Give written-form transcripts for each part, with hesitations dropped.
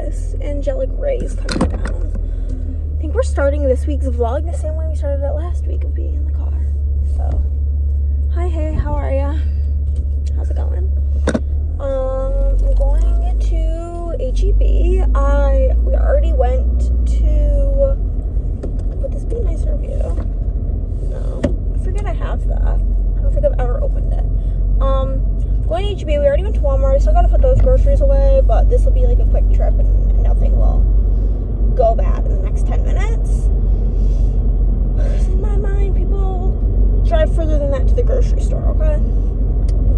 this angelic rays coming down. I think we're starting this week's vlog the same way we started it last week, of being in the car. So, hi, hey, how are ya? How's it going? I'm going to HEB. We already went to, would this be a nicer view? No, I forget I have that. I don't think I've ever opened it. Going to HEB, we already went to Walmart. I still gotta put those groceries away, but this will be like a quick trip and nothing will go bad in the next 10 minutes. In my mind, people drive further than that to the grocery store, okay?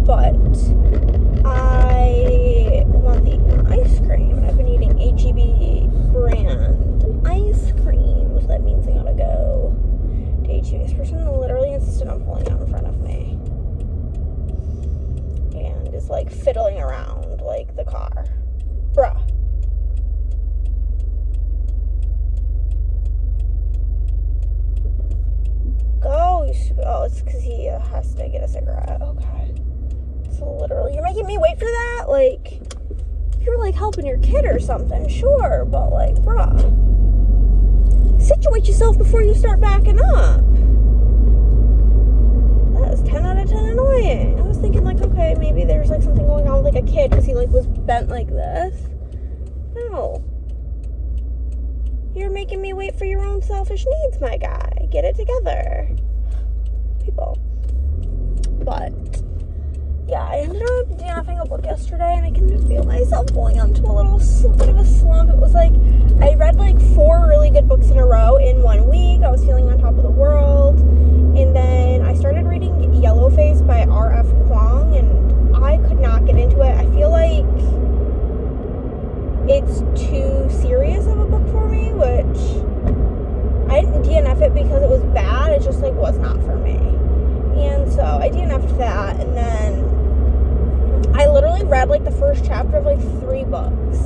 But I want the ice cream. I've been eating HEB brand ice cream, so that means I gotta go to HEB. This person literally insisted on pulling out in front of me and is like fiddling around like the car. Bruh. Go, you stupid. Oh, it's because he has to get a cigarette. Okay. So literally, you're making me wait for that? Like, if you were like helping your kid or something, sure, but like, bruh. Situate yourself before you start backing up. That is 10 out of 10 annoying. I was thinking like, okay, maybe there's like something going on with like a kid because he like was bent like this. No. You're making me wait for your own selfish needs, my guy. Get it together. People. But, yeah, I ended up DNFing a book yesterday, and I can just feel myself going onto a little bit of a slump. It was like, I read like 4 really good books in a row in 1 week. I was feeling on top of the world. And then I started reading Yellowface by R.F. Kuang, and I could not get into it. I feel like it's too serious of a book for me, which I didn't DNF it because it was bad. It just like was not for me. And so I DNF'd that, and then I literally read like the first chapter of like 3 books.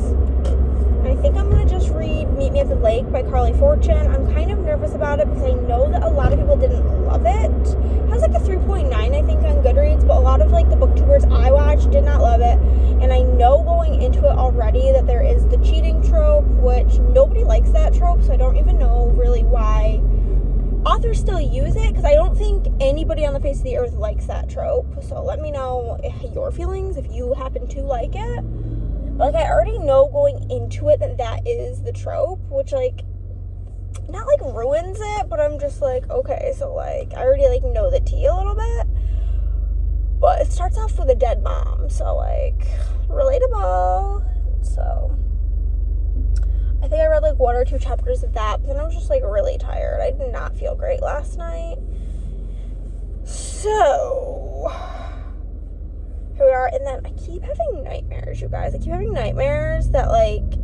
And I think I'm gonna just read Meet Me at the Lake by Carly Fortune. I'm kind of nervous about it because I know that a lot of people didn't love it. It has like a 3.9 I think on Goodreads, but a lot of like the booktubers I watched did not love it. And I know going into it already that there is the cheating trope, which nobody likes that trope, so I don't even know really why authors still use it, because I don't think anybody on the face of the earth likes that trope. So let me know your feelings if you happen to like it. But like, I already know going into it that that is the trope, which like not like ruins it, but I'm just like, okay, so like I already like know the tea a little bit. But it starts off with a dead mom, so like relatable. So I think I read like 1 or 2 chapters of that, but then I was just like really tired. I did not feel great last night. So here we are, and then I keep having nightmares, you guys. I keep having nightmares that like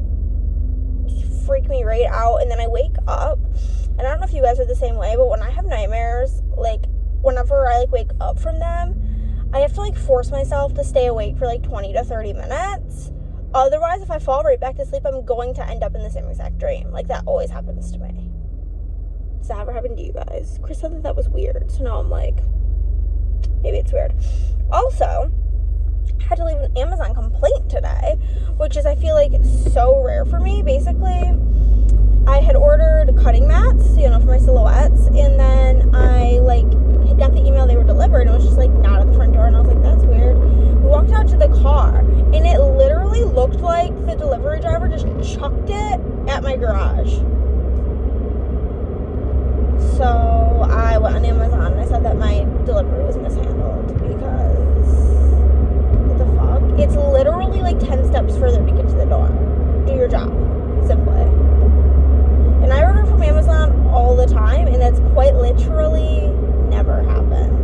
freak me right out, and then I wake up, and I don't know if you guys are the same way, but when I have nightmares, like whenever I like wake up from them, I have to like force myself to stay awake for like 20 to 30 minutes. Otherwise, if I fall right back to sleep, I'm going to end up in the same exact dream. Like, that always happens to me. Does that ever happen to you guys? Chris said that that was weird, so now I'm like, maybe it's weird. Also, I had to leave an Amazon complaint today, which is, I feel like, so rare for me. Basically, I had ordered cutting mats, you know, for my silhouettes, and then I, like, got the email they were delivered, and it was just, like, not at the front door, and I was like, that's weird. We walked out to the car, and it literally looked like the delivery driver just chucked it at my garage. So I went on Amazon, and I said that my delivery was mishandled, because what the fuck? It's literally, like, 10 steps further to get to the door. Do your job, simply. And I order from Amazon all the time, and that's quite literally never happened.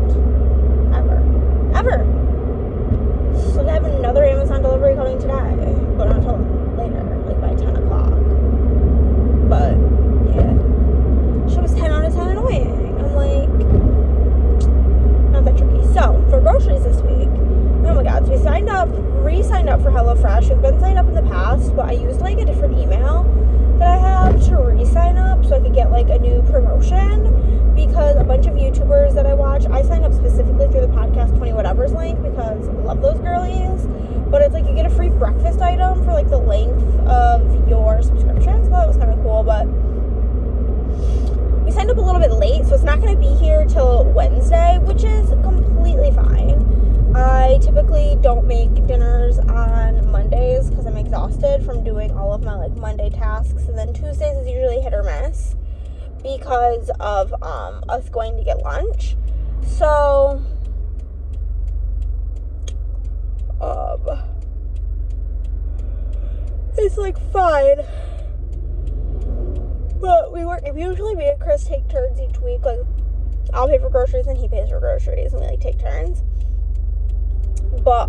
Ever. So I have another Amazon delivery coming today, but not until later, like by 10 o'clock. But, yeah. She was 10 out of 10 annoying. I'm like, not that tricky. So, for groceries this week, oh my god, so we re-signed up for HelloFresh. We've been signed up in the past, but I used like a different email that I have to re-sign up so I could get like a new promotion, because a bunch of YouTubers that I watch, I signed up specifically through the podcast 20 whatever's link because I love those girlies, but it's like you get a free breakfast item for like the length of your not going to be here till Wednesday, which is completely fine. I typically don't make dinners on Mondays because I'm exhausted from doing all of my like Monday tasks, and then Tuesdays is usually hit or miss because of us going to get lunch. So it's like fine. But we usually me and Chris take turns each week. Like, I'll pay for groceries and he pays for groceries, and we like take turns. But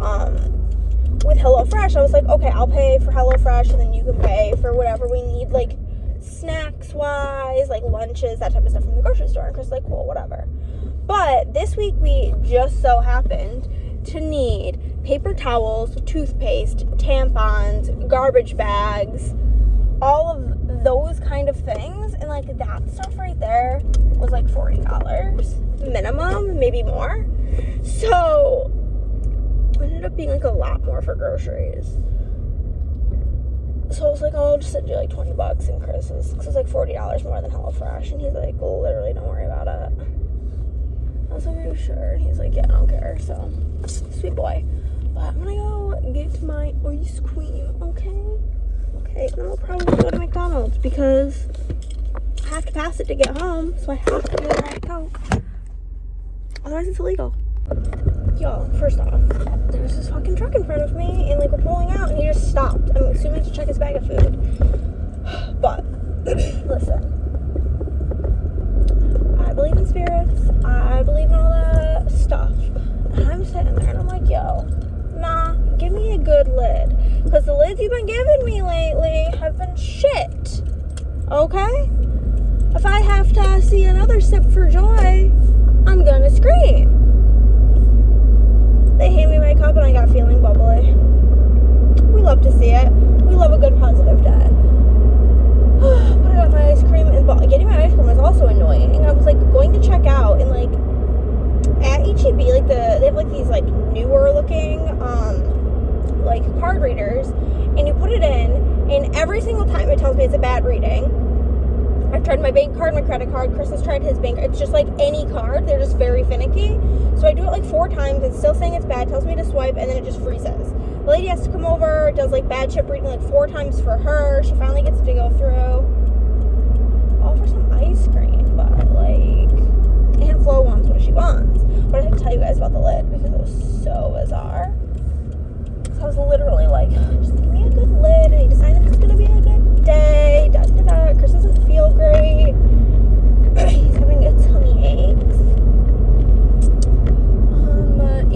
with HelloFresh, I was like, okay, I'll pay for HelloFresh, and then you can pay for whatever we need, like snacks wise, like lunches, that type of stuff from the grocery store. And Chris was like, cool, whatever. But this week we just so happened to need paper towels, toothpaste, tampons, garbage bags, all of those kind of things, and like that stuff right there was like $40 minimum, maybe more. So it ended up being like a lot more for groceries. So I was like, oh, I'll just send you like $20, and Chris's, because it's like $40 more than HelloFresh, and he's like, literally don't worry about it. I was like, are you sure? And he's like, yeah, I don't care. So sweet boy. But I'm gonna go get my ice cream, okay? Okay, and I'll probably go to McDonald's because I have to pass it to get home, so I have to get a Diet Coke. Otherwise, it's illegal. Y'all, first off, there's this fucking truck in front of me, and like we're pulling out, and he just stopped. I'm assuming to check his bag of food. But listen, I believe in spirits. I believe in all that stuff. And I'm sitting there, and I'm like, yo, nah, give me a good lid. Because the lids you've been giving me lately have been shit. Okay? If I have to see another sip for joy, I'm gonna scream. They hand me my cup and I got feeling bubbly. We love to see it. We love a good positive day. But I got my ice cream, and getting my ice cream was also annoying. I was like going to check out, and like at HEB, like they have like these like newer looking like card readers, and you put it in, and every single time it tells me it's a bad reading. I've tried my bank card, my credit card. Chris has tried his bank. It's just like any card. They're just very finicky. So I do it like 4 times. It's still saying it's bad. Tells me to swipe, and then it just freezes. The lady has to come over. Does like bad chip reading like 4 times for her. She finally gets to go through. All for some ice cream, but like Aunt Flo wants what she wants. But I have to tell you guys about the lid because it was so bizarre. So I was literally like, just give me a good lid, and he decided it's gonna be a good day. Da da da. Chris doesn't feel great. He's having a tummy aches.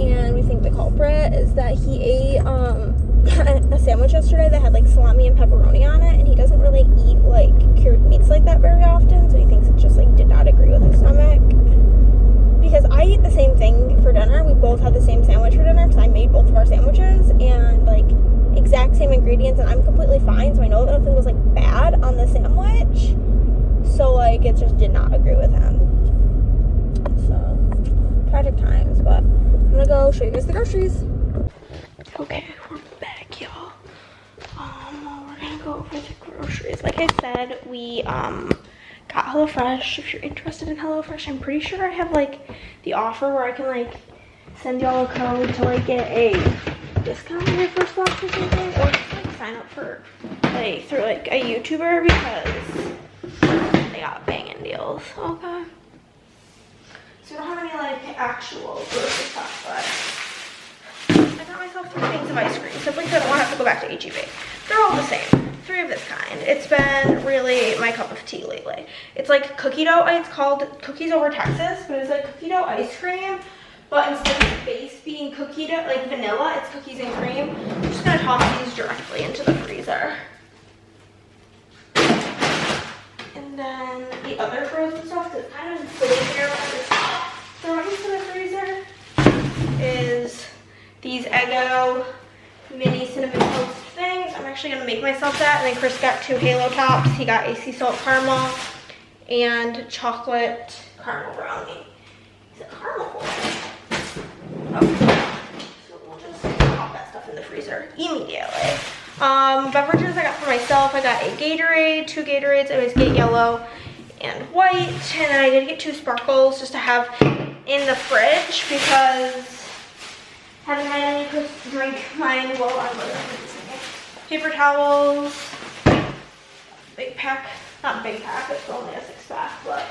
And we think the culprit is that he ate a sandwich yesterday that had like salami and pepperoni on it, and he doesn't really eat like cured meats like that very often, so he thinks it just like did not agree with his stomach. Because I eat the same thing for dinner. We both had the same sandwich for dinner because I made both of our sandwiches, and like exact same ingredients, and I'm completely fine, so I know that nothing was like bad on the sandwich. So like it just did not agree with him. So tragic times, but I'm gonna go show you guys the groceries. Okay, we're back, y'all. We're gonna go over the groceries. Like I said, we got HelloFresh. If you're interested in HelloFresh, I'm pretty sure I have like the offer where I can like send y'all a code to like get a discount on your first box or something, or just like sign up for like through like a YouTuber because they got banging deals. Okay. So we don't have any like actual grocery stuff, but I got myself 3 things of ice cream simply because I don't want to have to go back to HEB. They're all the same. 3 of this kind. It's been really my cup of tea lately. It's like cookie dough. It's called Cookies Over Texas, but it's like cookie dough ice cream. But instead of the base being cookie dough, like vanilla, it's cookies and cream. I'm just gonna toss these directly into the freezer. And then the other frozen stuff that's kind of sitting here thrown into the freezer is these Eggo mini cinnamon toast things. I'm actually gonna make myself that. And then Chris got 2 Halo Tops. He got a sea salt caramel and chocolate caramel brownie. Is it caramel? Okay. So we'll just pop that stuff in the freezer immediately. Beverages I got for myself. I got a Gatorade, 2 Gatorades. I always get yellow. and white. And then I did get 2 sparkles just to have in the fridge because I haven't had any to drink mine while I'm living. Paper towels, big pack, not big pack, it's only a 6-pack, but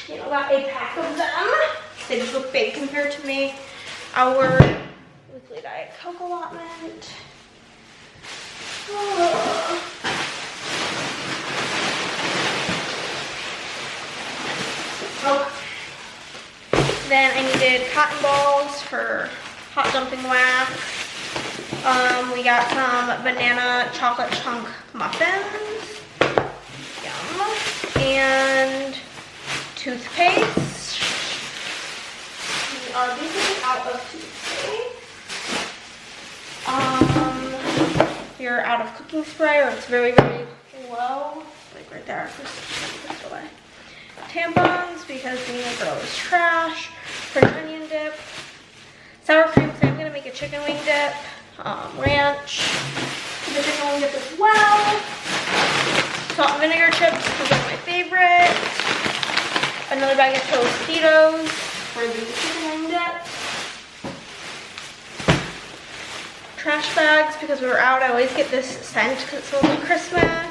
you know, got a pack of them. They just look big compared to me. Our weekly Diet Coke allotment. Oh. Then I needed cotton balls for hot dumping wax. We got some banana chocolate chunk muffins. Yum. And toothpaste. We are basically out of toothpaste. You're out of cooking spray, or it's very, very low. Like right there. Just put it away. Tampons, because being a girl is trash. French onion dip. Sour cream, because I'm going to make a chicken wing dip. Ranch. The chicken wing dip as well. Salt and vinegar chips, because they're my favorite. Another bag of Tostitos for the chicken wing dip. Trash bags, because we were out. I always get this scent because it smells like Christmas.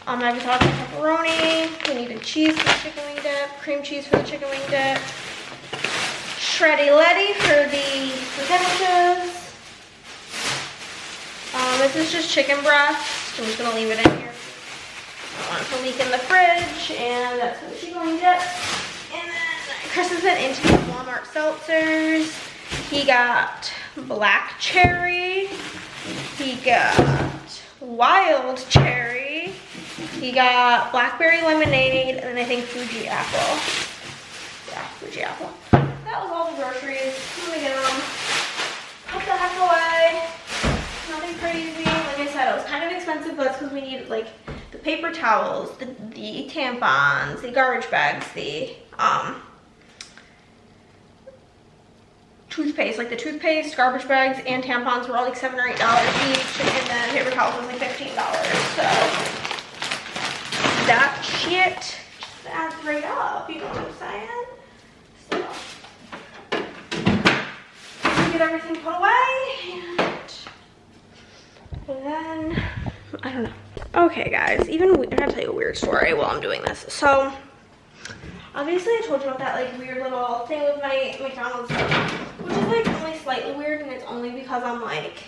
Avocado pepperoni. We needed cheese for the chicken wing dip. Cream cheese for the chicken wing dip. Shreddy letty for the sandwiches. This is just chicken breast. I'm just going to leave it in here. I want it to leak in the fridge. And that's for the chicken wing dip. And then Chris has been into these Walmart seltzers. He got black cherry. He got wild cherry. He got blackberry lemonade, and then I think Fuji apple. Yeah, Fuji apple. That was all the groceries. I'm gonna get them. Put the heck away. Nothing crazy. Like I said, it was kind of expensive, but that's because we needed like the paper towels, the tampons, the garbage bags, the toothpaste. Like the toothpaste, garbage bags, and tampons were all like $7 or $8 each, and then paper towels was like $15. So that shit just adds right up, you know what I'm saying? So get everything put away, and then I don't know. Okay, guys, I gotta tell you a weird story while I'm doing this. So obviously I told you about that like weird little thing with my McDonald's, which is like only slightly weird, and it's only because I'm like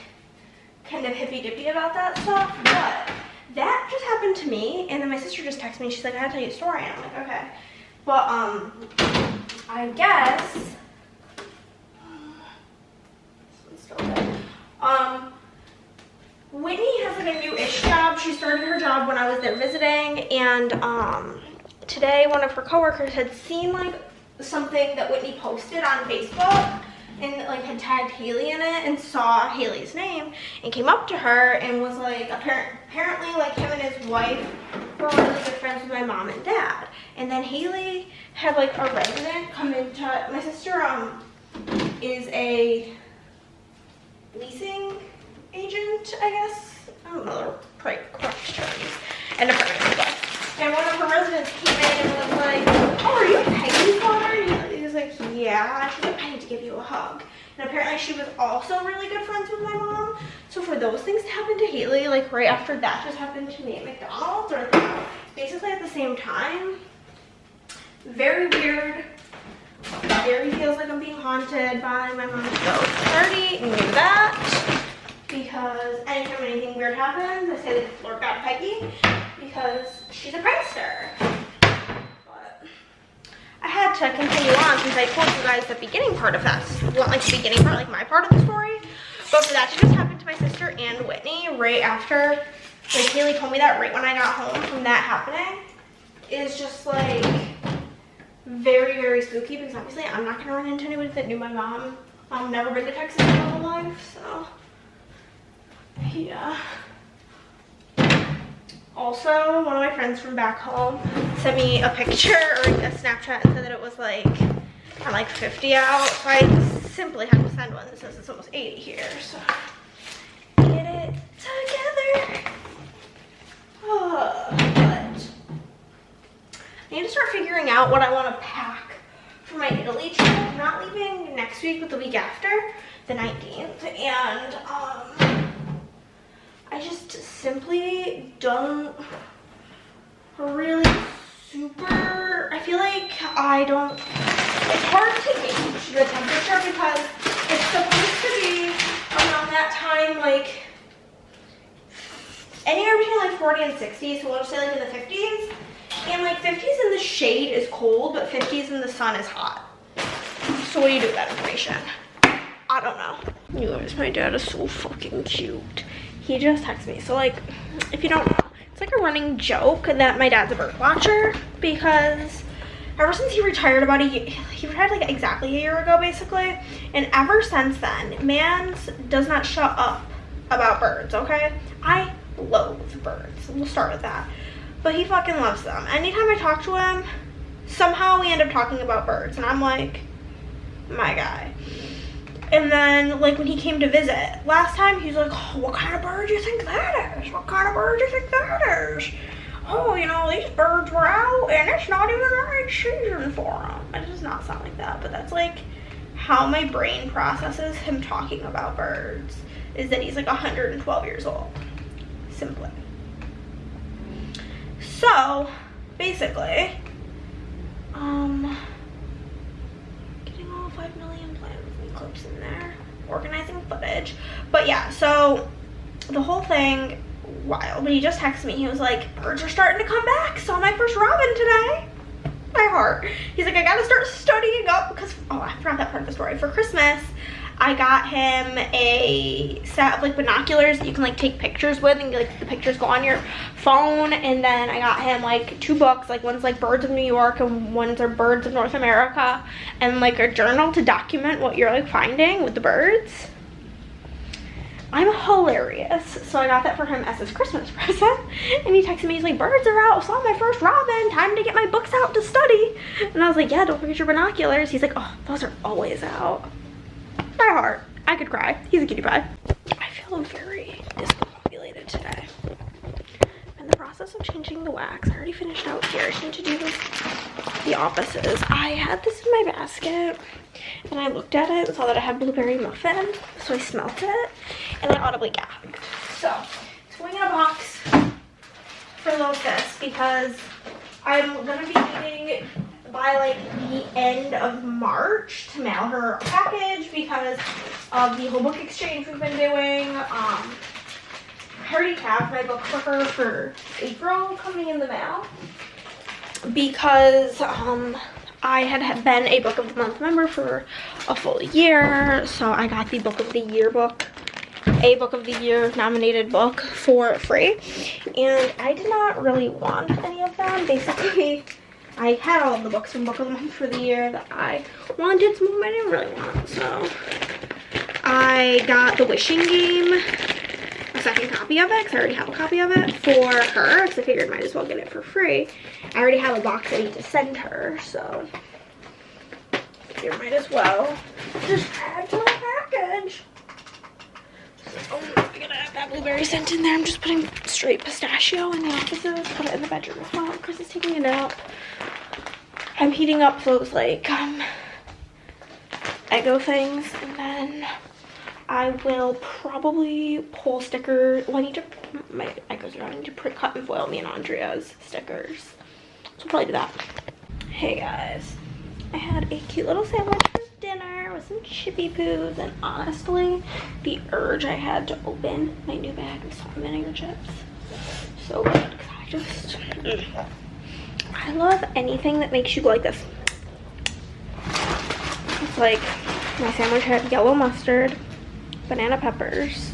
kind of hippy-dippy about that stuff, but that just happened to me. And then my sister just texted me, she's like, I gotta tell you a story, and I'm like, okay. But I guess this one's still good. Whitney has like a new-ish job. She started her job when I was there visiting, and today one of her coworkers had seen like something that Whitney posted on Facebook, and like had tagged Haley in it, and saw Haley's name and came up to her and was like, apparently like him and his wife were really good friends with my mom and dad. And then Haley had like a resident come into, my sister is a leasing agent, I guess. I don't know the correct terms. And and one of her residents came in and was like, oh, are you Peggy's daughter? And he was like, yeah. She's like, I need to give you a hug. And apparently she was also really good friends with my mom. So for those things to happen to Haley, like right after that just happened to me at McDonald's, or basically at the same time, very weird. Very feels like I'm being haunted by my mom's ghost. I already knew that, because anytime anything weird happens, I say that Lord God Peggy, because she's a prankster. But I had to continue on since I told you guys the beginning part of that. Well, like the beginning part, like my part of the story. But for that to just happen to my sister and Whitney right after, like Haley told me that right when I got home from that happening, is just like very, very spooky, because obviously I'm not going to run into anybody that knew my mom. I've never been to Texas in my whole life, so yeah. Also, one of my friends from back home sent me a picture or a Snapchat and said that it was like kind of like 50 out. So I simply had to send one that says it's almost 80 here. So get it together. But I need to figuring out what I want to pack for my Italy trip. I'm not leaving next week, but the week after, the 19th. And I just simply don't really I feel like it's hard to gauge the temperature because it's supposed to be around that time, like anywhere between like 40 and 60, so we'll just say like in the 50s. And like 50s in the shade is cold, but 50s in the sun is hot. So what do you do with that information? I don't know. You guys, my dad is so fucking cute. He just texted me. So like, if you don't know, it's like a running joke that my dad's a bird watcher, because ever since he retired about a year, he retired like exactly a year ago basically, and ever since then, Mans does not shut up about birds, okay? I loathe birds. We'll start with that. But he fucking loves them. Anytime I talk to him, somehow we end up talking about birds, and I'm like, my guy. And then, like, when he came to visit last time, he was like, oh, what kind of bird do you think that is? What kind of bird do you think that is? Oh, you know, these birds were out, and it's not even the right season for them. It does not sound like that, but that's, like, how my brain processes him talking about birds, is that he's, like, 112 years old. Simply. So, basically, getting all 5 million plans and clips in there, organizing footage. But yeah, so the whole thing, wild. But he just texted me, he was like, birds are starting to come back. Saw my first robin today. My heart. He's like, I gotta start studying up because, oh, I forgot that part of the story. For Christmas, I got him a set of like binoculars that you can like take pictures with, and like the pictures go on your phone. And then I got him like 2 books, like one's like Birds of New York and one's are Birds of North America, and like a journal to document what you're like finding with the birds. I'm hilarious. So I got that for him as his Christmas present, and he texted me, he's like, birds are out, saw my first robin, time to get my books out to study. And I was like, yeah, don't forget your binoculars. He's like, oh, those are always out. My heart. I could cry. He's a cutie pie. I feel very discombobulated today. I'm in the process of changing the wax. I already finished out here. I need to do the offices. I had this in my basket, and I looked at it and saw that I had blueberry muffin, so I smelt it, and I audibly gagged. So, it's going in a box for Lotus, because I'm going to be needing by like the end of March to mail her a package because of the whole book exchange we've been doing. I already have my book for her for April coming in the mail, because I had been a Book of the Month member for a full year, so I got the Book of the Year book, a Book of the Year nominated book, for free. And I did not really want any of them. Basically, I had all of the books from Book of the Month for the year that I wanted, some of them I didn't really want. So I got The Wishing Game, a second copy of it, because I already have a copy of it, for her, because I figured I might as well get it for free. I already have a box I need to send her, so I figured I might as well just add to my package. So I'm gonna have that blueberry scent in there. I'm just putting straight pistachio in the offices, put it in the bedroom as well. Chris is taking a nap. I'm heating up those like Eggo things, and then I will probably pull stickers. Well, I need to, my Eggos are on. I need to cut and foil me and Andrea's stickers. So I'll probably do that. Hey guys, I had a cute little sandwich for dinner with some chippy poos, and honestly, the urge I had to open my new bag of salt and vinegar chips. So good, because I just, I love anything that makes you go like this. It's like, my sandwich had yellow mustard, banana peppers,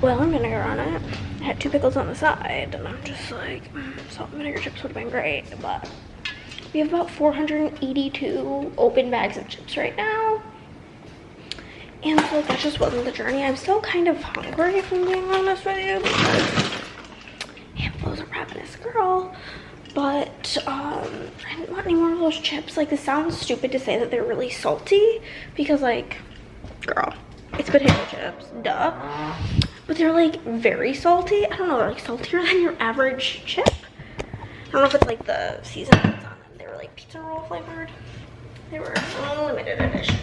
oil and vinegar on it. I had 2 pickles on the side, and I'm just like, salt and vinegar chips would have been great, but we have about 482 open bags of chips right now. And so that just wasn't the journey. I'm still kind of hungry, if I'm being honest with you, because Handful's a ravenous girl. But I didn't want any more of those chips. Like, this sounds stupid to say that they're really salty, because like, girl, it's potato chips, duh. But they're like very salty. I don't know, they're like saltier than your average chip. don't know if it's like the season that's on them. They were like pizza roll flavored. They were a limited edition.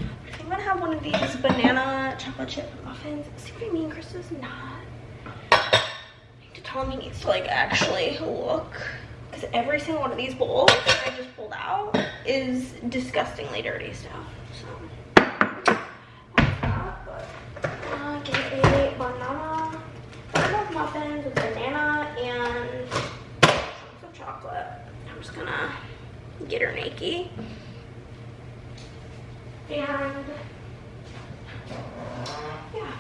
I think I'm gonna have one of these banana chocolate chip muffins. See what I mean? Chris is not to tell me he needs to like actually look, because every single one of these bowls that I just pulled out is disgustingly dirty stuff. So that's that, but get a banana muffins with banana and chunks of chocolate. I'm just gonna get her naked. And yeah,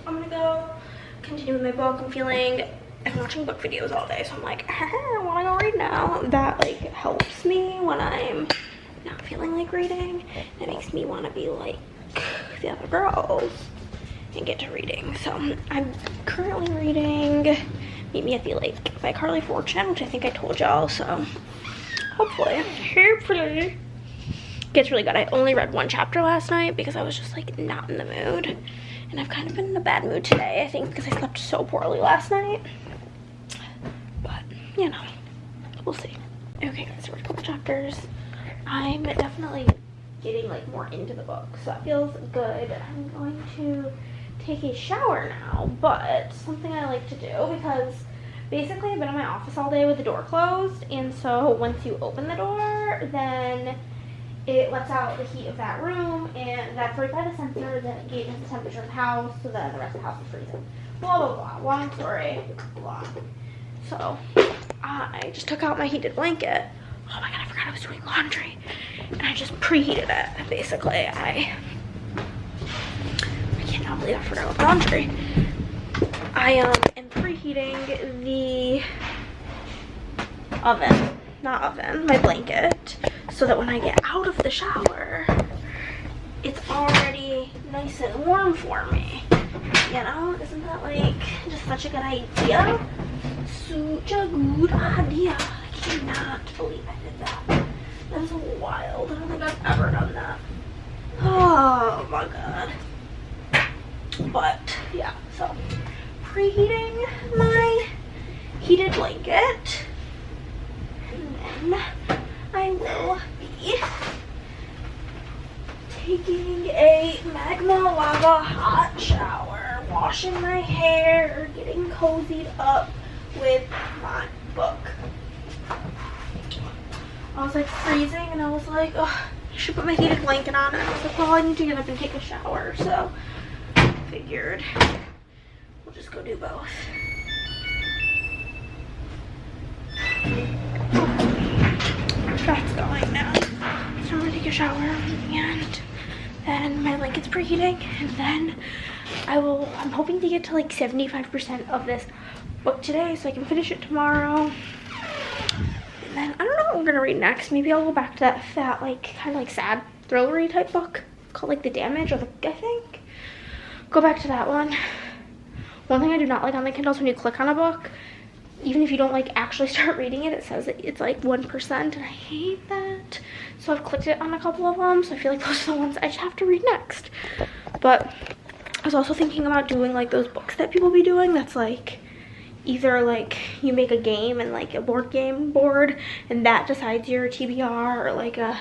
I'm gonna go continue with my book. I've been watching book videos all day, so I'm like, I wanna go read now. That like helps me when I'm not feeling like reading. It makes me wanna be like the other girls and get to reading. So I'm currently reading Meet Me at the Lake by Carly Fortune, which I think I told y'all, so hopefully gets really good. I only read one chapter last night because I was just like not in the mood, and I've kind of been in a bad mood today, I think, because I slept so poorly last night. But you know, we'll see. Okay guys, so we're a couple chapters. I'm definitely getting like more into the book, so that feels good. I'm going to take a shower now, but something I like to do, because basically I've been in my office all day with the door closed, and so once you open the door, then it lets out the heat of that room, and that's right by the sensor that gauges the temperature of the house, so that the rest of the house is freezing. Blah, blah, blah. Long story, blah. So, I just took out my heated blanket. Oh my god, I forgot I was doing laundry. And I just preheated it, basically. I cannot believe I forgot about laundry. I am preheating the my blanket, so that when I get out of the shower, it's already nice and warm for me. You know, isn't that like just such a good idea? Such a good idea. I cannot believe I did that. That is wild. I don't think I've ever done that. Oh my god. But yeah, so preheating my heated blanket, and then I will be taking a magma lava hot shower, washing my hair, getting cozied up with my book. I was like freezing, and I was like, oh, I should put my heated blanket on. And I was like, well, I need to get up and take a shower, so I figured we'll just go do both. That's going now. So I'm gonna take a shower, and then my blanket's preheating, and then I'm hoping to get to like 75% of this book today so I can finish it tomorrow. And then I don't know what we're gonna read next. Maybe I'll go back to that like kind of like sad thrillery type book called like The Damage, or I think. Go back to that one. One thing I do not like on the Kindle is when you click on a book, even if you don't like actually start reading it, it says that it's like 1%, and I hate that. So I've clicked it on a couple of them, so I feel like those are the ones I just have to read next. But I was also thinking about doing like those books that people be doing, that's like either like you make a game and like a board game board, and that decides your TBR, or like a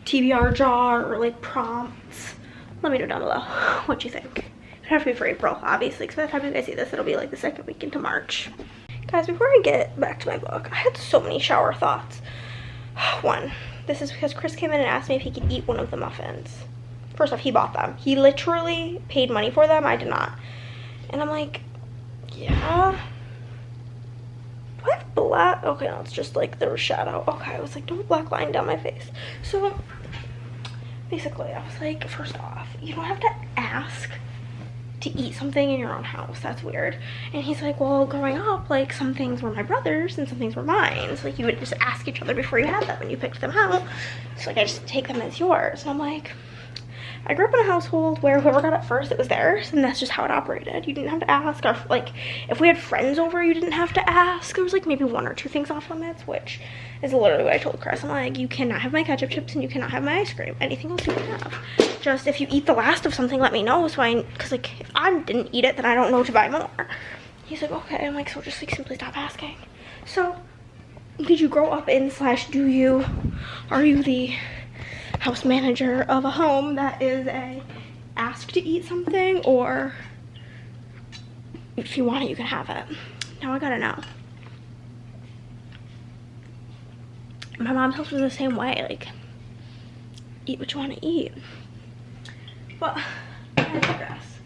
TBR jar, or like prompts. Let me know down below what you think. It have to be for April, obviously, because by the time you guys see this, it'll be like the second week into March. Guys, before I get back to my book, I had so many shower thoughts. One, this is because Chris came in and asked me if he could eat one of the muffins. First off, he bought them. He literally paid money for them. I did not. And I'm like, yeah. Do I have black? Okay, no, it's just like the shadow. Okay, I was like, no black line down my face. So basically, I was like, first off, you don't have to ask to eat something in your own house. That's weird. And he's like, well, growing up, like, some things were my brother's and some things were mine. So like, you would just ask each other before you had them and you picked them out. So like, I just take them as yours. And I'm like, I grew up in a household where whoever got it first, it was theirs, and that's just how it operated. You didn't have to ask. Or like, if we had friends over, you didn't have to ask. There was like maybe 1 or 2 things off limits, which is literally what I told Chris. I'm like, you cannot have my ketchup chips and you cannot have my ice cream. Anything else you can have. Just if you eat the last of something, let me know. So because like, if I didn't eat it, then I don't know to buy more. He's like, okay. I'm like, so just like simply stop asking. So did you grow up in / do you, are you the house manager of a home that is asked to eat something, or if you want it, you can have it? Now I gotta know. My mom's house was the same way, like, eat what you want to eat. But I digress.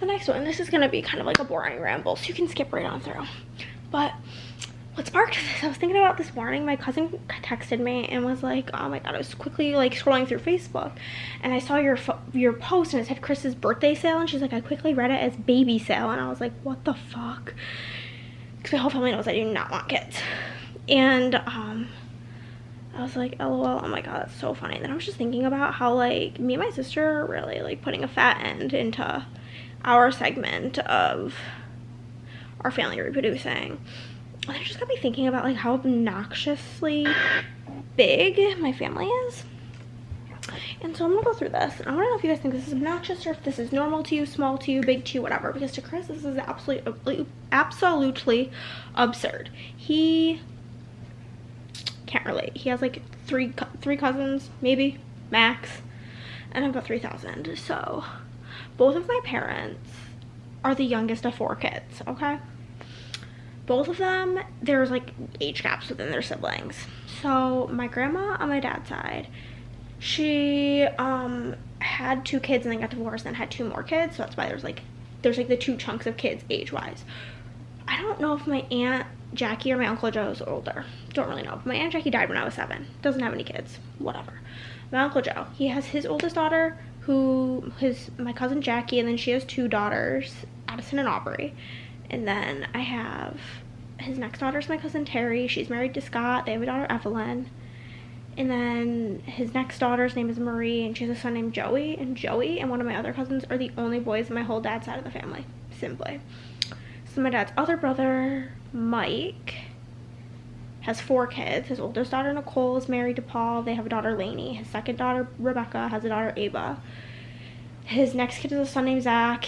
The next one, this is gonna be kind of like a boring ramble, so you can skip right on through. But what sparked this, I was thinking about this morning. My cousin texted me and was like, oh my god, I was quickly like scrolling through Facebook and I saw your post and it said Chris's birthday sale, and she's like, I quickly read it as baby sale, and I was like, what the fuck? Because my whole family knows I do not want kids. And I was like, lol, oh my god, that's so funny. And then I was just thinking about how, like, me and my sister are really, like, putting a fat end into our segment of our family reproducing. And it just got me thinking about, like, how obnoxiously big my family is. And so I'm gonna go through this, and I want to know if you guys think this is obnoxious, or if this is normal to you, small to you, big to you, whatever. Because to Chris, this is absolutely absurd. He can't relate. He has like three cousins, maybe max, and I've got 3,000. So both of my parents are the youngest of 4 kids. Okay, both of them, there's like age gaps within their siblings. So my grandma on my dad's side, she had 2 kids and then got divorced and had 2 more kids, so that's why there's like the 2 chunks of kids age wise. I don't know if my Aunt Jackie or my Uncle Joe's older. Don't really know. But my Aunt Jackie died when I was 7. Doesn't have any kids. Whatever. My Uncle Joe, he has his oldest daughter, my cousin Jackie, and then she has 2 daughters, Addison and Aubrey. And then I have his next daughter's my cousin Terry. She's married to Scott. They have a daughter, Evelyn. And then his next daughter's name is Marie, and she has a son named Joey. And Joey and one of my other cousins are the only boys in my whole dad's side of the family, simply. So my dad's other brother, Mike, has 4 kids. His oldest daughter, Nicole, is married to Paul. They have a daughter, Lainey. His second daughter, Rebecca, has a daughter, Ava. His next kid is a son named Zach.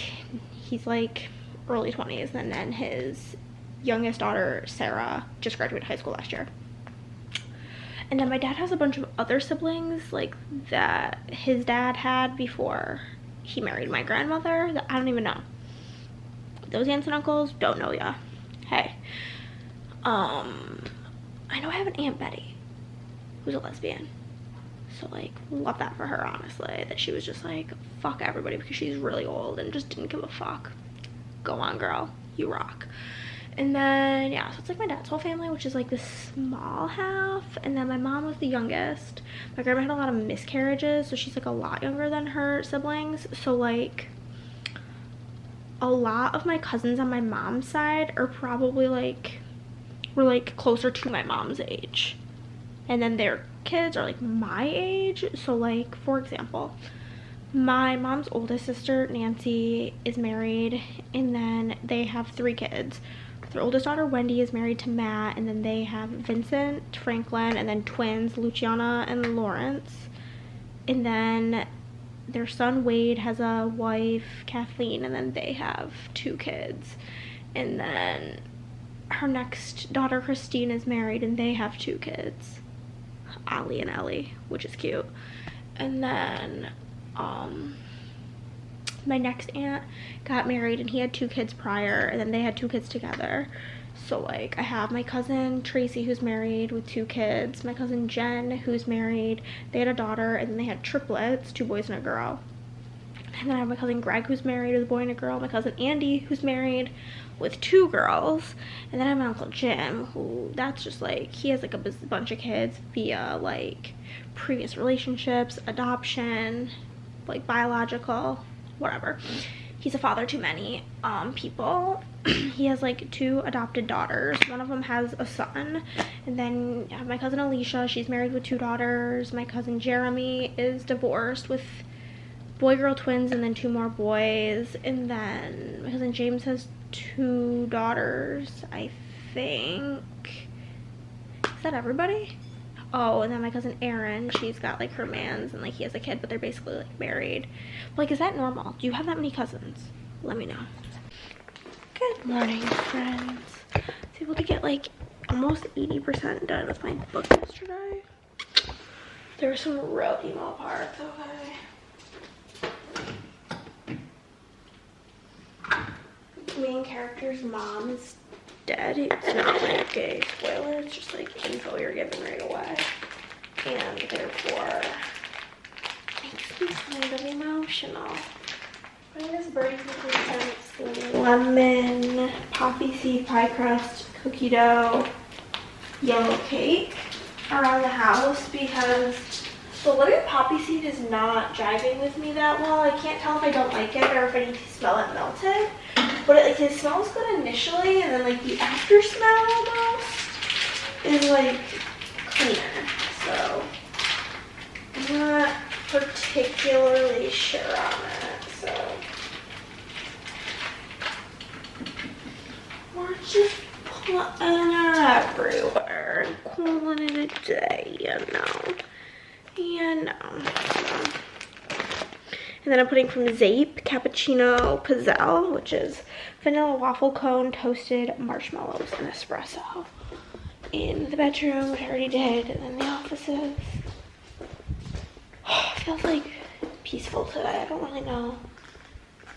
He's like early 20s. And then his youngest daughter, Sarah, just graduated high school last year. And then my dad has a bunch of other siblings, like, that his dad had before he married my grandmother, that I don't even know. Those aunts and uncles, don't know ya. Hey. I know I have an Aunt Betty who's a lesbian. So, like, love that for her, honestly. That she was just like, fuck everybody because she's really old and just didn't give a fuck. Go on, girl. You rock. And then, yeah, so it's like my dad's whole family, which is like the small half. And then my mom was the youngest. My grandma had a lot of miscarriages, so she's like a lot younger than her siblings. So, like, a lot of my cousins on my mom's side are probably like, were like closer to my mom's age. And then their kids are like my age. So, like, for example, my mom's oldest sister, Nancy, is married, and then they have 3 kids. Their oldest daughter, Wendy, is married to Matt, and then they have Vincent, Franklin, and then twins, Luciana and Lawrence. And then their son, Wade, has a wife, Kathleen, and then they have 2 kids. And then her next daughter, Christine, is married, and they have 2 kids, Ollie and Ellie, which is cute. And then my next aunt got married, and he had 2 kids prior, and then they had 2 kids together. So, like, I have my cousin Tracy, who's married with 2 kids, my cousin Jen, who's married, they had a daughter, and then they had triplets, 2 boys and a girl. And then I have my cousin Greg, who's married with a boy and a girl, my cousin Andy, who's married with 2 girls, and then I have my Uncle Jim, who, that's just like, he has like a bunch of kids via like previous relationships, adoption, like biological, whatever. He's a father to many people. He has like 2 adopted daughters. One of them has a son. And then I have my cousin Alicia. She's married with 2 daughters. My cousin Jeremy is divorced with boy-girl twins and then 2 more boys. And then my cousin James has 2 daughters, I think. Is that everybody? Oh, and then my cousin Erin, she's got like her mans, and like he has a kid, but they're basically like married. But, like, is that normal? Do you have that many cousins? Let me know. Good morning, friends. I was able to get like almost 80% done with my book yesterday. There were some real emo parts, okay? The main character's mom is dead. It's not like a spoiler, it's just like info you're giving right away. And therefore, makes me kind of emotional. What is Birdie's lemon, poppy seed pie crust, cookie dough, yellow cake around the house because the lemon poppy seed is not jiving with me that well. I can't tell if I don't like it or if I need to smell it melted. But it smells good initially, and then like the after smell almost is like cleaner. So I'm not particularly sure on it. So we're just putting it everywhere and calling it a day, you know. And then I'm putting from Zape Cappuccino Pizzelle, which is vanilla waffle cone, toasted marshmallows, and espresso. In the bedroom, which I already did, and then the offices. Feels like peaceful today. I don't really know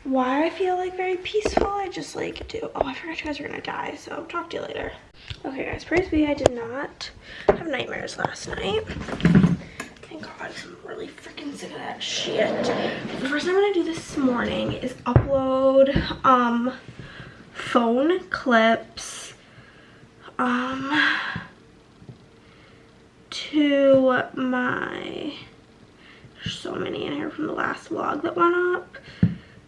why I feel like very peaceful. I just like do. Oh, I forgot you guys are gonna die, so talk to you later. Okay guys, praise be, I did not have nightmares last night. Thank God, I'm really freaking sick of that shit. The first thing I'm gonna do this morning is upload phone clips to my, there's so many in here from the last vlog that went up.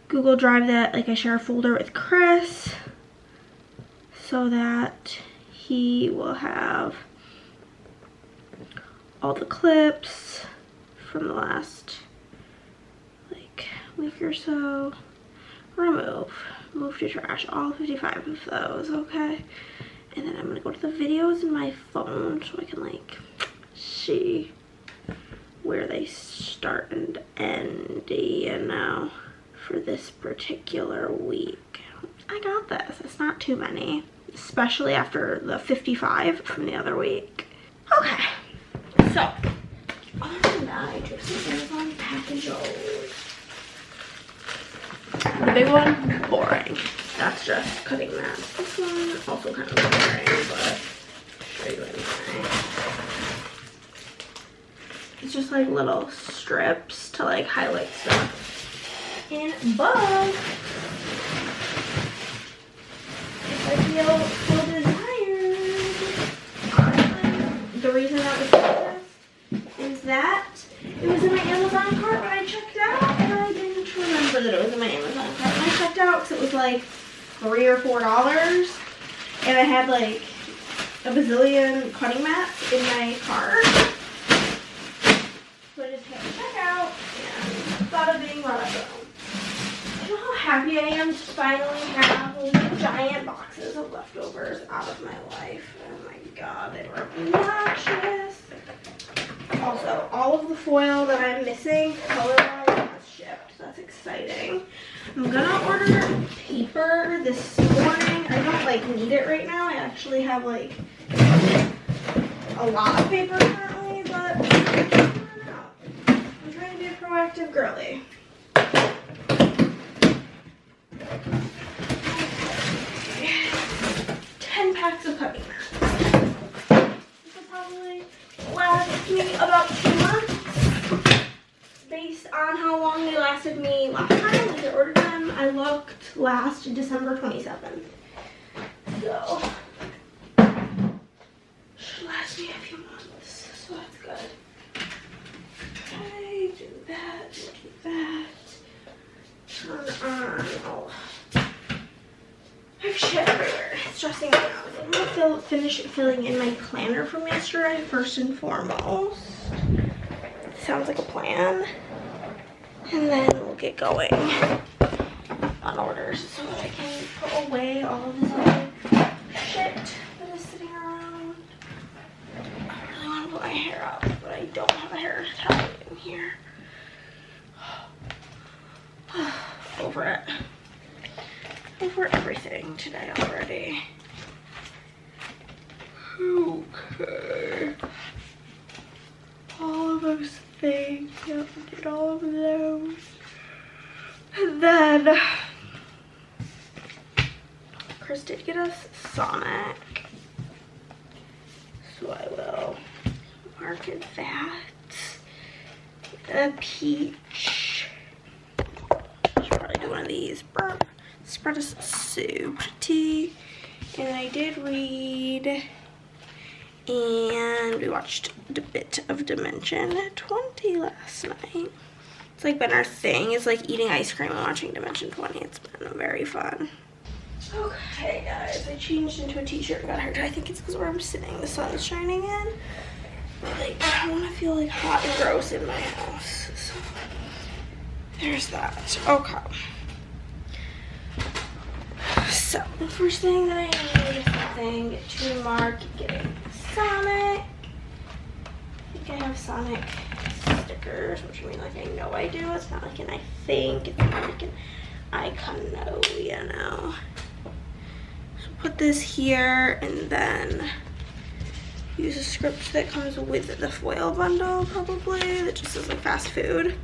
Google Drive that, like I share a folder with Chris so that he will have all the clips from the last like week or so. Move to trash, all 55 of those, okay? And then I'm gonna go to the videos in my phone so I can like see where they start and end, you know, for this particular week. I got this. It's not too many, especially after the 55 from the other week. Okay, so other than that, I took some Amazon packages. The big one, boring. That's just cutting mats. This one, also kind of boring, but I'll show you anyway. It's just like little strips to like highlight stuff. And bug, if I feel so desired, honestly, the reason that was like this is that it was in my Amazon cart when I checked out, and I didn't remember that it was in my Amazon cart when I checked out because it was like $3 or $4, and I had like a bazillion cutting mats in my cart. So I just hit checkout and thought of being one of them. You know how happy I am to finally have those giant boxes of leftovers out of my life. Oh my god, they were obnoxious. Also, all of the foil that I'm missing, color-wise, has shipped. So that's exciting. I'm gonna order paper this morning. I don't like need it right now. I actually have like a lot of paper currently, but I don't know. I'm trying to be a proactive girly. Okay. 10 packs of cutting mats. This will probably last me about 2 months based on how long they lasted me last time. Like I ordered them, I looked last December 27th. So should last me a few months, so that's good. Okay, do that. Turn on. Oh, I have shit everywhere. It's stressing me out. I'm gonna finish filling in my planner from yesterday first and foremost. Sounds like a plan. And then we'll get going on orders so that I can put away all of this other shit that is sitting around. I really want to put my hair up, but I don't have a hair tie in here. Over it. Over everything today already. Okay. All of those things. Yep, did all of those. And then Chris did get us Sonic. So I will market that. A peach. Should probably do one of these. Spread is so pretty. And I did read, and we watched a bit of Dimension 20 last night. It's like been our thing, is like eating ice cream and watching Dimension 20. It's been very fun. Okay guys, I changed into a t-shirt and got hair dry. I think it's because where I'm sitting, the sun's shining in. But like, I don't want to feel like hot and gross in my house. So there's that. Okay. So the first thing that I need is something to mark getting Sonic. I think I have Sonic stickers, which I mean, like, I know I do. It's not like an I think, it's not like an I kind of know, you know. So put this here and then use a script that comes with the foil bundle, probably, that just says like fast food.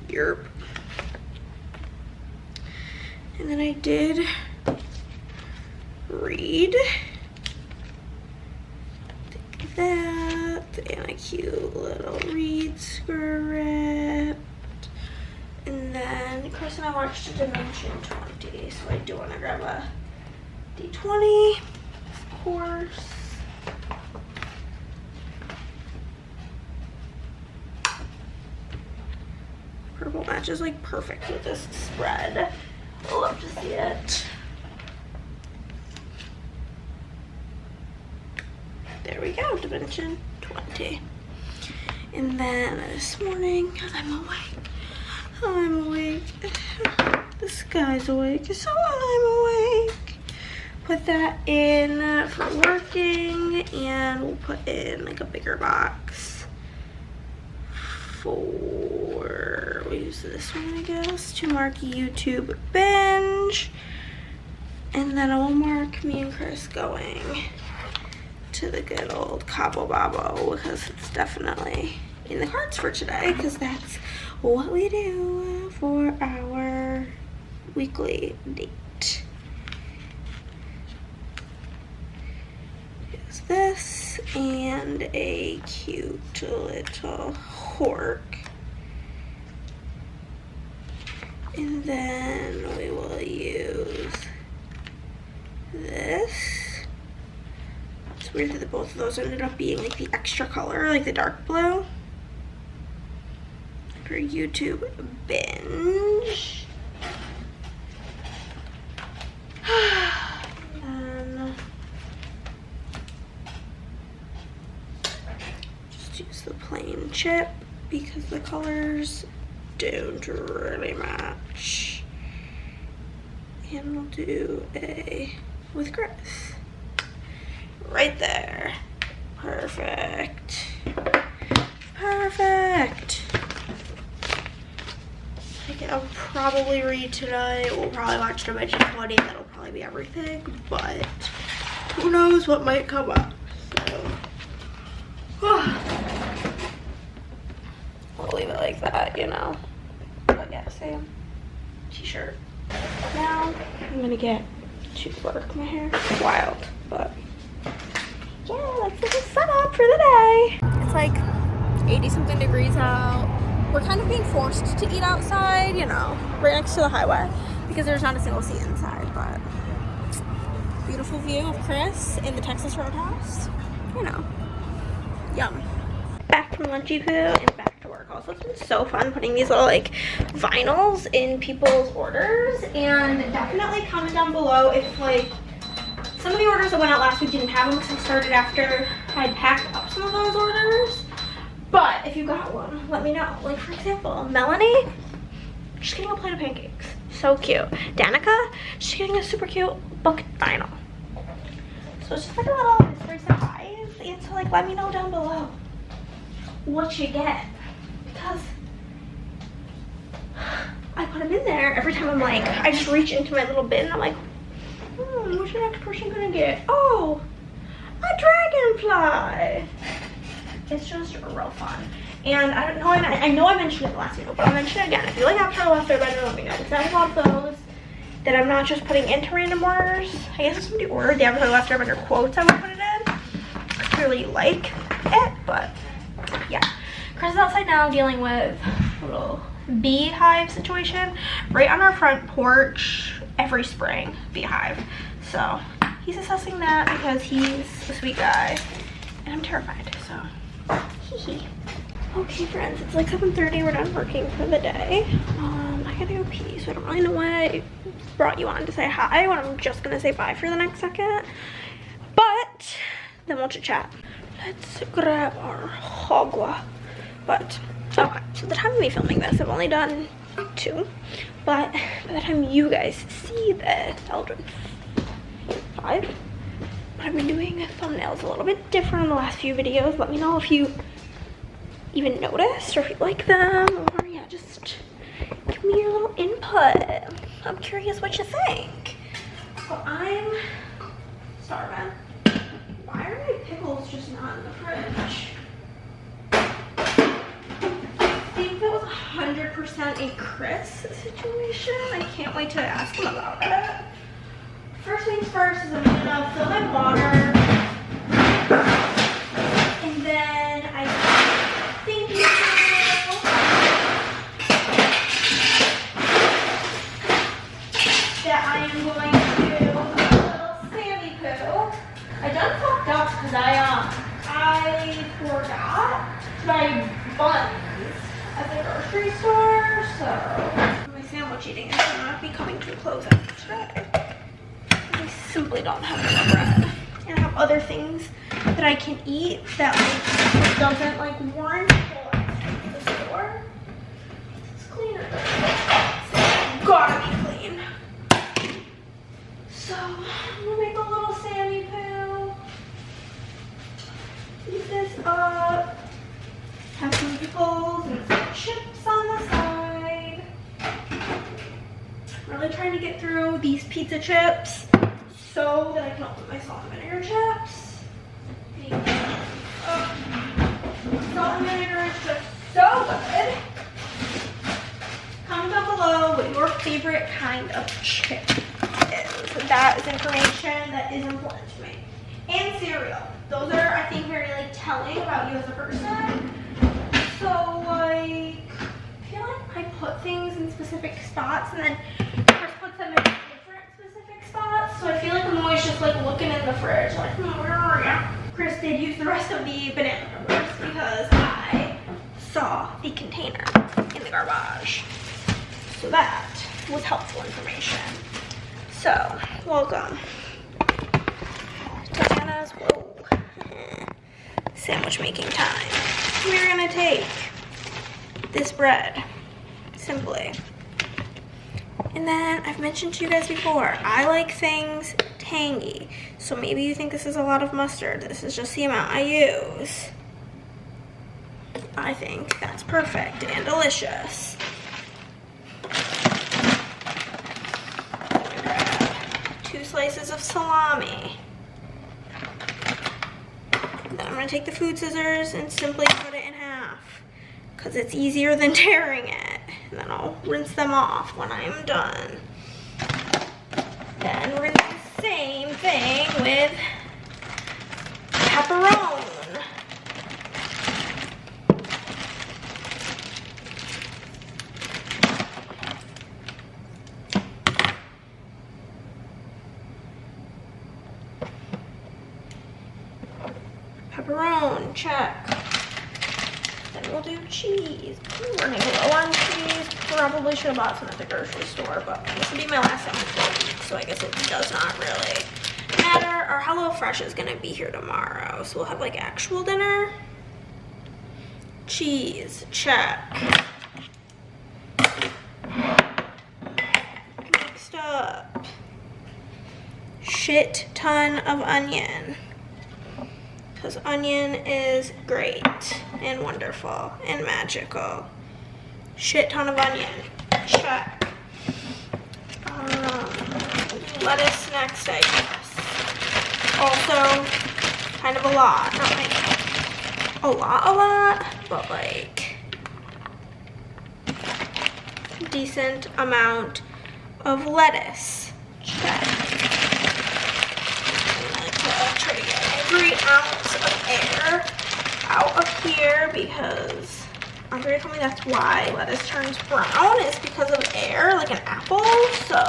Yerp. And then I did read that and a cute little read script. And then Chris and I watched Dimension 20, so I do want to grab a D20, of course. Purple matches like perfect with this spread. I'd love to see it. There we go, Dimension 20. And then this morning, I'm awake. This guy's awake, so I'm awake. Put that in for working, and we'll put in like a bigger box for, we'll use this one I guess, to mark YouTube binge. And then I will mark me and Chris going to the good old Cabo Babo, because it's definitely in the cards for today, because that's what we do for our weekly date. Is this and a cute little hork. And then we will use this. It's weird that both of those ended up being like the extra color, like the dark blue. For YouTube binge. And just use the plain chip because the colors don't really match. And we'll do a with Chris. Right there. Perfect. Perfect. I'll probably read tonight. We'll probably watch Dimension 20. That'll probably be everything. But who knows what might come up. So we'll leave it like that, you know. But yeah, same t-shirt. Now I'm gonna get to work. My hair is wild, but yeah, that's the setup for the day. It's like 80 something degrees out. We're kind of being forced to eat outside, you know, right next to the highway, because there's not a single seat inside. But beautiful view of Chris in the Texas Roadhouse, you know, yum. Back from Lunchy Poo and back to work. Also, it's been so fun putting these little like vinyls in people's orders, and definitely comment down below if like some of the orders that went out last week didn't have them, because I started after I'd packed up some of those orders. But if you got one, let me know. Like, for example, Melanie, she's getting a plate of pancakes. So cute. Danica, she's getting a super cute book vinyl. So it's just like a little mystery surprise. And so, like, let me know down below what you get. Because I put them in there every time. I'm like, I just reach into my little bin and I'm like, what's your next person gonna get? Oh, a dragonfly. It's just real fun. And I don't know, I know I mentioned it in the last video, but I'll mention it again. If you like avocado left there, better let me know. Because I have a lot of those that I'm not just putting into random orders. I guess if somebody ordered the avocado left there under quotes, I would put it in. Clearly you like it, but yeah. Chris is outside now dealing with a little beehive situation. Right on our front porch, every spring, beehive. So he's assessing that because he's a sweet guy. And I'm terrified, so hee hee. Okay friends, it's like 7:30, we're done working for the day. I gotta go pee, so I don't really know why I brought you on to say hi when I'm just gonna say bye for the next second. But then we'll chit chat. Let's grab our hogwa. But, okay, so the time of me filming this, I've only done 2. But by the time you guys see this, I'll do 5. But I've been doing thumbnails a little bit different in the last few videos. Let me know if you even noticed or if you like them, or yeah, just give me your little input. I'm curious what you think. So I'm starving. Why are my pickles just not in the fridge? I think that was 100% a Chris situation. I can't wait to ask him about it. First things first is I'm gonna fill my water. And then I think that I am going to do a little Sammy poo. I done fucked up because I forgot my buns at the grocery store, so my sandwich eating is going to not be coming to a close today. I simply don't have enough bread. And I have other things that I can eat that like doesn't like warrant going to the store. It's cleaner. It's gotta be clean. So I'm gonna make a little Sammy poo. Eat this up. Have some pickles and some chips on the side. I'm really trying to get through these pizza chips so that I can open my salt and vinegar chips. Salt and vinegar is just so good. Comment down below what your favorite kind of chip is. That is information that is important to me. And cereal. Those are, I think, very like telling about you as a person. So like, I feel like I put things in specific spots and then Chris puts them in different specific spots. So I feel like I'm always just like looking in the fridge like, where are you? Chris did use the rest of the banana peppers because I saw the container in the garbage. So that was helpful information. So, welcome to Anna's sandwich making time. We're gonna take this bread, simply. And then I've mentioned to you guys before, I like things tangy. So maybe you think this is a lot of mustard. This is just the amount I use. I think that's perfect and delicious. I'm gonna grab 2 slices of salami. Then I'm gonna take the food scissors and simply cut it in half because it's easier than tearing it. And then I'll rinse them off when I am done. Then we're gonna do the same thing with pepperoni. Pepperoni, check. Then we'll do cheese. We're running low on cheese. Probably should have bought some at the grocery store, but this will be my last sandwich for the week, so I guess it does not really matter. Our HelloFresh is gonna be here tomorrow, so we'll have like actual dinner. Cheese, check. Next up, shit ton of onion. Because onion is great and wonderful and magical. Shit ton of onion. Check. Lettuce next, I guess. Also, kind of a lot. Not like a lot, but like decent amount of lettuce. Check. I'll try to get every ounce of air out of here because Andre told me that's why lettuce turns brown, is because of air, like an apple. So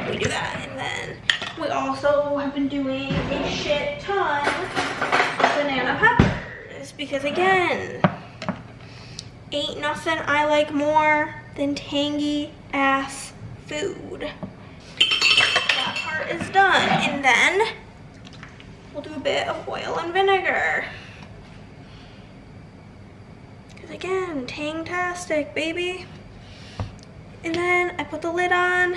we do that. And then we also have been doing a shit ton of banana peppers because, again, ain't nothing I like more than tangy ass food. That part is done. And then we'll do a bit of oil and vinegar. Because, again, tang-tastic, baby. And then I put the lid on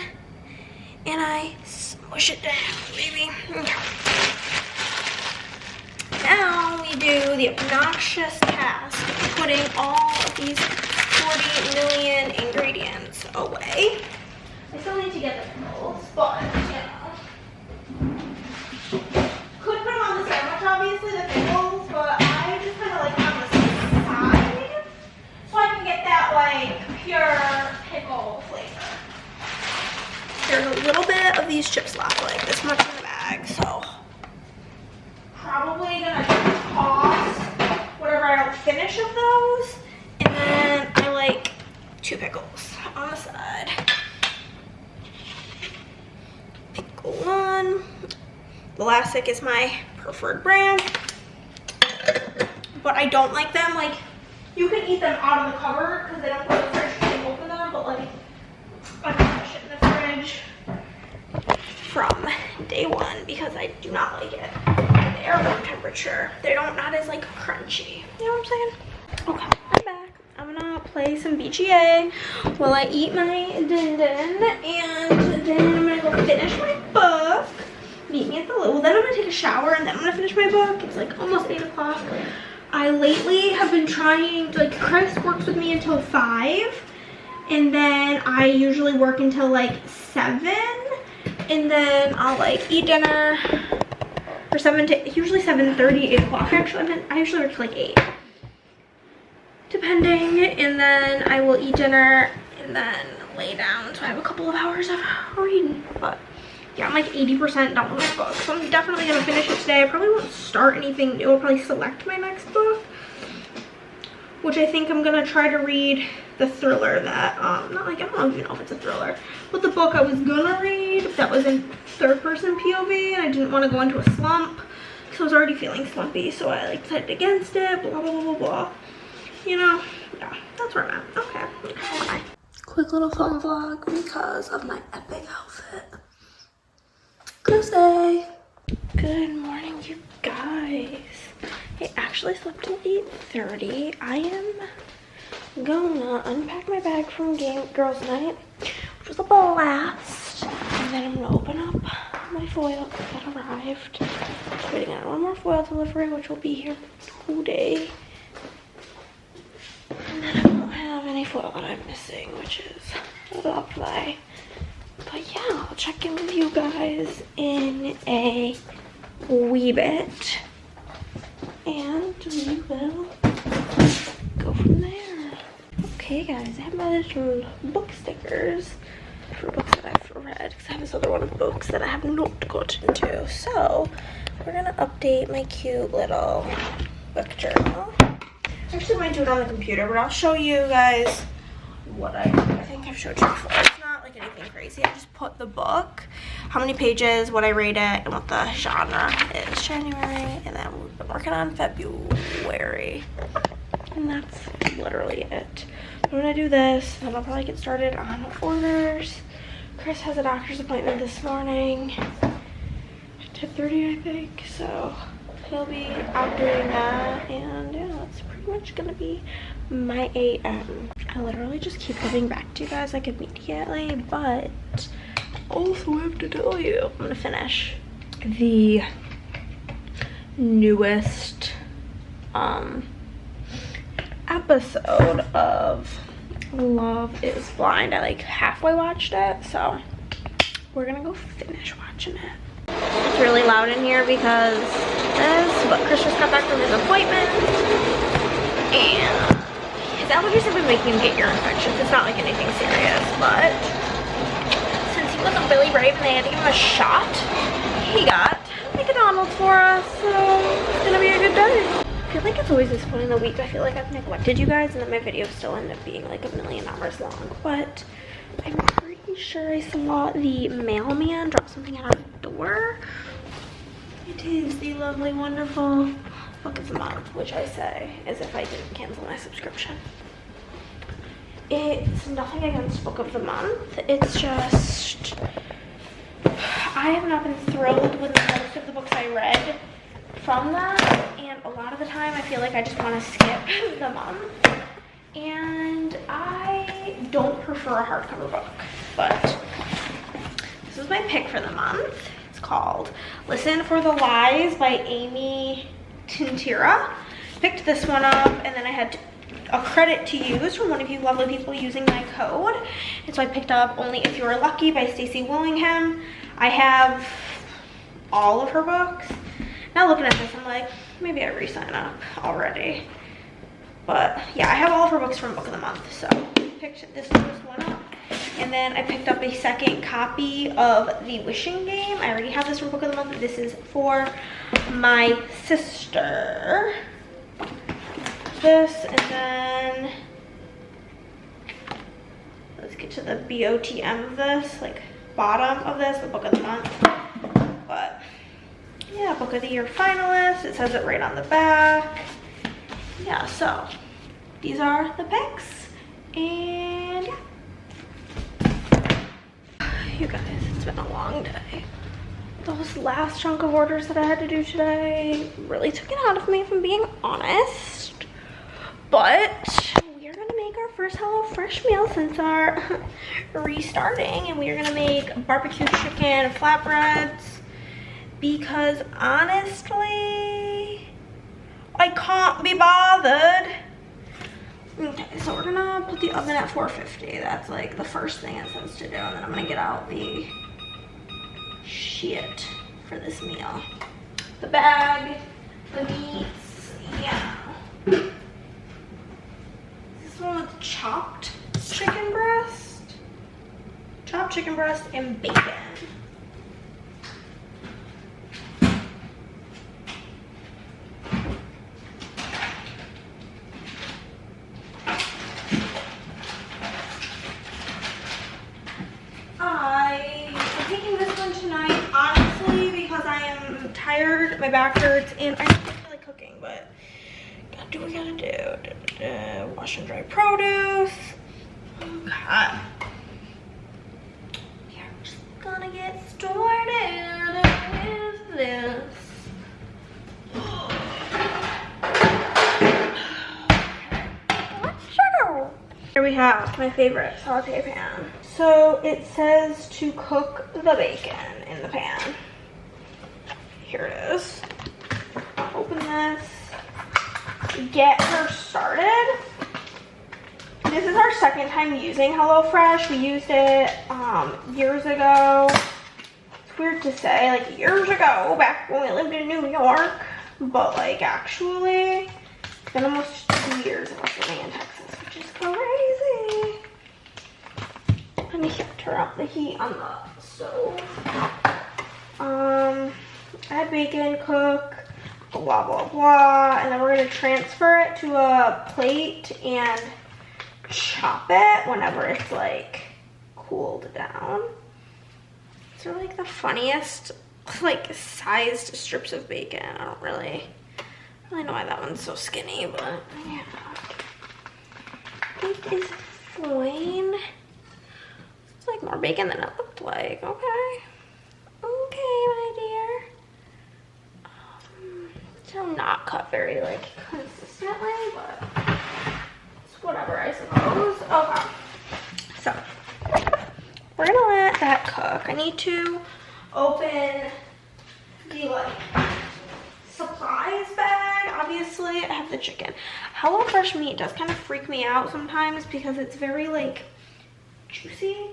and I smush it down, baby. Now we do the obnoxious task of putting all of these 40 million ingredients away. I still need to get the pickles, but, you know. Could put them on the sandwich, obviously, the pickles, but I just kind of like on the side so I can get that, like, pure pickle flavor. There's a little bit of these chips left, like this much in the bag, so probably gonna toss whatever I don't finish of those, and then I like 2 pickles on the side. Pickle 1. Vlasic is my preferred brand, but I don't like them. Like, you can eat them out of the cupboard because they don't go in the fridge. You can open them, but like I put shit in the fridge from day one because I do not like it. They are room temperature. They're not as like crunchy. You know what I'm saying? Okay, I'm back. I'm gonna play some BGA while I eat my din-din, and then I'm gonna go finish my book. Meet me at the well, then I'm gonna take a shower and then I'm gonna finish my book. It's like almost 8 o'clock. I lately have been trying to, like, Chris works with me until 5, and then I usually work until like 7, and then I'll like eat dinner for 7 to usually 7:30, 8 o'clock actually. I usually work till like 8, depending, and then I will eat dinner and then lay down, so I have a couple of hours of reading. But yeah, I'm like 80% done with my book, so I'm definitely gonna finish it today. I probably won't start anything new. I'll probably select my next book, which I think I'm gonna try to read the thriller that, not like, I don't even know if it's a thriller, but the book I was gonna read that was in 3rd-person POV, and I didn't want to go into a slump because I was already feeling slumpy, so I like decided against it, blah, blah, blah, blah, blah. You know, yeah, that's where I'm at. Okay, bye. Quick little phone vlog because of my epic outfit. Tuesday. Good morning, you guys. I actually slept till 8:30. I am gonna unpack my bag from girls' night, which was a blast. And then I'm gonna open up my foil that arrived. Just waiting on one more foil delivery, which will be here today. And then I don't have any foil that I'm missing, which is lovely. But yeah, I'll check in with you guys in a wee bit, and we will go from there. Okay guys, I have my little book stickers for books that I've read, because I have this other one of books that I have not gotten into. So we're gonna update my cute little book journal. I actually might do it on the computer, but I'll show you guys what I think I've showed you before. It's not like anything crazy. I just put the book, how many pages, what I rate it, and what the genre is. January, and then we've been working on February. And that's literally it. I'm gonna do this, and I'll probably get started on orders. Chris has a doctor's appointment this morning at 10:30, I think, so he'll be out doing that, and yeah, that's pretty much gonna be my AM. I literally just keep coming back to you guys like immediately, but also I have to tell you, I'm gonna finish the newest episode of Love is Blind. I like halfway watched it, so we're gonna go finish watching it. It's really loud in here because Chris just got back from his appointment, and his allergies have been making him get ear infections. It's not like anything serious, but since he wasn't really brave and they had to give him a shot, he got McDonald's for us, so it's gonna be a good day. I feel like it's always this point in the week I feel like I've neglected you guys and that my videos still end up being like 1,000,000 hours long, but I'm pretty sure I saw the mailman drop something at our door. It is the lovely, wonderful book of the month, which I say as if I didn't cancel my subscription. It's nothing against book of the month, it's just I have not been thrilled with most of the books I read from that, and a lot of the time I feel like I just want to skip the month, and I don't prefer a hardcover book, but this is my pick for the month. It's called Listen for the Lies by Amy Tintira. Picked this one up, and then I had a credit to use from one of you lovely people using my code, and so I picked up Only If You Are Lucky by Stacey Willingham. I have all of her books. Now looking at this, I'm like, maybe I re-sign up already. But yeah, I have all of her books from Book of the Month, so picked this one up. And then I picked up a second copy of The Wishing Game. I already have this from Book of the Month. This is for my sister. This, and then let's get to the BOTM of this, like bottom of this, the Book of the Month. But yeah, Book of the Year finalist. It says it right on the back. Yeah, so these are the picks, and yeah. You guys, it's been a long day. Those last chunk of orders that I had to do today really took it out of me, if I'm being honest. But we are gonna make our first HelloFresh meal since our restarting, and we are gonna make barbecue chicken flatbreads because honestly, I can't be bothered. Okay, so we're gonna put the oven at 450. That's like the first thing it says to do, and then I'm gonna get out the shit for this meal. The bag, the meats, yeah. One with chopped chicken breast and bacon. I am taking this one tonight, honestly, because I am tired, my back hurts, and I don't feel like cooking, but gotta do what we gotta do. Wash and dry produce. Okay. We're just gonna get started with this. Let's go. Here we have my favorite saute pan. So it says to cook the bacon in the pan. Here it is. Open this. Get her started. This is our second time using HelloFresh. We used it years ago. It's weird to say, like years ago, back when we lived in New York, but like actually, it's been almost 2 years of us living in Texas, which is crazy. Let me turn up the heat on the stove. Add bacon, cook, blah blah blah, and then we're going to transfer it to a plate and chop it whenever it's like cooled down. These are like the funniest like sized strips of bacon. I don't really know why that one's so skinny, but yeah, it is fine. It's like more bacon than it looked like. Okay, my dear. So not cut very like consistently, but it's whatever, I suppose. Okay, so we're gonna let that cook. I need to open the like supplies bag. Obviously I have the chicken. HelloFresh meat does kind of freak me out sometimes because it's very like juicy,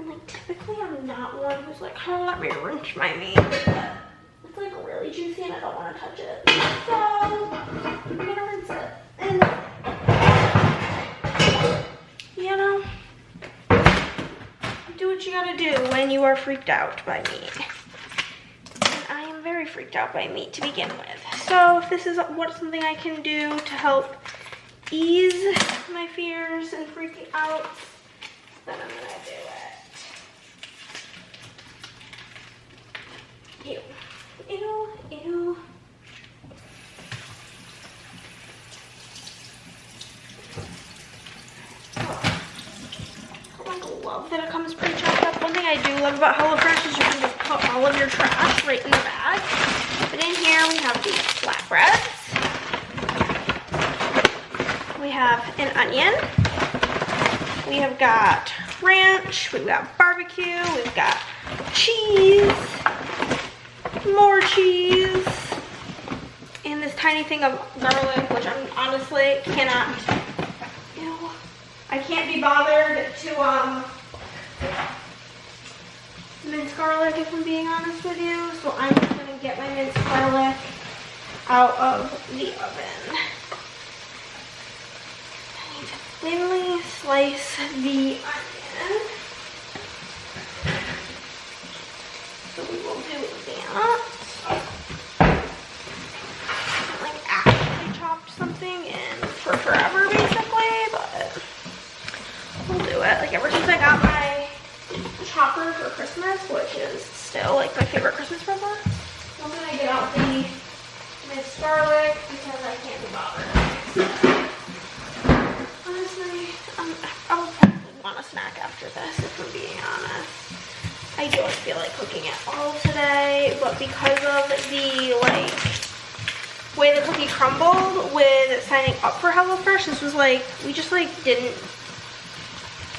And like typically I'm not one who's like, oh, let me rinse my meat. But it's like really juicy and I don't want to touch it. So I'm gonna rinse it. And you know, do what you gotta do when you are freaked out by meat. And I am very freaked out by meat to begin with. So if this is something I can do to help ease my fears and freaking out, then I'm gonna do it. Ew. Ew, ew. I love that it comes pre-chopped up. One thing I do love about HelloFresh is you can just put all of your trash right in the bag. But in here we have these flatbreads. We have an onion. We have got ranch. We've got barbecue. We've got cheese. More cheese. And this tiny thing of garlic, which I honestly cannot. Ew. I can't be bothered to mince garlic if I'm being honest with you. So I'm just gonna get my minced garlic out of the oven. Thinly slice the onion. So we will do that. Like actually chopped something in for forever basically, but we'll do it. Like ever since I got my chopper for Christmas, which is still like my favorite Christmas present, I'm gonna get out the minced garlic because I can't be bothered. Honestly, I'll probably want a snack after this, if I'm being honest. I don't feel like cooking at all today, but because of the way the cookie crumbled with signing up for HelloFresh, this was like, we just like didn't,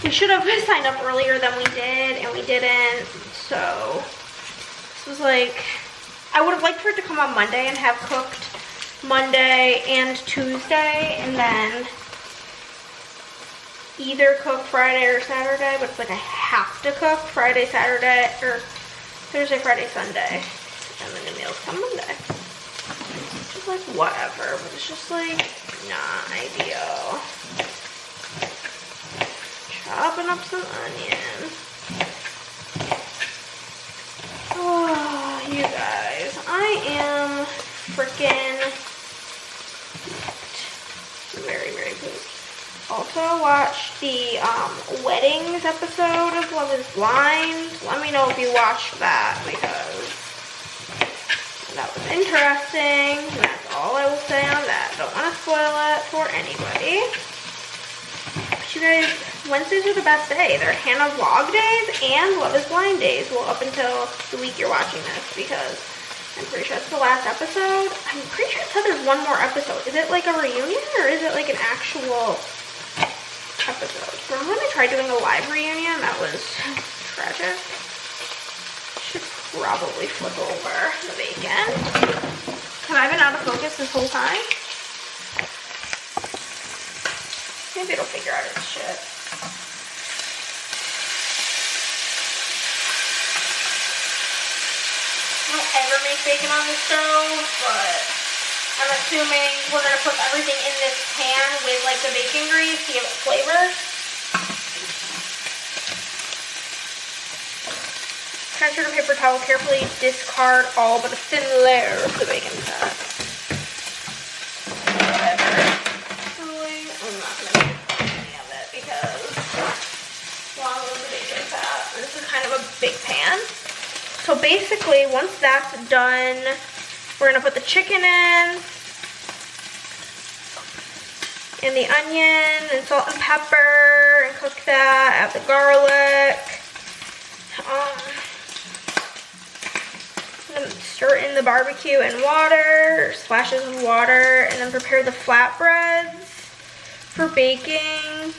we should have signed up earlier than we did, and we didn't. So this was like, I would have liked for it to come on Monday and have cooked Monday and Tuesday, and then either cook Friday or Saturday, but it's like I have to cook Friday, Saturday, or Thursday, Friday, Sunday, and then the meals come Monday. Just like whatever, but it's just like not ideal. Chopping up some onion. Oh, you guys, I am freaking very, very pooped. Also watched the weddings episode of Love is Blind. Let me know if you watched that because that was interesting. And that's all I will say on that. Don't want to spoil it for anybody. But you guys, Wednesdays are the best day. They're Hannah vlog days and Love is Blind days. Well, up until the week you're watching this because I'm pretty sure it's the last episode. I'm pretty sure it said there's one more episode. Is it like a reunion or is it like an actual episode? Remember when I tried doing a live reunion? That was tragic. Should probably flip over the bacon. Have I been out of focus this whole time? Maybe it'll figure out its shit. I don't ever make bacon on the stove, but I'm assuming we're going to put everything in this pan with like the bacon grease to give it flavor. Transfer to paper towel, carefully discard all but a thin layer of the bacon fat. Whatever. I'm not going to make any of it because long as the bacon fat. And this is kind of a big pan. So basically, once that's done, we're going to put the chicken in, and the onion, and salt and pepper, and cook that, add the garlic. And then stir in the barbecue and water, splashes of water, and then prepare the flatbreads for baking.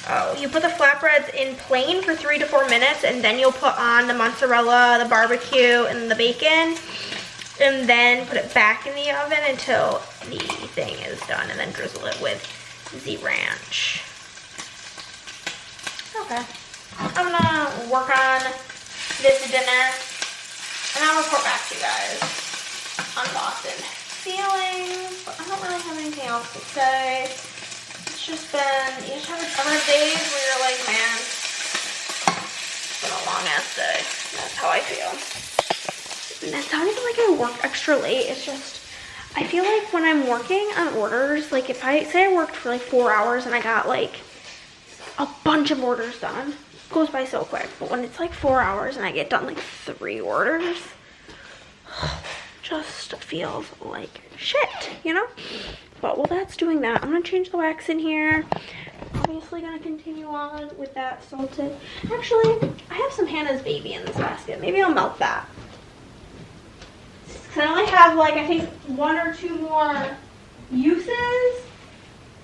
Oh, you put the flatbreads in plain for 3 to 4 minutes, and then you'll put on the mozzarella, the barbecue, and the bacon. and then put it back in the oven until the thing is done, and then drizzle it with the ranch. Okay. I'm gonna work on this dinner, and I'll report back to you guys on thoughts and feelings. But I don't really have anything else to say. It's just been, you just have days where you're like, man, it's been a long ass day. That's how I feel. And it's not even like I work extra late. It's just, I feel like when I'm working on orders, like if I say I worked for like 4 hours and I got like a bunch of orders done, it goes by so quick. But when it's like 4 hours and I get done like 3 orders, just feels like shit, you know? But while that's doing that, I'm gonna change the wax in here. Obviously gonna continue on with that salted. Actually, I have some Hannah's Baby in this basket. Maybe I'll melt that. I only have like, I think 1 or 2 more uses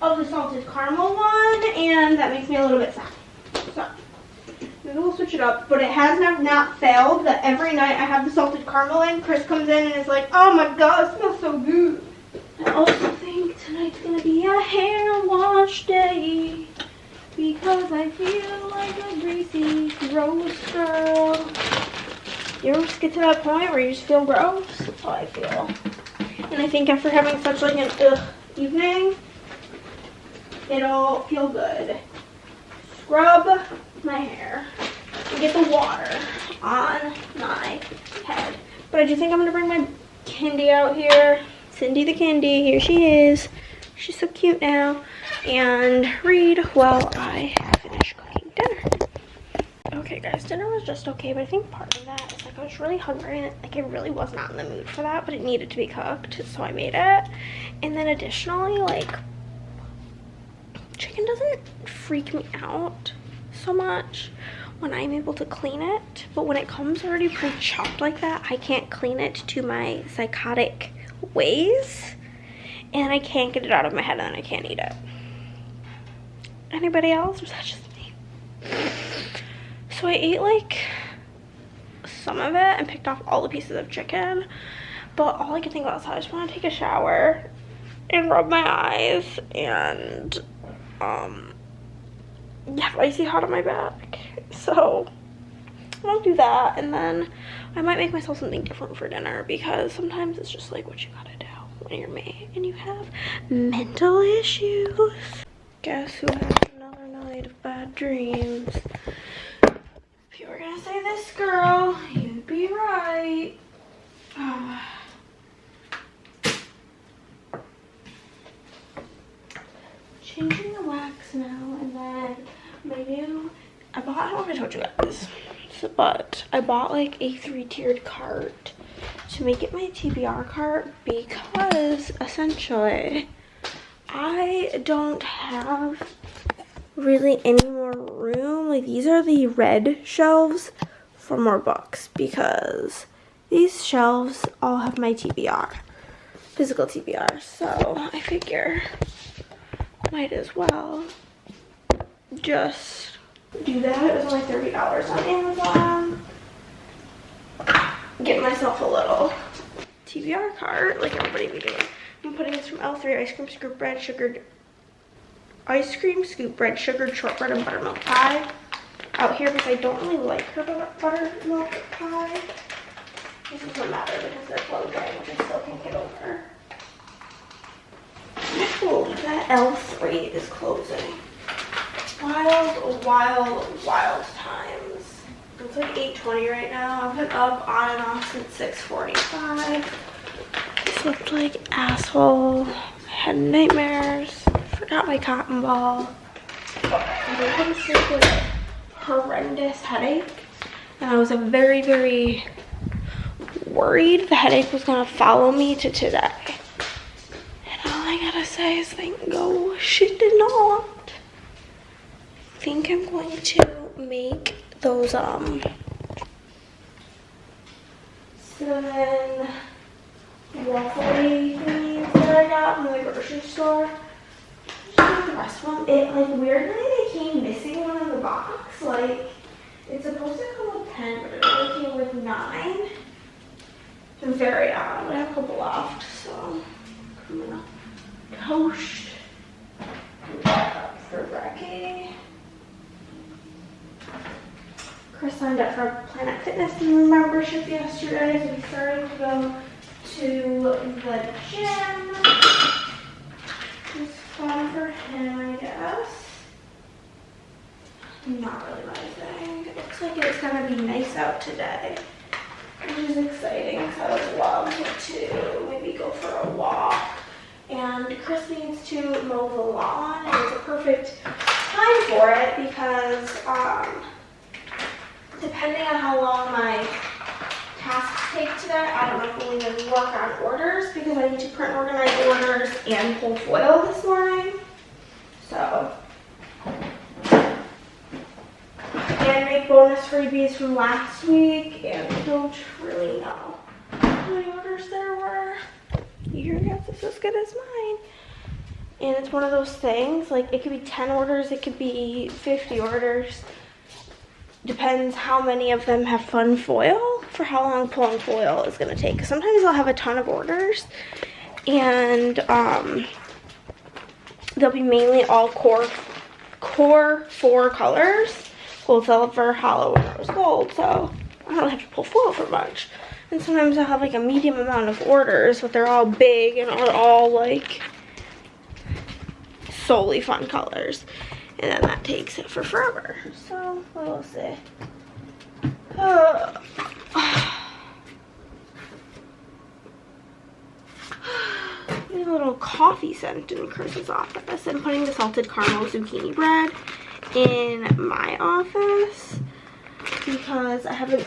of the salted caramel one, and that makes me a little bit sad. So maybe we'll switch it up. But it has not failed that every night I have the salted caramel in, Chris comes in and is like, oh my god, it smells so good. I also think tonight's gonna be a hair wash day because I feel like a greasy, gross girl. You ever just get to that point where you just feel gross? That's how I feel. And I think after having such like an evening, it'll feel good. Scrub my hair and get the water on my head. But I do think I'm gonna bring my Kindy out here. Cindy the Kindy, here she is. She's so cute now. And read while I finish cooking dinner. Okay guys, dinner was just okay, but I think part of that is like I was really hungry and like I really was not in the mood for that, but it needed to be cooked, so I made it. And then additionally, like, chicken doesn't freak me out so much when I'm able to clean it, but when it comes already pre-chopped like that, I can't clean it to my psychotic ways, and I can't get it out of my head, and then I can't eat it. Anybody else, or is that just me? So I ate like some of it and picked off all the pieces of chicken, but all I could think about is I just want to take a shower and rub my eyes and have icy hot on my back. So I'll do that, and then I might make myself something different for dinner because sometimes it's just like what you gotta do when you're me and you have mental issues. Guess who had another night of bad dreams? If you were gonna say this, girl, you'd be right. Changing the wax now, and then my new, I don't know if I told you guys, but I bought like a 3-tiered cart to make it my TBR cart because essentially I don't have really any more room. Like, these are the red shelves for more books because these shelves all have my TBR, physical TBR, so I figure might as well just do that. It was only $30 on Amazon. Get myself a little TBR cart like everybody be doing. I'm putting this from L3 ice cream scoop bread, sugared shortbread, and buttermilk pie out here because I don't really like her buttermilk pie. This doesn't matter because they're closing, which I still can't get over. I believe that L3 is closing. Wild, wild, wild times. It's like 8:20 right now. I've been up on and off since 6:45. Slept like asshole. Had nightmares. Forgot my cotton ball. I did go to sleep with a horrendous headache. And I was very, very worried the headache was gonna follow me to today. And all I gotta say is thank God she did not. I think I'm going to make those cinnamon waffle-y thingies that I got from the grocery store. Just make the rest of them. It, like, weirdly they came missing one in the box. Like, it's supposed to come with 10, but it only came with 9. very odd. I have a couple left, so I'm gonna toast for Becky. Chris signed up for a Planet Fitness membership yesterday, so he's starting to go to the gym. It's fun for him, I guess. Not really my thing. It looks like it's gonna be nice out today, which is exciting because I would love to maybe go for a walk. And Chris needs to mow the lawn, and it's a perfect time for it because depending on how long my tasks take today, I don't know if we'll even work on orders because I need to print organize orders and pull foil this morning. So, and make bonus freebies from last week, and I don't really know how many orders there were. Your guess is as good as mine. And it's one of those things, like it could be 10 orders, it could be 50 orders. Depends how many of them have fun foil for how long pulling foil is gonna take. Sometimes I'll have a ton of orders and they'll be mainly all core 4 colors. Gold, silver, hollow, and rose gold, so I don't have to pull foil for much. And sometimes I'll have like a medium amount of orders, but they're all big and are all like solely fun colors. And then that takes it for forever. So we'll see. There's a little coffee scent in Chris's office. I'm putting the salted caramel zucchini bread in my office because I haven't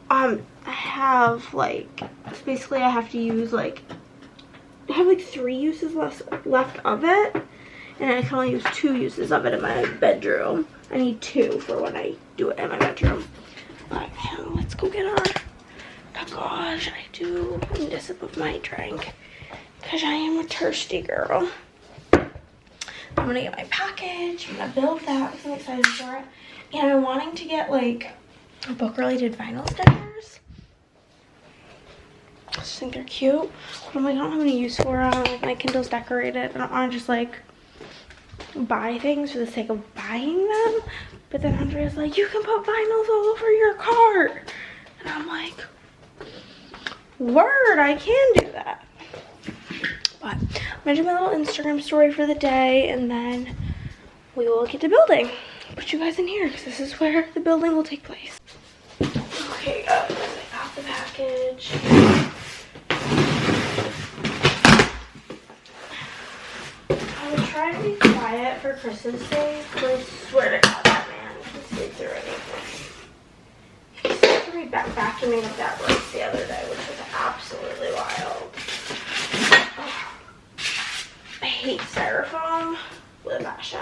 I have like basically I have to use like I have like 3 uses left of it, and I can only use 2 uses of it in my bedroom. I need 2 for when I do it in my bedroom. But let's go get our gosh, I do need a sip of my drink because I am a thirsty girl. I'm gonna get my package. I'm gonna build that because I'm excited for it. And I'm wanting to get like book-related vinyl stickers. I just think they're cute. But I'm like, I don't have any use for them. Like my Kindle's decorated. I don't want to just like buy things for the sake of buying them. But then Andrea's like, you can put vinyls all over your cart. And I'm like, word, I can do that. But I'm gonna do my little Instagram story for the day, and then we will get to building. Put you guys in here because this is where the building will take place. Okay guys, I got the package. I will try to be quiet for Chris's sake, but I swear to God that man can sleep through anything. He slept through me vacuuming up that roast the other day, which was absolutely wild. I hate styrofoam with a passion.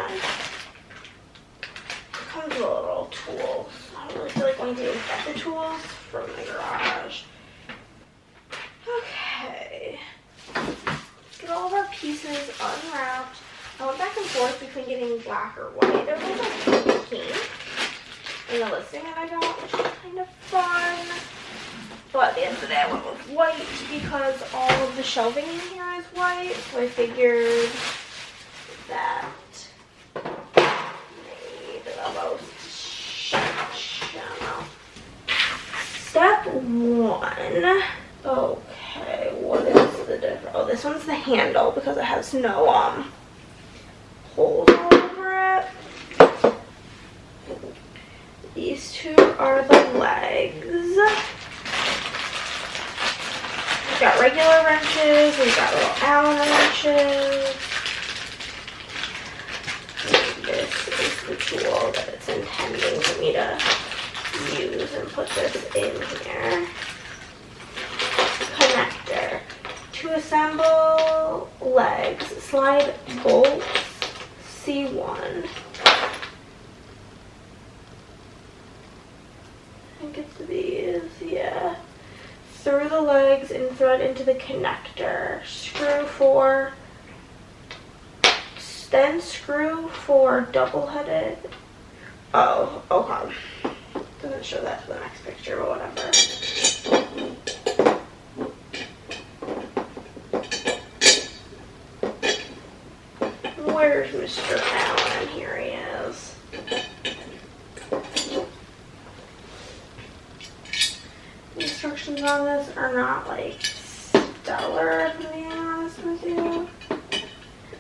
It comes with a little tool. I don't really feel like going to get the tools from my garage. Okay. Let's get all of our pieces unwrapped. I went back and forth between getting black or white. There was like pink in the listing that I got, which was kind of fun. But at the end of the day, I went with white because all of the shelving in here is white. So I figured that made the most Step 1. Okay, what is the difference? Oh, this one's the handle because it has no holes all over it. These 2 are the legs. We've got regular wrenches, we've got little Allen wrenches. And this is the tool that it's intending for me to use and put this in here. Connector. To assemble legs, slide bolts C1. I think it's these, yeah. Through the legs and thread into the connector. Screw for, then screw for double-headed. Oh, okay. Doesn't show that to the next picture, but whatever. where's Mr. Allen? Here he is. The instructions on this are not like stellar, to be honest with you.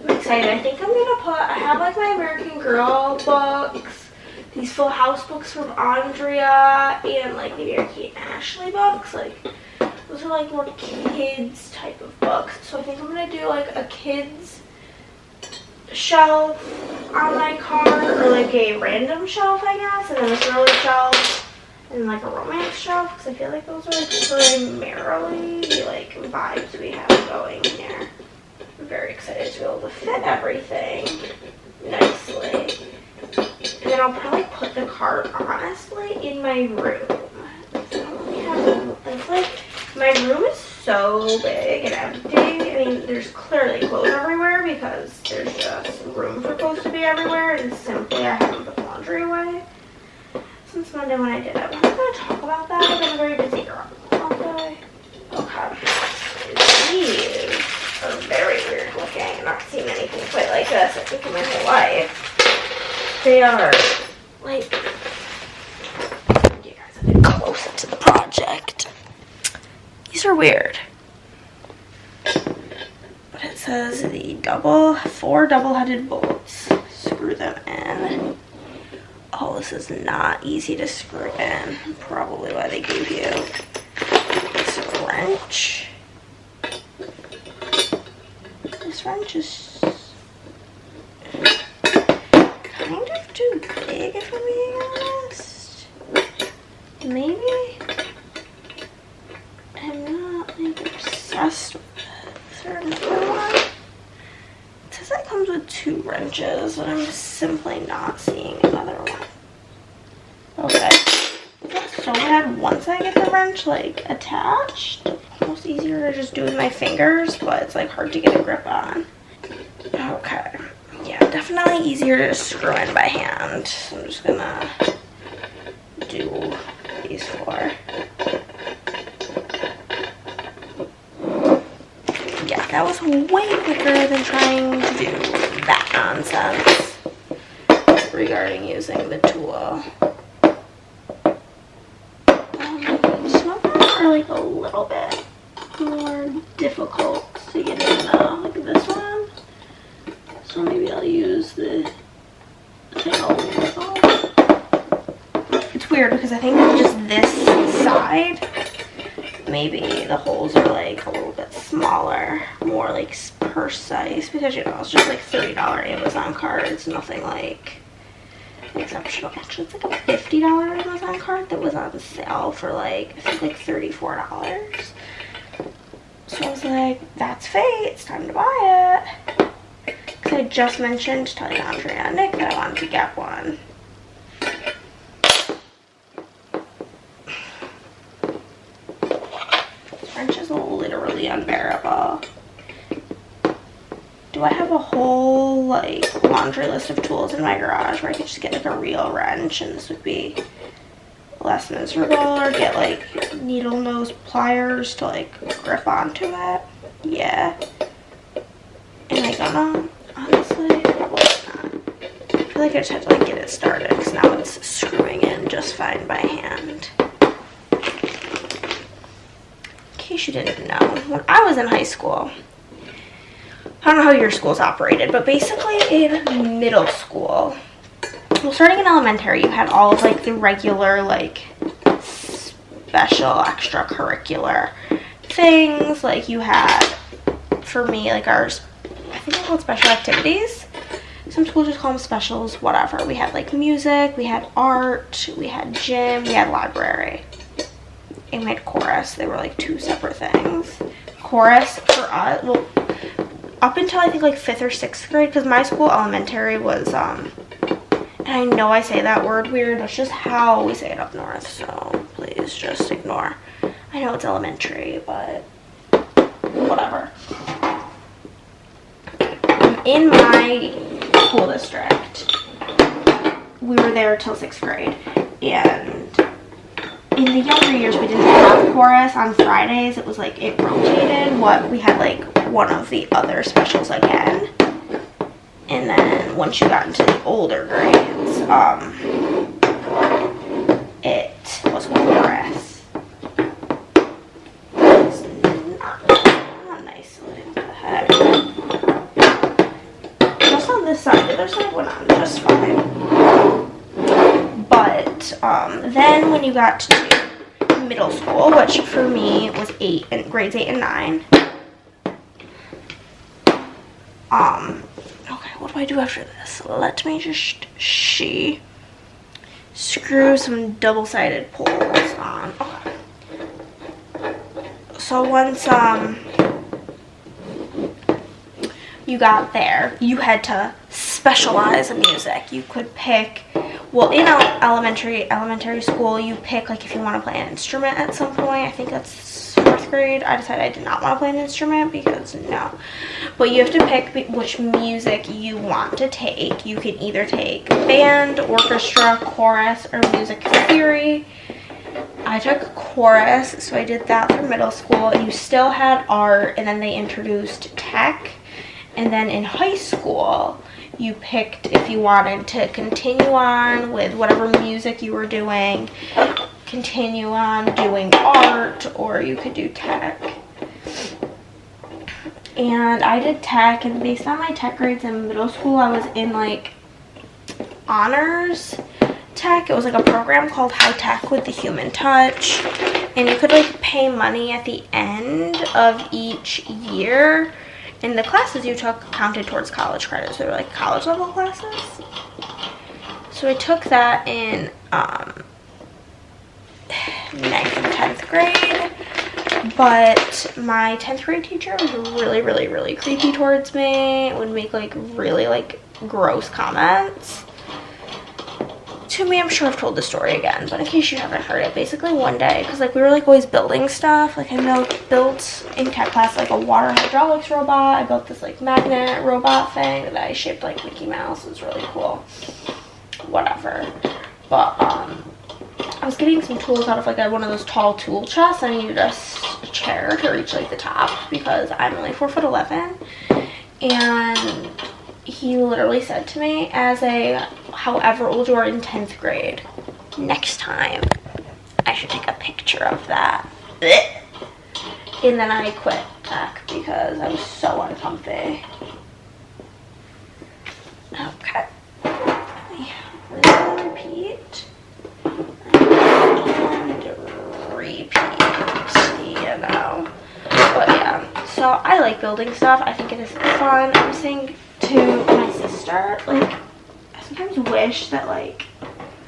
I'm excited. I think I'm gonna I have like my American Girl books, these Full House books from Andrea, and like maybe our Kate and Ashley books. Like those are like more kids type of books. So I think I'm gonna do like a kids shelf on my car, or like a random shelf, I guess, and then a girly shelf, and like a romance shelf, because I feel like those are like primarily the like vibes we have going here. I'm very excited to be able to fit everything nicely. And then I'll probably put the cart, honestly, in my room. It's like, my room is so big and empty. I mean, there's clearly clothes everywhere because there's just room for clothes to be everywhere, and simply I haven't put laundry away since Monday when I did it. I'm not going to talk about that. I've been a very busy girl all day. Okay. These are very weird looking. I've not seen anything quite like this, I think, in my whole life. They are like, you guys have to get closer to the project. These are weird. But it says the 4 double-headed bolts. Screw them in. Oh, this is not easy to screw in. Probably why they gave you this wrench. This wrench is kind of too big, if I'm being honest. Maybe I'm not like obsessed with certain one. It says it comes with 2 wrenches, and I'm simply not seeing another one. Okay. It's so bad once I get the wrench like attached. Almost easier to just do with my fingers, but it's like hard to get a grip on. Okay. Yeah, definitely easier to screw in by hand. So I'm just gonna do these 4. Yeah, that was way quicker than trying to do that nonsense regarding using the tool. Some of them are like a little bit more difficult to get in though, like this one. So maybe I'll use the tail. It's weird because I think just this side, maybe the holes are like a little bit smaller, more like precise, because you know it's just like $30 Amazon card. It's nothing like exceptional. Actually, it's like a $50 Amazon card that was on sale for like, I think like $34. So I was like, that's fate, it's time to buy it. Because I just mentioned to telling Andrea and Nick that I wanted to get one. This wrench is literally unbearable. Do I have a whole like laundry list of tools in my garage where I could just get like a real wrench and this would be less miserable, or get like needle nose pliers to like grip onto it? Yeah. Am I gonna? Honestly, probably not. I feel like I just have to like get it started because now it's screwing in just fine by hand. In case you didn't know, when I was in high school, I don't know how your schools operated, but basically in middle school, well, starting in elementary, you had all of like the regular like special extracurricular things. Like you had, for me, like ours, I think they're called special activities. Some schools just call them specials, whatever. We had like music, we had art, we had gym, we had library, and we had chorus. They were like 2 separate things. Chorus for us, well, up until I think like 5th or 6th grade, because my school elementary was, and I know I say that word weird, that's just how we say it up north, so please just ignore. I know it's elementary, but whatever. In my school district, we were there till 6th grade, and in the younger years we didn't have chorus on Fridays. It was like it rotated. We had like one of the other specials again, And then once you got into the older grades, it was chorus. It's not nice. What the heck? Just on this side, the other side went on just fine. But then when you got to middle school, which for me was grades 8 and 9. Okay, what do I do after this? Let me just screw some double-sided poles on. Okay. So once you got there, you had to specialize in music. You could pick, well, in elementary school, you pick, like, if you want to play an instrument at some point. I think that's 4th grade. I decided I did not want to play an instrument because no. But you have to pick which music you want to take. You can either take band, orchestra, chorus, or music theory. I took chorus, so I did that through middle school. You still had art, and then they introduced tech. And then in high school, you picked if you wanted to continue on with whatever music you were doing, continue on doing art, or you could do tech. And I did tech, and based on my tech grades in middle school, I was in like honors tech. It was like a program called High Tech with the Human Touch, and you could like pay money at the end of each year. And the classes you took counted towards college credits. They were like college level classes. So I took that in 9th and 10th grade. But my 10th grade teacher was really, really, really creepy towards me. Would make like really like gross comments to me. I'm sure I've told the story again, but in case you haven't heard it, basically one day, because like we were like always building stuff, like I built in tech class like a water hydraulics robot. I built this like magnet robot thing that I shaped like Mickey Mouse. It was really cool. Whatever. But I was getting some tools out of like one of those tall tool chests. I needed a chair to reach like the top because I'm only 4'11", and he literally said to me, as a however old you are in 10th grade, next time I should take a picture of that. And then I quit tech because I was so uncomfy. Okay. Repeat. And repeat, you know. But yeah, so I like building stuff. I think it is fun. I was saying to my sister, like, I sometimes wish that like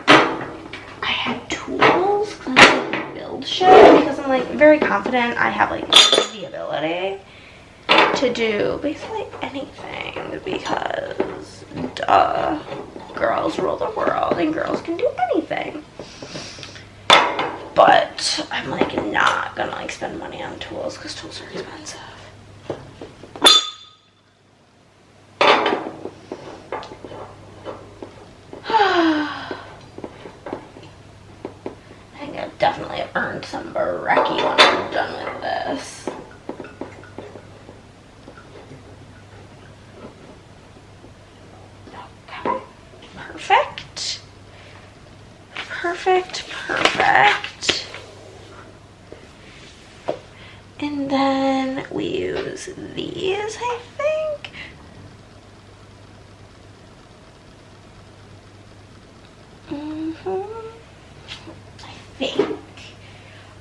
I had tools because I like build shit, because I'm like very confident I have like the ability to do basically anything, because duh, girls rule the world and girls can do anything. But I'm like not gonna like spend money on tools because tools are expensive. I think I've definitely earned some brekkie when I'm done with this. Okay. Perfect. Perfect. Perfect. And then we use these, I think.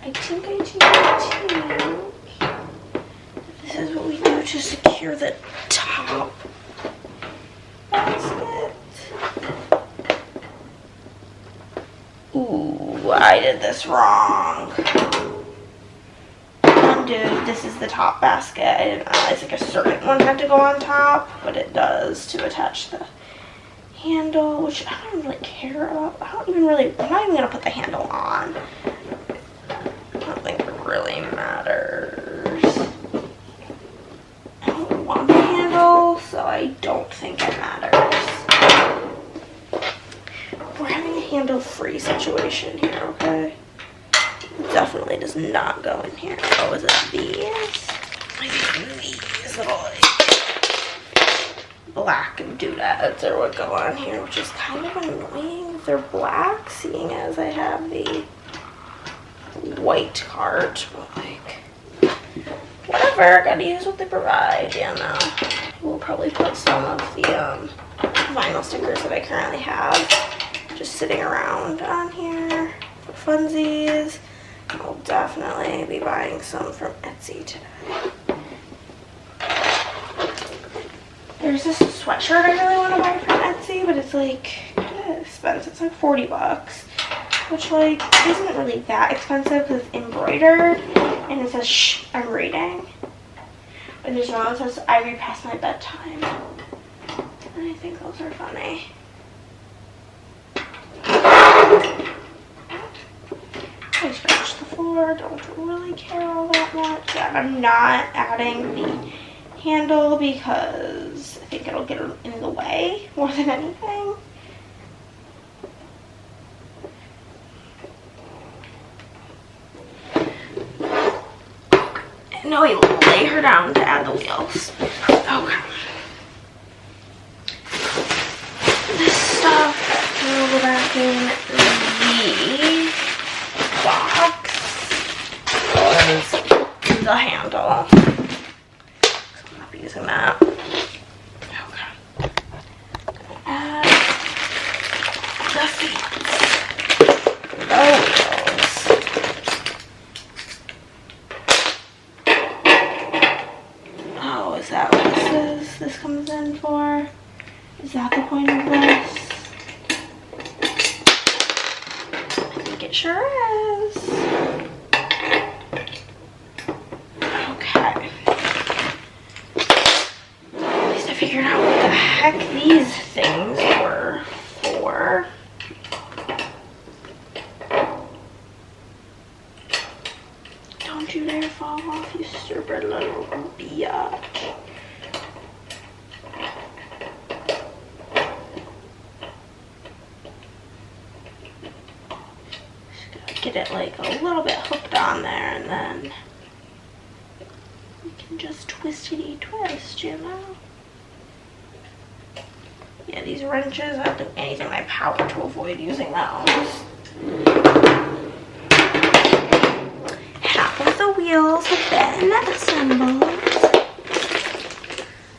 I think this is what we do to secure the top basket. Ooh, I did this wrong. Dude, this is the top basket. I didn't realize like a certain one had to go on top, but it does to attach the handle, which I don't really care about. I'm not even gonna put the handle on. I don't think it really matters. I don't want the handle, so I don't think it matters. We're having a handle-free situation here, okay? It definitely does not go in here. Oh, is it these? I think these little black doodads are what go on here, which is kind of annoying if they're black, seeing as I have the white cart, but like, whatever, gotta use what they provide, you know. We'll probably put some of the vinyl stickers that I currently have just sitting around on here for funsies. I'll definitely be buying some from Etsy today. There's this sweatshirt I really want to buy from Etsy, but it's like expensive. It's like 40 bucks, which like isn't really that expensive because it's embroidered and it says shh, I'm reading. But there's one that says I read past my bedtime. And I think those are funny. I scratched the floor, don't really care all that much. Yeah, I'm not adding the handle because I think it'll get in the way more than anything. No, we lay her down to add the wheels. Okay. This stuff will go back in the box. Was the handle. So I'm not using that. Okay. Add the seats. The wheels. Oh, is that what this comes in for? Is that the point of this? I think it sure is. Okay. At least I figured out what the heck these things were for. Don't you dare fall off, you stupid little biatch. Get it like a little bit hooked on there, and then you can just twistity twist, you know. Yeah, these wrenches, I'll do anything in my power to avoid using those. Half of the wheels have been assembled.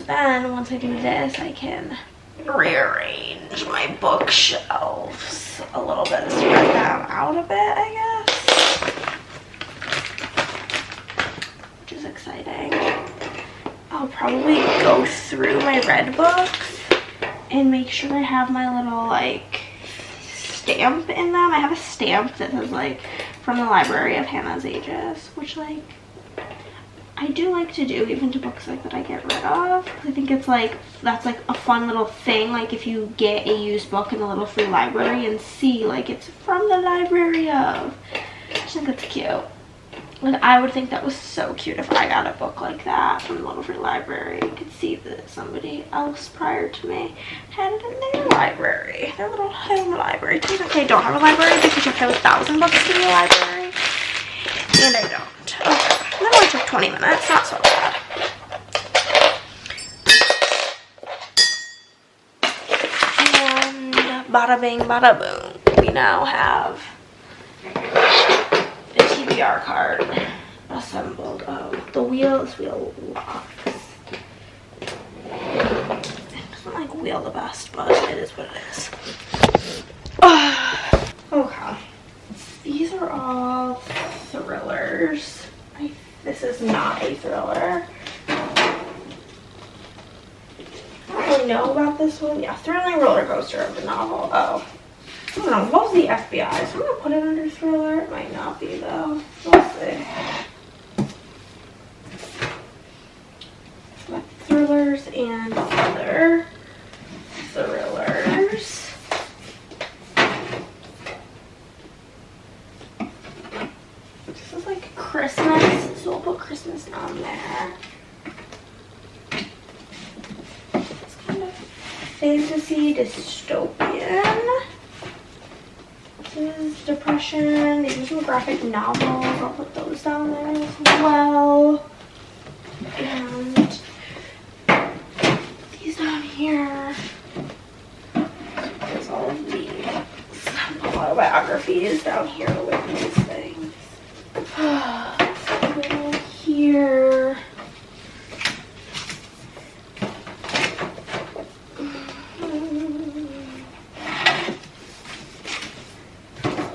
Then once I do this, I can rearrange my bookshelves a little bit, spread them out a bit, I guess, which is exciting. I'll probably go through my red books and make sure I have my little like stamp in them. I have a stamp that says like from the Library of Hannah's Ages, which like I do like to do even to books like that I get rid of. I think it's like, that's like a fun little thing, like if you get a used book in the little free library and see like it's from the library of. I just think that's cute. Like I would think that was so cute if I got a book like that from the little free library. You could see that somebody else prior to me had it in their library, their little home library. It's okay, I don't have a library because you have to have 1,000 books in your library, and I don't. Okay. That only took 20 minutes, not so bad. And bada bing, bada boom. We now have the TBR card assembled. Oh, the wheel locks. It doesn't like wheel the best, but it is what it is. Okay. These are all thrillers. This is not a thriller. I don't really know about this one. Yeah, Thrilling Roller Coaster of the novel. Oh. I don't know. What was the FBI? So I'm going to put it under thriller. It might not be, though. We'll see. So thrillers and other thrillers. This is like Christmas, so we'll put Christmas on there. It's kind of fantasy dystopian. This is depression. These are some graphic novels. I'll put those down there as well. And these down here. here is all of these autobiographies down here with these things. Over here.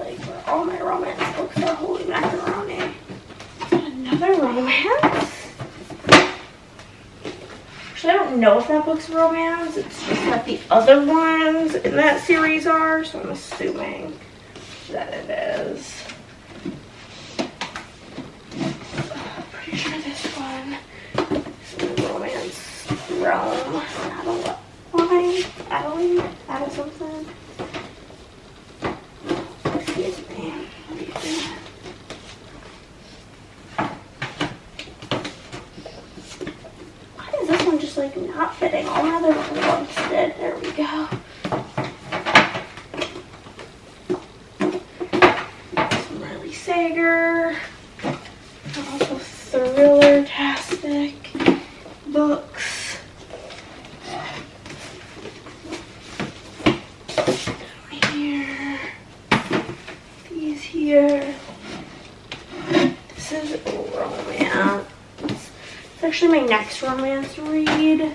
Like where all my romance books are. Holy macaroni. Another romance? Actually, I don't know if that book's romance. It's just that the other ones in that series are, so I'm assuming that it is. Pretty sure this one is in the romance realm. Addle something. Excuse me. What are you doing? Why is this one just like not fitting? All my other ones did. There we go. Some Riley Sager. Also thriller-tastic books. Here. These here. This is romance. It's actually my next romance read.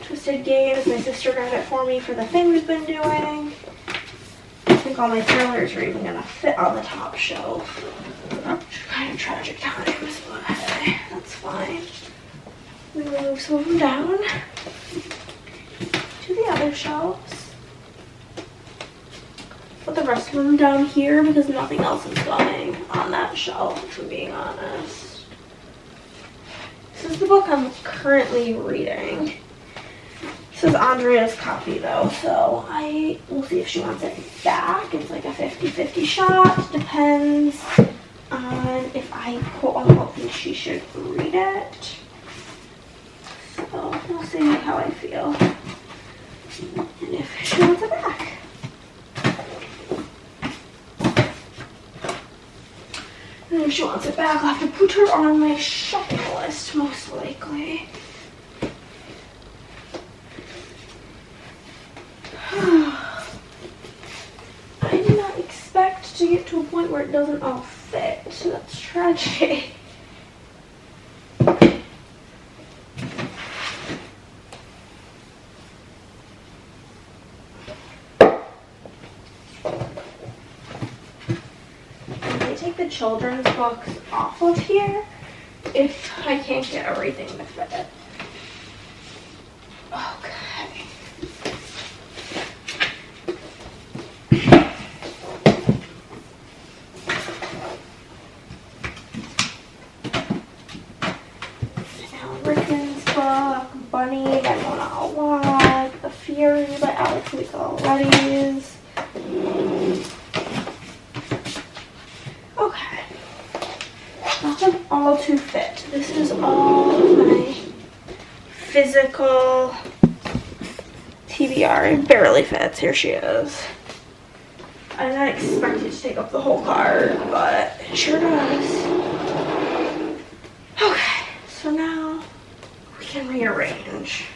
Twisted Games. My sister got it for me for the thing we've been doing. I think all my thrillers are even gonna fit on the top shelf. Kind of tragic times, but hey, that's fine. We move some of them down to the other shelves. Put the rest of them down here because nothing else is going on that shelf, if I'm being honest. This is the book I'm currently reading. This is Andrea's copy though, so I will see if she wants it back. It's like a 50-50 shot. Depends on if I quote unquote think she should read it. So we'll see how I feel. And if she wants it back. And if she wants it back, I'll have to put her on my shopping list, most likely. I did not expect to get to a point where it doesn't all fit. That's tragic. Take the children's books off of here if I can't get everything to fit. Okay. Alan Rickman's book, Bunny by Mona Awad, The Fury by Alex Michaelides. Okay, nothing all to fit. This is all of my physical TBR. It barely fits. Here she is. I did not expect it to take up the whole card, but it sure does. Okay, so now we can rearrange.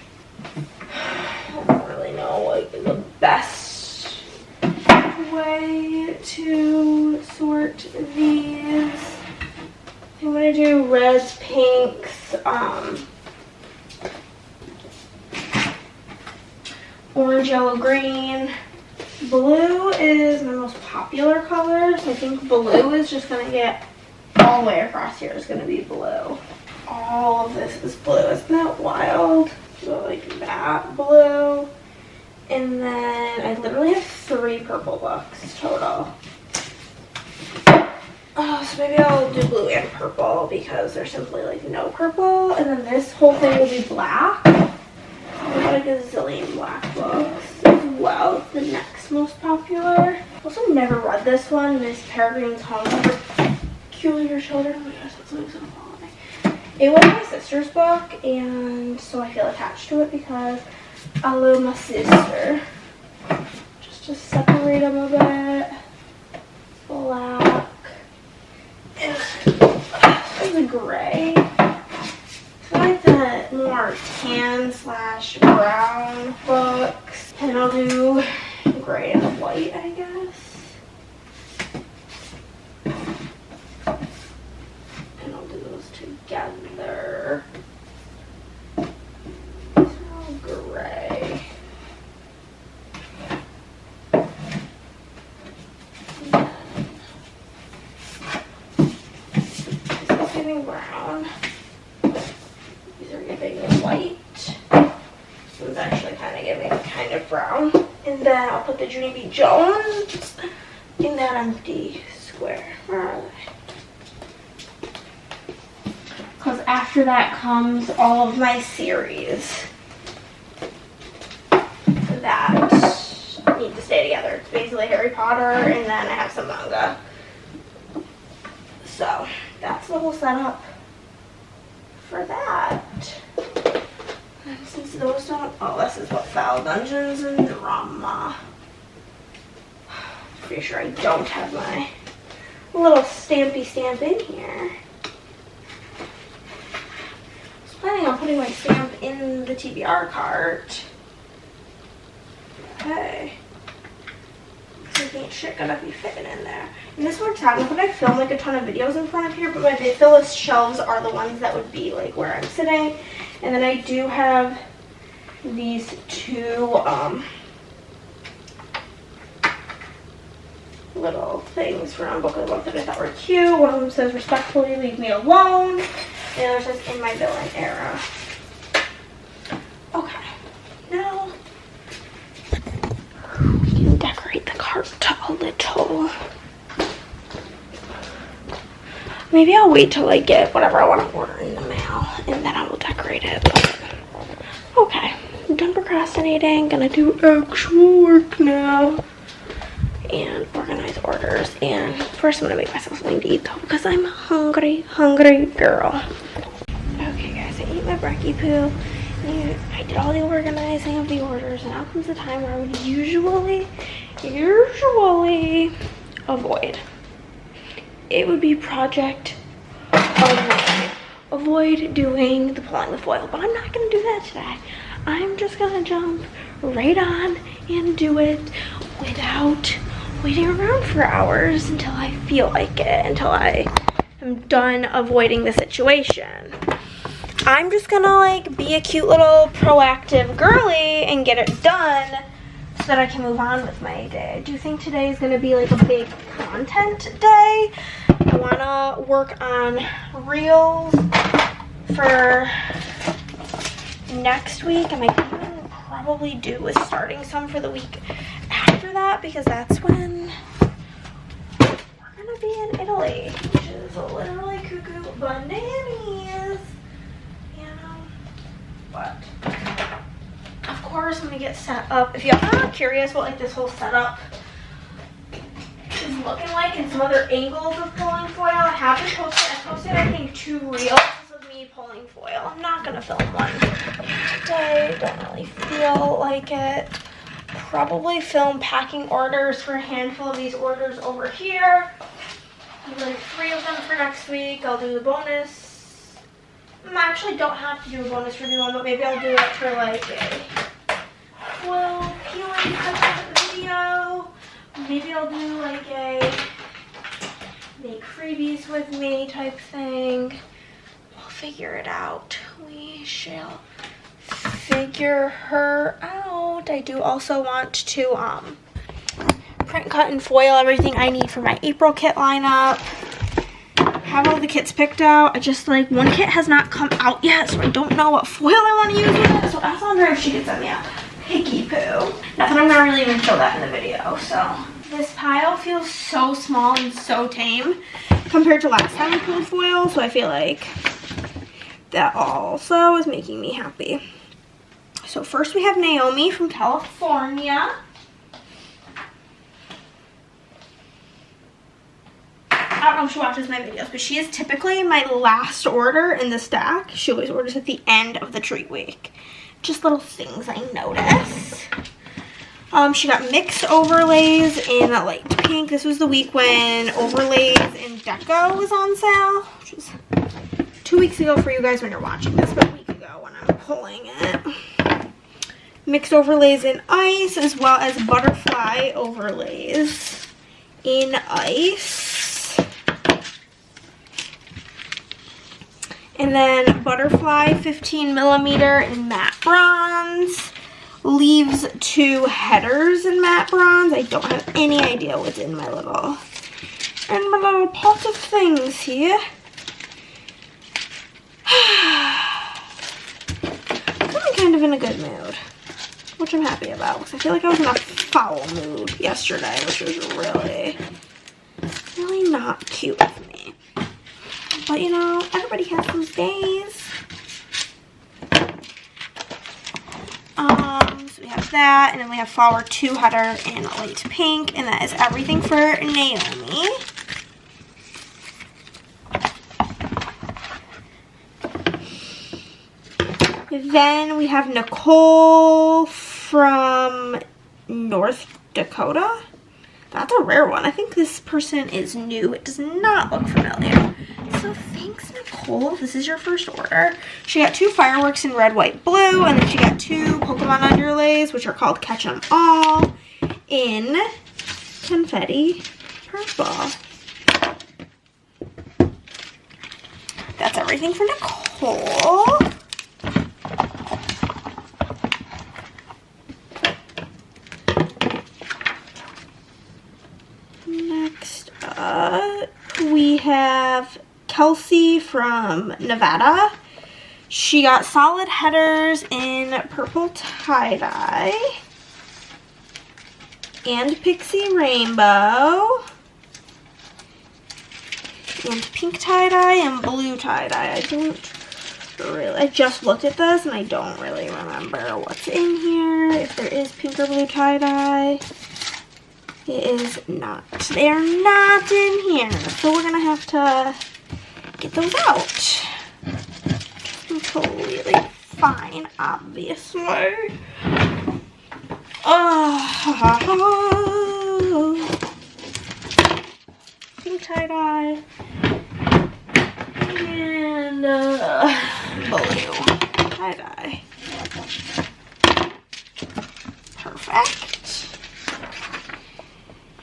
I don't really know what the best way to sort these. I'm gonna do reds, pinks, orange, yellow, green. Blue is my most popular color, so I think blue is just gonna get all the way across here. Is gonna be blue. All of this is blue. Isn't that wild? So like that blue. And then I literally have 3 purple books total. Oh, so maybe I'll do blue and purple because there's simply like no purple. And then this whole thing will be black. I've got like a zillion black books as well. It's the next most popular. I've also never read this one, Miss Peregrine's Home for Peculiar Children. Oh my gosh, that's something's gonna fall on me. It was my sister's book, and so I feel attached to it because I love my sister. Just to separate them a bit. Black. And this is a gray. So I like the get more tan / brown books. And I'll do gray and white, I guess. And I'll do those together. These are all gray. Brown. These are giving white. This one's actually kind of giving kind of brown. And then I'll put the Junie B. Jones in that empty square. Where are they? Because after that comes all of my series that need to stay together. It's basically Harry Potter, and then I have some manga. So that's the whole setup for that. And since those don't, oh, this is what fell, Dungeons and Drama. Pretty sure I don't have my little stampy stamp in here. I was planning on putting my stamp in the TBR cart. Okay. Ain't shit gonna be fitting in there. And this one technically I film like a ton of videos in front of here, but my VidFillist shelves are the ones that would be like where I'm sitting. And then I do have these two little things from Book of the Month that I thought were cute. One of them says respectfully leave me alone. The other says in my villain era. Okay. Now decorate the cart a little. Maybe I'll wait till I get whatever I want to order in the mail and then I will decorate it. But, okay, I'm done procrastinating. Gonna do actual work now and organize orders. And first I'm gonna make myself something to eat though because I'm a hungry girl. Okay guys, I ate my brekkie poo. I did all the organizing of the orders, and now comes the time where I would usually avoid. It would be project avoid doing the pulling the foil, but I'm not going to do that today. I'm just going to jump right on and do it without waiting around for hours until I feel like it, until I am done avoiding the situation. I'm just gonna like be a cute little proactive girly and get it done so that I can move on with my day. I do think today is gonna be like a big content day. I wanna work on reels for next week. I might even probably do with starting some for the week after that because that's when we're gonna be in Italy, which is literally cuckoo bananas. But of course I'm gonna get set up. If y'all are curious what like this whole setup is looking like and some other angles of pulling foil, I have been posted. I posted I think 2 reels of me pulling foil. I'm not gonna film one today. Don't really feel like it. Probably film packing orders for a handful of these orders over here. Do like 3 of them for next week. I'll do the bonus. I actually don't have to do a bonus review one, but maybe I'll do it for like a foil peeling video. Maybe I'll do like a make freebies with me type thing. We'll figure it out. We shall figure her out. I do also want to print, cut, and foil everything I need for my April kit lineup. Have all the kits picked out. I just like one kit has not come out yet, so I don't know what foil I want to use with it. So ask Leander if she could send me a picky poo. Not that I'm not really even show that in the video. So this pile feels so small and so tame compared to last time we pulled foil. So I feel like that also is making me happy. So first we have Naomi from California. I don't know if she watches my videos, but she is typically my last order in the stack. She always orders at the end of the treat week. Just little things I notice. She got mixed overlays in light pink. This was the week when overlays in Deco was on sale, which was 2 weeks ago for you guys when you're watching this, but a week ago. pulling it. Mixed overlays in ice, as well as butterfly overlays in ice. And then butterfly 15mm in matte bronze. Leaves 2 headers in matte bronze. I don't have any idea what's in my little pot of things here. I'm kind of in a good mood, which I'm happy about, because I feel like I was in a foul mood yesterday, which was really not cute of me. But you know, everybody has those days. So we have that, and then we have flower 2 header in light pink, and that is everything for Naomi. Then we have Nicole from North Dakota. That's a rare one. I think this person is new. It does not look familiar. So thanks, Nicole. This is your first order. She got 2 fireworks in red, white, blue, and then she got 2 Pokemon underlays, which are called Catch 'em All, in confetti purple. That's everything for Nicole. Next up, we have Kelsey from Nevada. She got solid headers in purple tie-dye and pixie rainbow and pink tie-dye and blue tie-dye. I just looked at this and I don't really remember what's in here. If there is pink or blue tie-dye. It is not. They're not in here. So we're going to have to get those out. Completely fine, obviously. Pink tie-dye. And blue tie-dye. Perfect.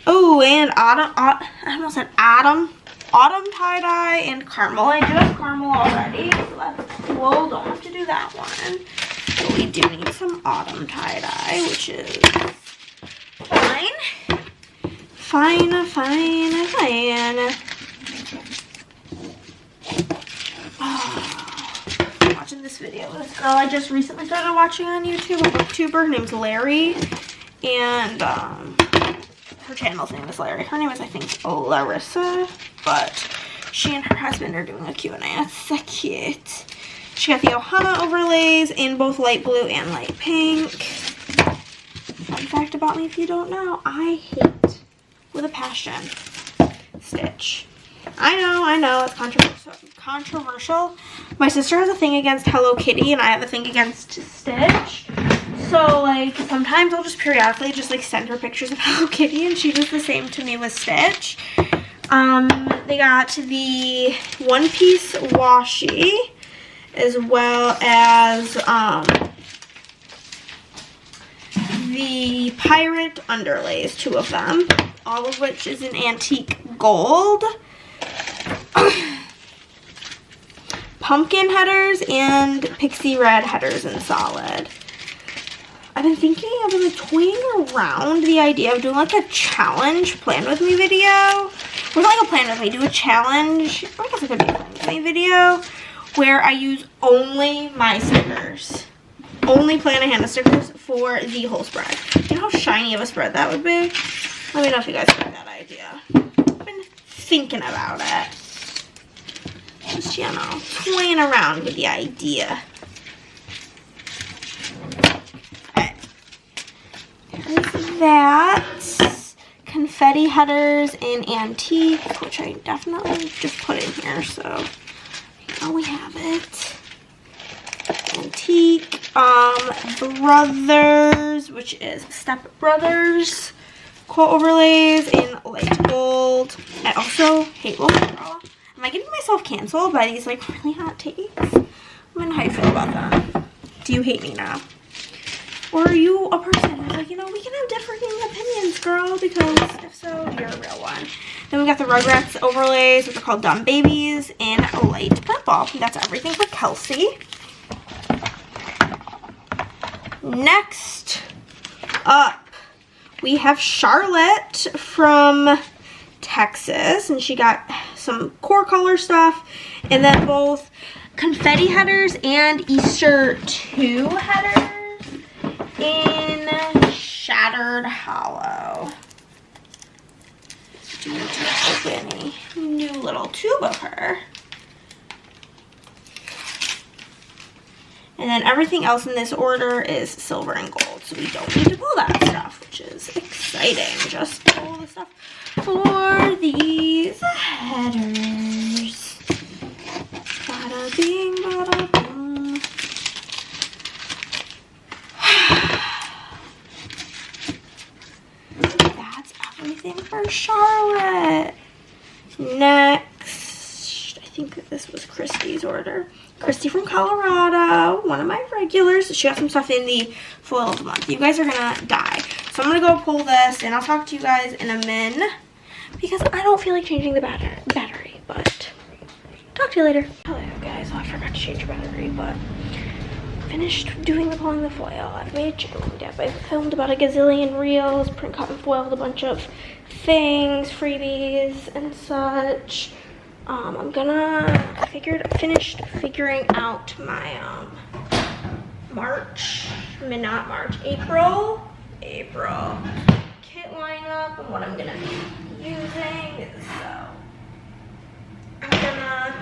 Oh, and I almost said autumn tie-dye and caramel. I do have caramel already, so that's cool. Don't have to do that one. But we do need some autumn tie-dye, which is fine. Fine. I'm watching this video with this girl I just recently started watching on YouTube, a booktuber. Her name's Larry, and her channel's name is Larry. Her name is, I think, Larissa, but she and her husband are doing a Q&A. That's so cute. She got the Ohana overlays in both light blue and light pink. Fun fact about me, if you don't know, I hate, with a passion, Stitch. I know, it's controversial. My sister has a thing against Hello Kitty, and I have a thing against Stitch. So, like, sometimes I'll just periodically just, like, send her pictures of Hello Kitty, and she does the same to me with Stitch. They got the One Piece washi, as well as, the pirate underlays, 2 of them, all of which is in antique gold. Pumpkin headers and pixie red headers in solid. I've been toying around the idea of doing like a challenge plan with me video. Or like a plan with me, do a challenge. I guess it could be a plan with me video where I use only my stickers. Only Plannahannah stickers for the whole spread. You know how shiny of a spread that would be? Let me know if you guys like that idea. I've been thinking about it. Just, you know, toying around with the idea. Okay. There's that. Confetti headers in antique, which I definitely just put in here, so now we have it. Antique. Brothers, which is Step Brothers quote overlays in light gold. I also hate Girl. Am I getting myself canceled by these like really hot takes? I don't know how you feel about that. Do you hate me now? Or are you a person who's like, you know, we can have differing opinions, girl, because if so, you're a real one. Then we got the Rugrats overlays, which are called Dumb Babies, in light purple. That's everything for Kelsey. Next up, we have Charlotte from Texas, and she got some core color stuff, and then both confetti headers and Easter 2 headers in Shattered Hollow. Do you need to open a new little tube of her? And then everything else in this order is silver and gold, so we don't need to pull that stuff, which is exciting. Just pull the stuff for these headers. Bada bing, bada boom. That's everything for Charlotte. Next, I think that this was Christy's order. Christy from Colorado, one of my regulars. She got some stuff in the foil of the month. You guys are gonna die. So I'm gonna go pull this, and I'll talk to you guys in a min, because I don't feel like changing the battery, but talk to you later. Hello guys, I forgot to change the battery, but finished doing the pulling the foil. I've made chicken dip. I filmed about a gazillion reels, print cotton foiled a bunch of things, freebies and such. I'm gonna finished figuring out my April kit lineup and what I'm gonna be using. So I'm gonna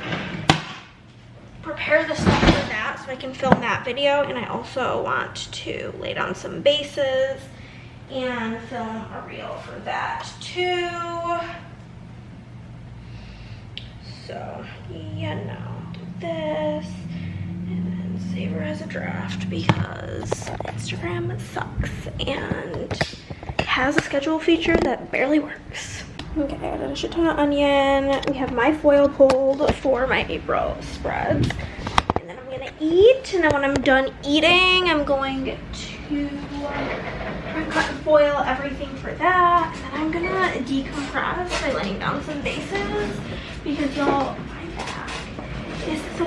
prepare the stuff for that so I can film that video, and I also want to lay down some bases and film a reel for that too. So, you know, do this and then save her as a draft, because Instagram sucks and has a schedule feature that barely works. Okay, I added a shit ton of onion. We have my foil pulled for my April spreads. And then I'm gonna eat, and then when I'm done eating, I'm going to cut and foil everything for that. And then I'm gonna decompress by laying down some bases, because y'all, my back is so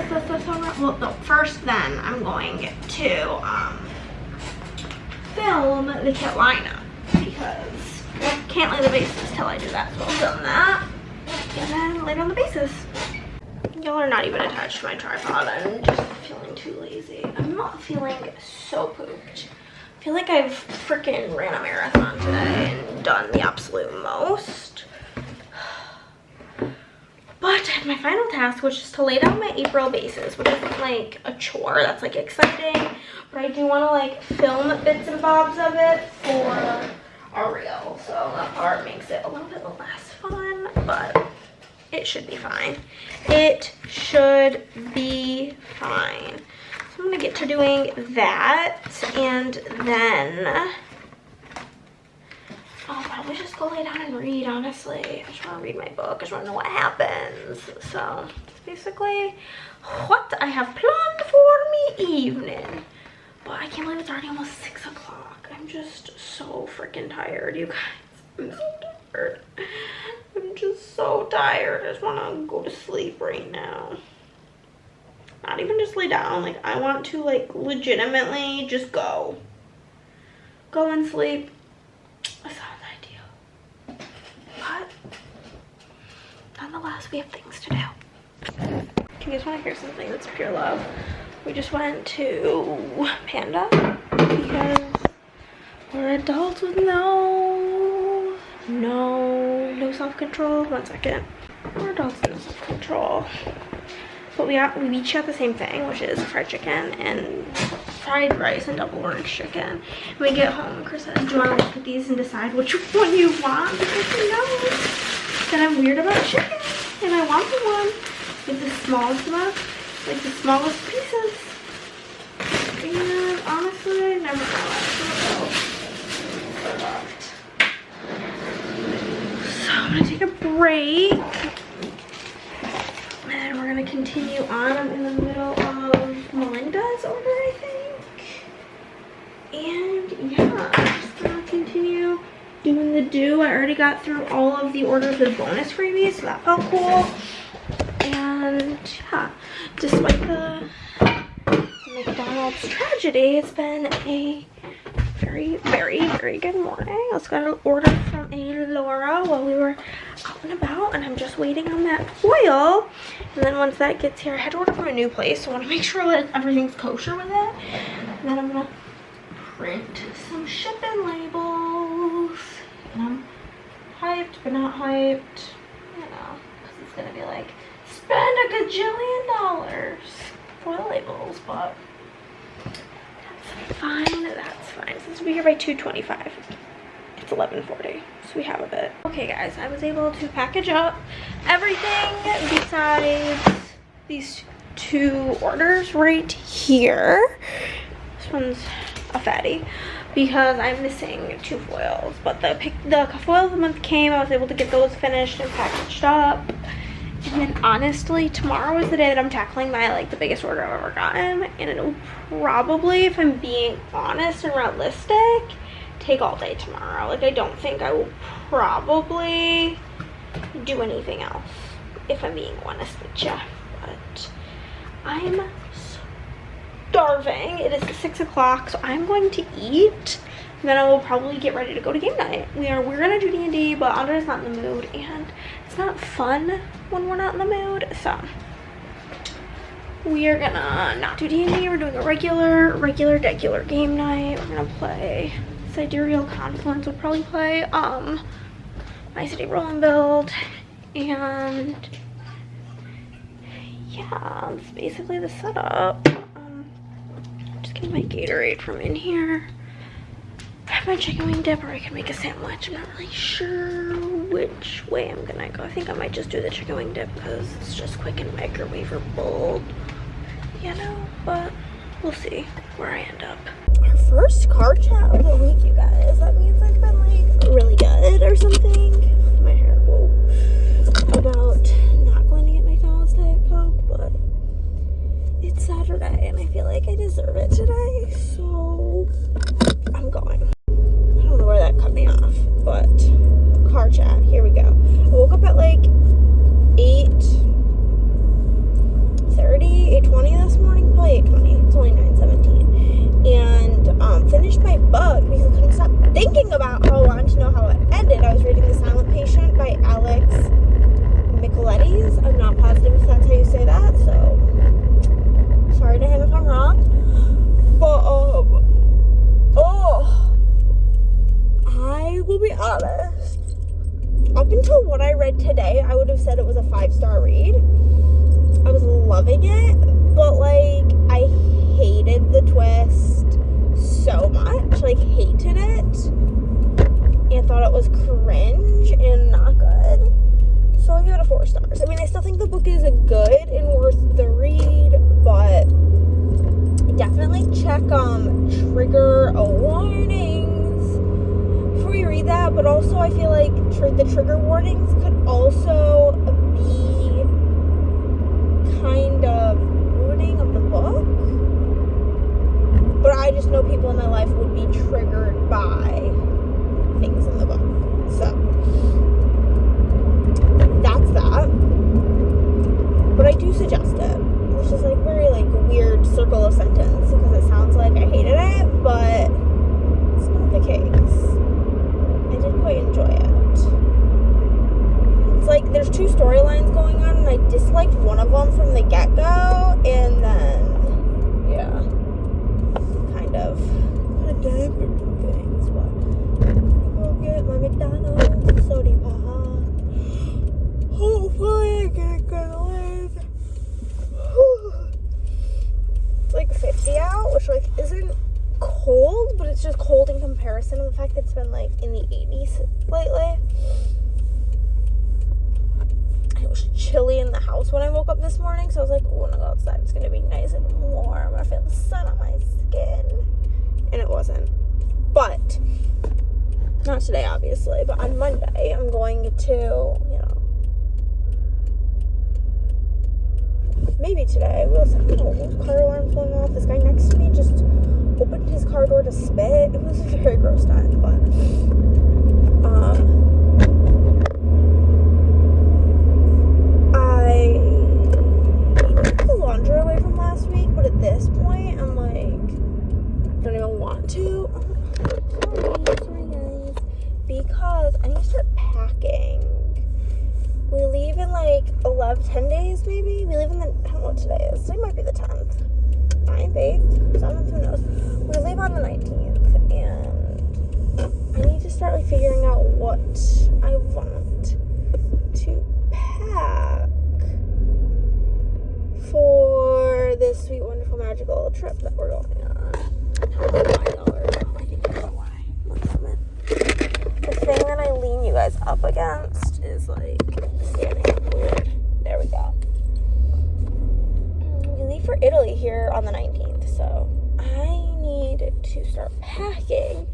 well, no, first then I'm going to film the kit lineup, because I can't lay the bases till I do that. So I've done that, and then lay down the bases. Y'all are not even attached to my tripod. I'm just feeling too lazy. I'm not feeling so pooped. I feel like I've freaking ran a marathon today and done the absolute most. But I have my final task, which is to lay down my April bases, which isn't like a chore. That's like exciting. But I do want to like film bits and bobs of it for a reel. So that part makes it a little bit less fun, but it should be fine. It should be fine. So I'm gonna get to doing that, and then I'll probably just go lay down and read, honestly. I just want to read my book. I just want to know what happens. So that's basically what I have planned for me evening. But I can't believe it's already almost 6 o'clock. I'm just so freaking tired, you guys. I'm so tired. I'm just so tired. I just want to go to sleep right now. Not even just lay down. Like, I want to, like, legitimately just go. Go and sleep. That sounds ideal. But nonetheless, we have things to do. Do you guys want to hear something that's pure love? We just went to Panda because we're adults with no self-control. 1 second. We're adults with no self-control. But we each got the same thing, which is fried chicken and fried rice and double orange chicken. When we get home, Chris says, do you want to look at these and decide which one you want? Because he knows that I'm weird about chicken, and I want the one with the smallest amount, like the smallest pieces. And honestly, never realized what So I'm gonna take a break. And we're gonna continue on. I'm in the middle of Melinda's order, I think. And yeah, I'm just gonna continue doing the do. I already got through all of the orders with bonus freebies, so that felt cool. And yeah, despite the McDonald's tragedy, it's been a very, very, very good morning. I also got an order from a Laura while we were out and about, and I'm just waiting on that foil. And then once that gets here, I had to order from a new place, so I want to make sure that everything's kosher with it. And then I'm gonna print some shipping labels. And I'm hyped, but not hyped, you know, because it's gonna be like, spend a gajillion dollars for the labels, but that's fine, that's fine. Since we'll be here by 2:25, it's 11:40, so we have a bit. Okay guys, I was able to package up everything besides these 2 orders right here. This one's a fatty because I'm missing 2 foils, but the foil of the month came. I was able to get those finished and packaged up. And then honestly, tomorrow is the day that I'm tackling my, like, the biggest order I've ever gotten. And it'll probably, if I'm being honest and realistic, take all day tomorrow. Like, I don't think I will probably do anything else, if I'm being honest with you. But I'm starving. It is 6 o'clock, so I'm going to eat. And then I will probably get ready to go to game night. We're gonna do D&D, but Andre's not in the mood, and it's not fun when we're not in the mood. So we are gonna not do D&D. We're doing a regular game night. We're gonna play Sidereal Confluence. We'll probably play My City Roll and Build, and yeah, that's basically the setup. Just getting my Gatorade from in here. I have my chicken wing dip, or I can make a sandwich. I'm not really sure which way I'm gonna go. I think I might just do the chicken wing dip because it's just quick and microwavable, you know, but we'll see where I end up. Our first car chat of the week, you guys. That means I've been, like, really good or something. My hair, whoa. About not going to get McDonald's Diet Coke, but it's Saturday and I feel like I deserve it today, so I'm going. I don't know where that cut me off, but car chat, here we go. I woke up at like 8:20 this morning, probably 8:20, it's only 9:17, and finished my book because I couldn't stop thinking about how I wanted to know how it ended. I was reading The Silent Patient by Alex Michaelides. I'm not positive if that's how you say that, so sorry to him if I'm wrong, but I will be honest, up until what I read today, I would have said it was a 5-star read. I was loving it, but like, I hated the twist so much, like hated it, and thought it was cringe and not good. So I'll give it a 4 stars. I mean, I still think the book is good and worth the read, but definitely check trigger warnings before you read that. But also, I feel like the trigger warnings could also be kind of ruining of the book. But I just know people in my life would be triggered by things in the book. So that's that. But I do suggest it. Which is like very like weird circle of sentence because it sounds like I hated it, but it's not the case. I did quite enjoy it. It's like there's 2 storylines going on, and I disliked one of them from the get-go, and then yeah, kind of dampened things. But I'm gonna go get my McDonald's soda pop. Hopefully I get good leave. It's like 50 out, which like isn't cold, but it's just cold in comparison to the fact that it's been like in the 80s lately. It was chilly in the house when I woke up this morning, so I was like, oh, when I go outside, it's gonna be nice and warm. I feel the sun on my skin, and it wasn't. But not today, obviously. But on Monday, I'm going to, you know, maybe today. We'll see. Oh, car alarm's going off. This guy next to me just opened his car door to spit. It was a very gross time, but I put the laundry away from last week, but at this point, I'm like, don't even want to. Sorry guys, because I need to start packing. We leave in like 10 days maybe. We leave in I don't know what today is. Today might be the 10th, 9th, 8th, 7th, who knows. We leave on the 19th, and I need to start like figuring out what I want to pack for this sweet, wonderful, magical trip that we're going on. I don't know why though, I think I know why. One moment. The thing that I lean you guys up against is like standing up weird. There we go. We leave for Italy here on the 19th, so I need to start packing.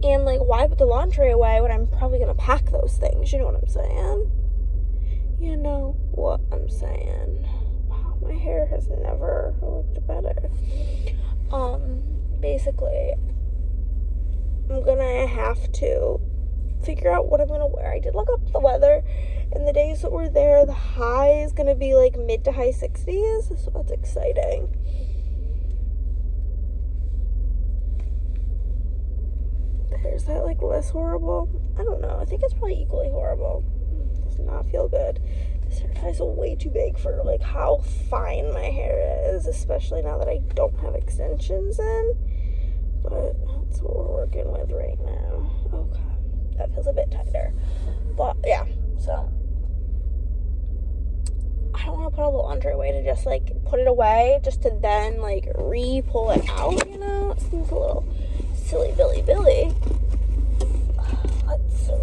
And like, why put the laundry away when I'm probably gonna pack those things? You know what I'm saying? You know what I'm saying? Wow, my hair has never looked better. Basically, I'm gonna have to figure out what I'm gonna wear. I did look up the weather, and the days that we're there, the high is gonna be like mid to high 60s, so that's exciting. Is that like less horrible? I don't know. I think it's probably equally horrible. It does not feel good. This hair tie is way too big for like how fine my hair is, especially now that I don't have extensions in. But that's what we're working with right now. Okay. That feels a bit tighter. But yeah, so I don't want to put all the laundry away to just like put it away just to then like re-pull it out, you know? It seems a little silly Billy. Let's see.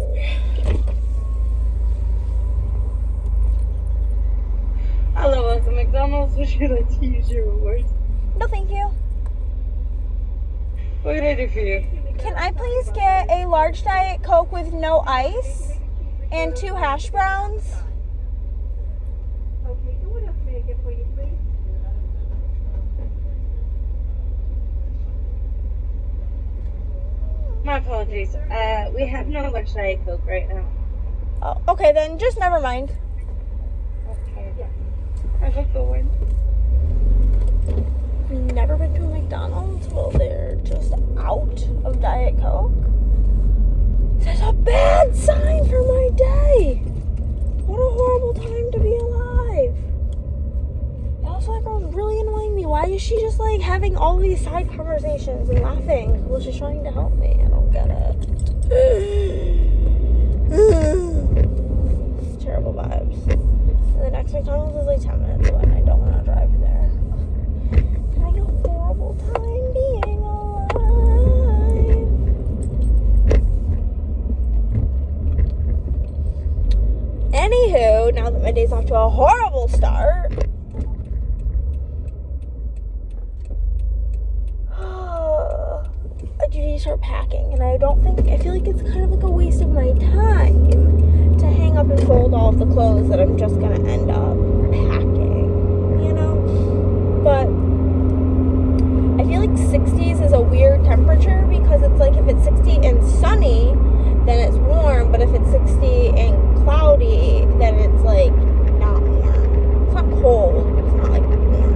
Hello, welcome McDonald's. Would you like to use your rewards? No, thank you. What can I do for you? Can I please get a large Diet Coke with no ice and 2 hash browns? Okay, so what else may I get for you, please? My apologies. We have no large Diet Coke right now. Oh, okay, then just never mind. Okay. Yeah. Have a good one. Never been to a McDonald's? Well, they're just out of Diet Coke. This is a bad sign for my day. What a horrible time to be alive. And also, that girl's really annoying me. Why is she just like having all these side conversations and laughing while she's trying to help me? I don't get it. It's terrible vibes. And the next McDonald's is like 10 minutes away, and I don't want to drive there. Having a horrible time being alive. Anywho, now that my day's off to a horrible start, I do need to start packing, and I feel like it's kind of like a waste of my time to hang up and fold all of the clothes that I'm just gonna end up packing, you know? But I feel like 60s is a weird temperature because it's like if it's 60 and sunny, then it's warm, but if it's 60 and cloudy, then it's like not warm. It's not cold, but it's not like warm.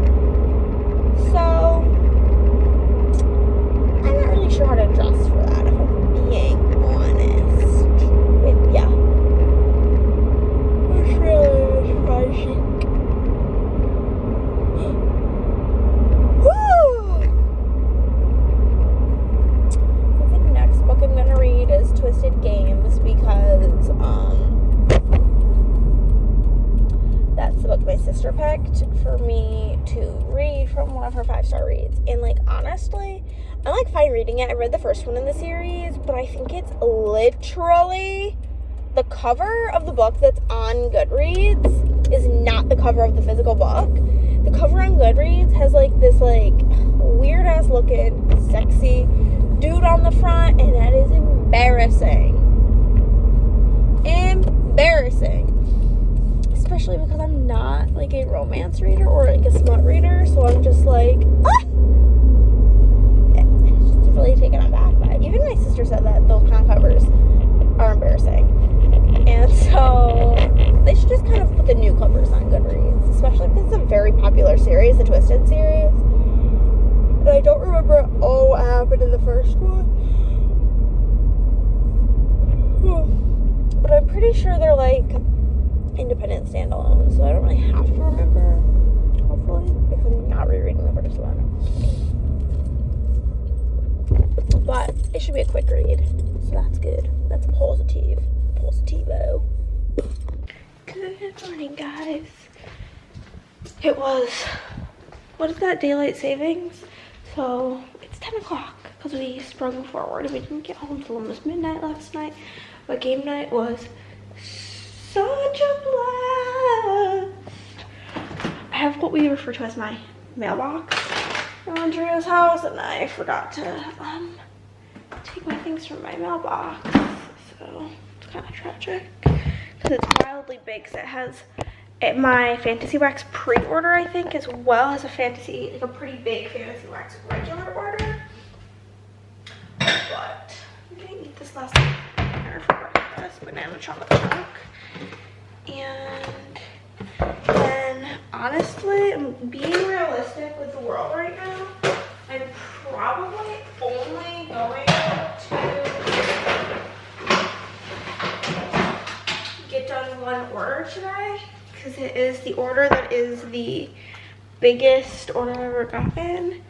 So I'm not really sure how to dress for that, if I'm being honest with ya. It's really spicy. I think the next book I'm gonna read is Twisted Games because that's the book my sister picked for me to read from one of her 5-star reads. And like honestly, I like fine reading it. I read the first one in the series, but I think it's literally the cover of the book that's on Goodreads is not the cover of the physical book. The cover on Goodreads has like this like weird ass looking sexy dude on the front, and that is embarrassing. Especially because I'm not like a romance reader or like a smut reader, so I'm just like, ah! sister said that those kind of covers are embarrassing. And so they should just kind of put the new covers on Goodreads, especially because it's a very popular series, the Twisted series. And I don't remember all what happened in the first one. But I'm pretty sure they're like independent standalone, so I don't really have to remember, hopefully, because I'm not rereading the first one. But it should be a quick read, so that's good. That's positive. Positivo. Good morning, guys. It was, what is that, daylight savings? So it's 10 o'clock because we sprung forward and we didn't get home till almost midnight last night. But game night was such a blast. I have what we refer to as my mailbox at Andrea's house, and I forgot to take my things from my mailbox. So it's kind of tragic because it's wildly big. So it has my Fantasy Wax pre-order, I think, as well as a pretty big Fantasy Wax regular order. But I'm gonna eat this last dinner for breakfast, banana chocolate chunk. And then, honestly, I'm being realistic with the world right now. I'm probably only going to get done one order today, because it is the order that is the biggest order I've ever gotten.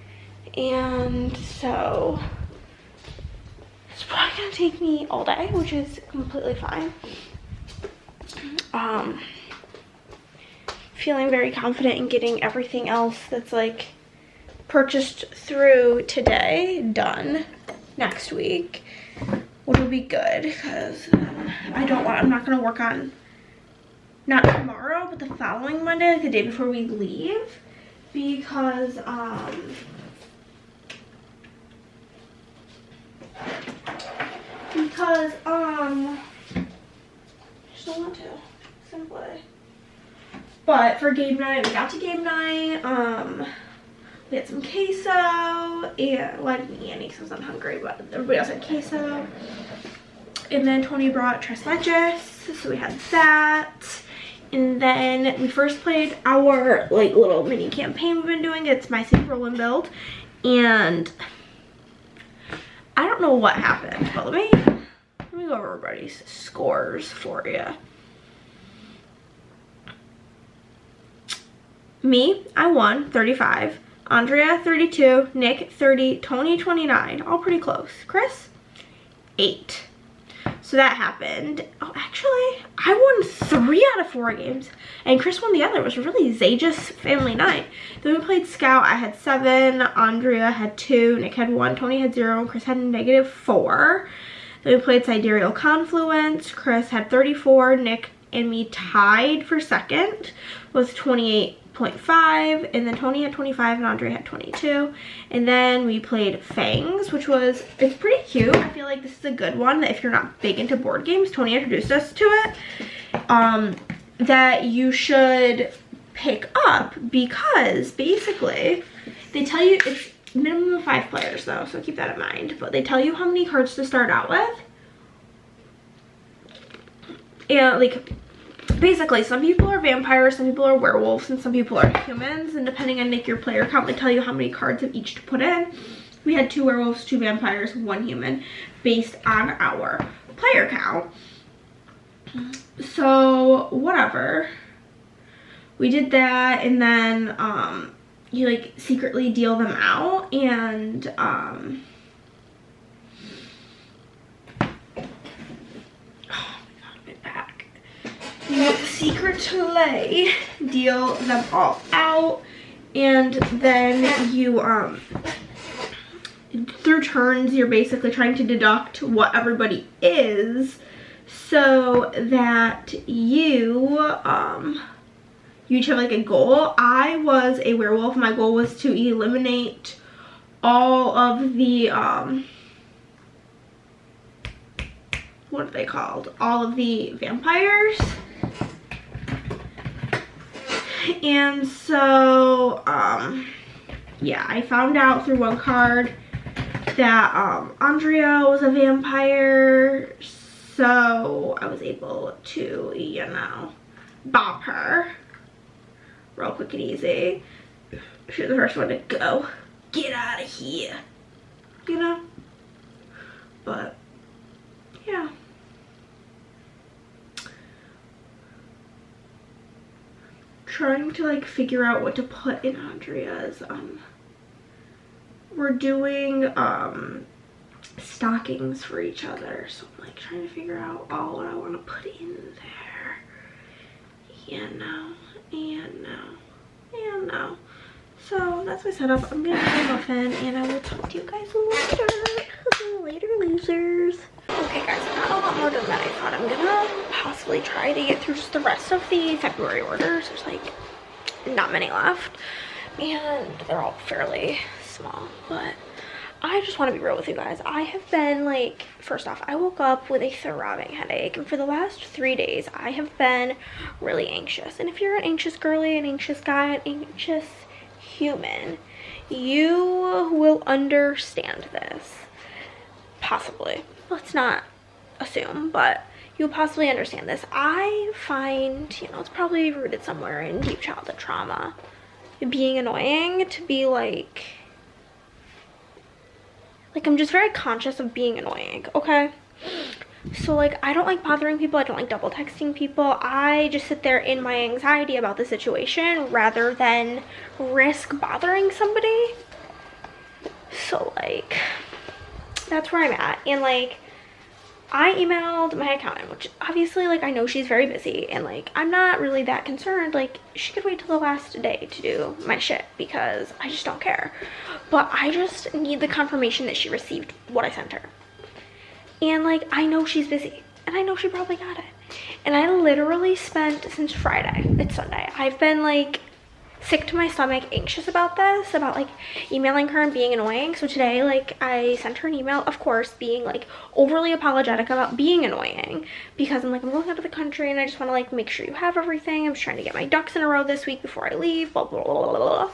And so it's probably gonna take me all day, which is completely fine. Feeling very confident in getting everything else that's like purchased through today done next week, which will be good because I'm not gonna work on, not tomorrow, but the following Monday, like the day before we leave, because I just don't want to, simply. But for game night, we got to game night. We had some queso, and well, I didn't eat any because I wasn't hungry, but everybody else had queso. And then Tony brought tres leches, so we had that. And then we first played our like little mini campaign we've been doing. It's my Safe Roll and Build, and I don't know what happened, but let me go over everybody's scores for you. Me, I won 35. Andrea 32, Nick 30, Tony 29, all pretty close. Chris 8. So that happened. Oh, actually, I won 3 out of 4 games, and Chris won the other. It was really Zaja's family night. Then we played Scout. I had 7, Andrea had 2, Nick had 1, Tony had 0, and Chris had -4. Then we played Sidereal Confluence. Chris had 34, Nick and me tied for second with 28.5, and then Tony had 25 and Andre had 22. And then we played Fangs, which was, it's pretty cute. I feel like this is a good one that if you're not big into board games, Tony introduced us to it, that you should pick up, because basically they tell you it's minimum of 5 players though, so keep that in mind, but they tell you how many cards to start out with. And like, basically, some people are vampires, some people are werewolves, and some people are humans. And depending on like your player count, they tell you how many cards of each to put in. We had 2 werewolves, 2 vampires, 1 human, based on our player count. So whatever, we did that, and then you like secretly deal them out, and you secretly deal them all out, and then you through turns you're basically trying to deduct what everybody is, so that you each have like a goal. I was a werewolf. My goal was to eliminate all of the what are they called? All of the vampires. And so, yeah, I found out through one card that Andrea was a vampire, so I was able to, you know, bop her real quick and easy. She was the first one to go, get out of here, you know? But yeah. Trying to like figure out what to put in Andrea's we're doing stockings for each other, so I'm like trying to figure out all what I want to put in there. And no. So that's my setup. I'm gonna make a muffin and I will talk to you guys later. Later, losers. Okay guys, not a lot more done than I thought. I'm gonna possibly try to get through just the rest of the February orders. There's like not many left and they're all fairly small, but I just want to be real with you guys. I have been like, first off, I woke up with a throbbing headache, and for the last 3 days I have been really anxious. And if you're an anxious girly, an anxious guy, an anxious human, you will understand this. Possibly. Let's not assume, but you'll possibly understand this. I find, you know, it's probably rooted somewhere in deep childhood trauma, being annoying to be like I'm just very conscious of being annoying, okay? So like I don't like bothering people, I don't like double texting people. I just sit there in my anxiety about the situation rather than risk bothering somebody. So like that's where I'm at. And like I emailed my accountant, which obviously like I know she's very busy and like I'm not really that concerned. Like she could wait till the last day to do my shit because I just don't care. But I just need the confirmation that she received what I sent her. And like I know she's busy and I know she probably got it. And I literally spent, since Friday, it's Sunday, I've been like sick to my stomach, anxious about this, about like emailing her and being annoying. So today like I sent her an email, of course being like overly apologetic about being annoying because I'm like, I'm going out of the country and I just want to like make sure you have everything. I'm just trying to get my ducks in a row this week before I leave, blah blah blah blah blah.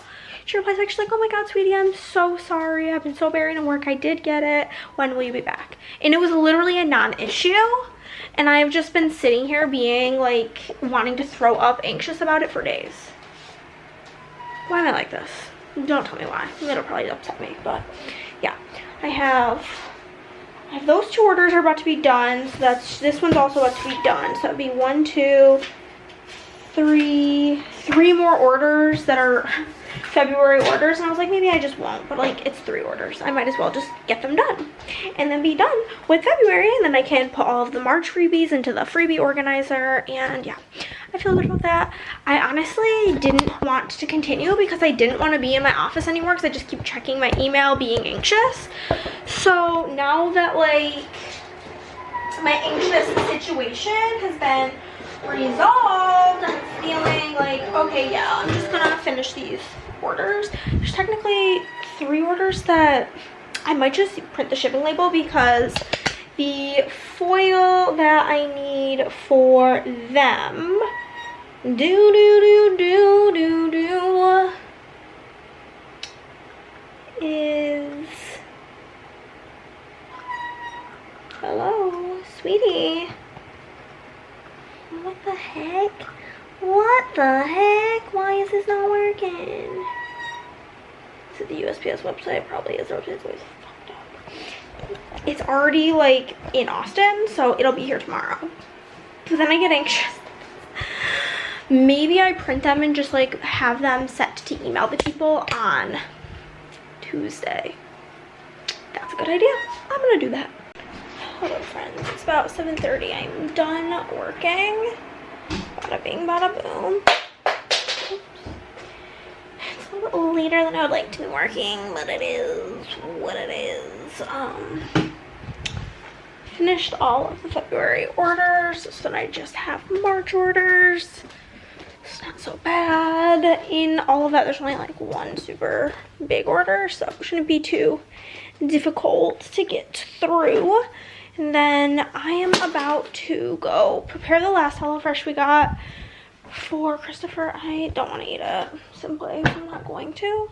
She replies back, she's like, oh my god sweetie, I'm so sorry, I've been so buried in work, I did get it, when will you be back? And it was literally a non-issue, and I've just been sitting here being like wanting to throw up, anxious about it for days. Why am I like this? Don't tell me why. It'll probably upset me, but yeah. I have those 2 orders are about to be done. So this one's also about to be done. So it'd be 1, 2, 3 more orders that are February orders. And I was like, maybe I just won't, but like it's 3 orders. I might as well just get them done and then be done with February, and then I can put all of the March freebies into the freebie organizer. And yeah, I feel good about that. I honestly didn't want to continue because I didn't want to be in my office anymore because I just keep checking my email, being anxious. So now that like my anxious situation has been resolved, I'm feeling like, okay, yeah, I'm just gonna finish these orders. There's technically 3 orders that I might just print the shipping label because the foil that I need for them is, hello, sweetie. What the heck? What the heck? Why is this not working? Is it the USPS website? Probably is. The website's always fucked up. It's already like in Austin, so it'll be here tomorrow. So then I get anxious. Maybe I print them and just like have them set to email the people on Tuesday. That's a good idea. I'm gonna do that. Hello friends, it's about 7:30. I'm done working. Bada bing, bada boom. Oops. It's a little later than I would like to be working, but it is what it is. Finished all of the February orders, so then I just have March orders. It's not so bad. In all of that, there's only like 1 super big order, so it shouldn't be too difficult to get through. And then I am about to go prepare the last HelloFresh we got for Christopher. I don't want to eat it, simply. I'm not going to.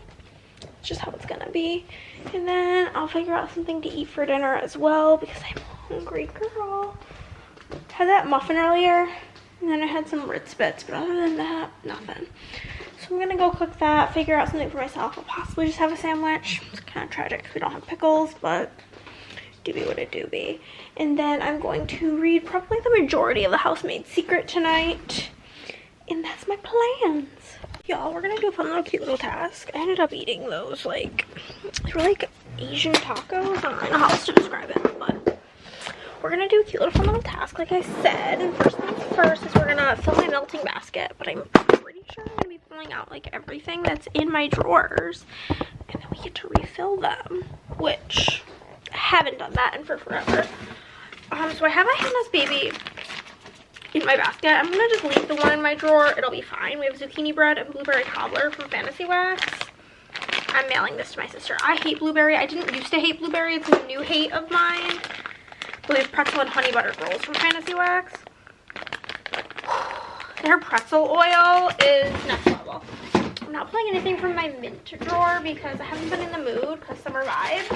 that's just how it's gonna be. And then I'll figure out something to eat for dinner as well because I'm a hungry girl. Had that muffin earlier, and then I had some Ritz Bits, but other than that, nothing. So I'm gonna go cook that, figure out something for myself. I'll possibly just have a sandwich. It's kind of tragic because we don't have pickles, but do be what it do be. And then I'm going to read probably the majority of The Housemaid's Secret tonight. And that's my plans. Y'all, we're gonna do a fun little cute little task. I ended up eating those like, they were like Asian tacos. I don't know how else to describe it, but we're gonna do a cute little fun little task like I said. And first things first is we're gonna fill my melting basket, but I'm pretty sure I'm gonna be filling out like everything that's in my drawers. And then we get to refill them, which I haven't done that in forever. So I have a Hannah's Baby in my basket. I'm gonna just leave the one in my drawer. It'll be fine. We have zucchini bread and blueberry cobbler from Fantasy Wax. I'm mailing this to my sister. I hate blueberry. I didn't used to hate blueberry. It's a new hate of mine. We have pretzel and honey butter rolls from Fantasy Wax. Their pretzel oil is next level. I'm not pulling anything from my mint drawer because I haven't been in the mood because summer vibes.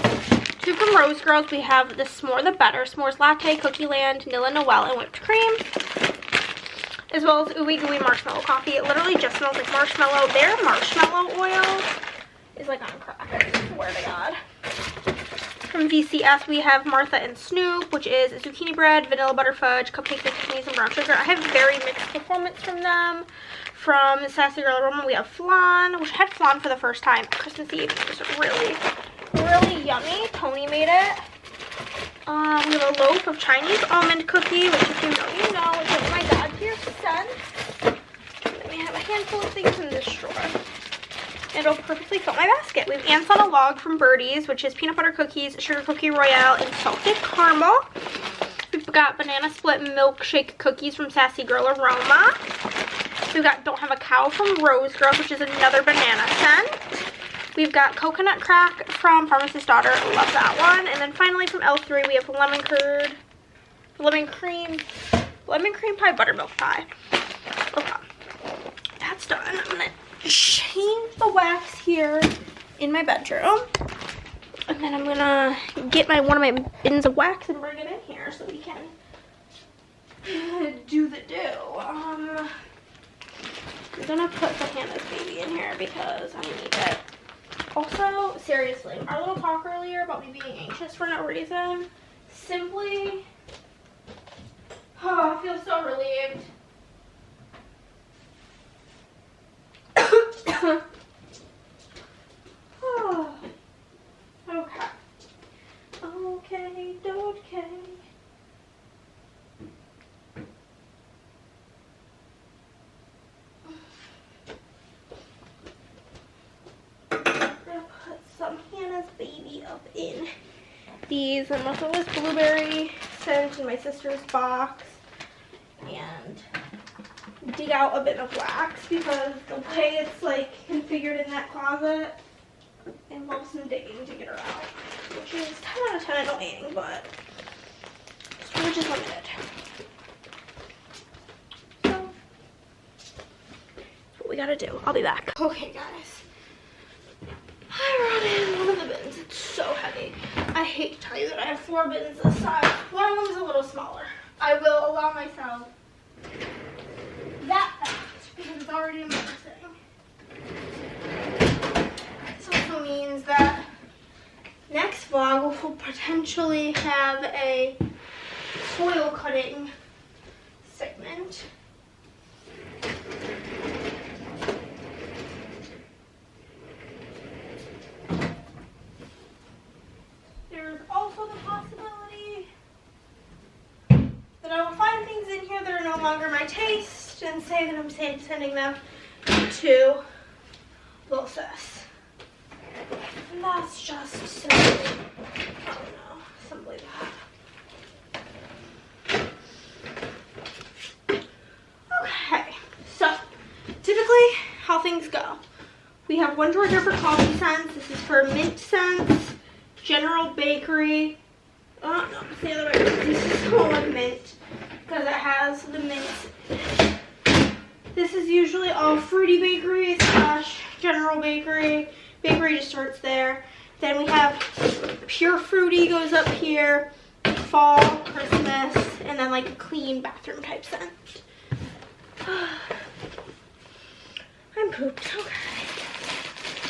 Two from Rose Girls. We have the S'more the Better, S'mores Latte, Cookie Land, Vanilla Noel, and Whipped Cream. As well as Ooey Gooey Marshmallow Coffee. It literally just smells like marshmallow. Their marshmallow oil is like on crack. I swear to God. From VCS, we have Martha and Snoop, which is zucchini bread, vanilla butter fudge, cupcakes and cookies, and brown sugar. I have very mixed performance from them. From Sassy Girl Aroma, we have flan, which I had flan for the first time at Christmas Eve. It was really yummy. Tony made it. We have a loaf of Chinese almond cookie, which if you know, you know. It's what my dad here sent. Then we have a handful of things in this drawer. It'll perfectly fill my basket. We have Ants on a Log from Birdie's, which is peanut butter cookies, sugar cookie royale, and salted caramel. We've got banana split milkshake cookies from Sassy Girl Aroma. We've got Don't Have a Cow from Rose Girls, which is another banana scent. We've got coconut crack from Pharmacist's Daughter. Love that one. And then finally from L3, we have lemon cream pie buttermilk pie. Okay, that's done. I'm gonna change the wax here in my bedroom, and then I'm gonna get one of my bins of wax and bring it in here so we can do the do. I'm gonna put the Hannah's Baby in here because I need it. Also, seriously, our little talk earlier about me being anxious for no reason, simply, oh, I feel so relieved. Oh, okay. Okay, okay. Some Hannah's Baby up in these. And also this blueberry scent in my sister's box. And dig out a bit of wax because the way it's like configured in that closet involves some digging to get her out. Which is 10 out of 10 annoying, but storage is limited. So that's what we gotta do. I'll be back. Okay guys. I brought in one of the bins. It's so heavy. I hate to tell you that I have 4 bins this size. One of them is a little smaller. I will allow myself that fact because it's already embarrassing. This also means that next vlog will potentially have a foil cutting segment. There's also the possibility that I will find things in here that are no longer my taste and say that I'm sending them to Lil Sis. And that's just simply, I don't know, simply that. Okay, so typically how things go. We have one drawer here for coffee scents. This is for mint scents, General Bakery. Oh no, it's the other way around. This is all like mint because it has the mint in it. This is usually all Fruity Bakery / General Bakery. Bakery just starts there. pure fruity goes up here. Fall, Christmas, and then like a clean bathroom type scent. I'm pooped. Okay.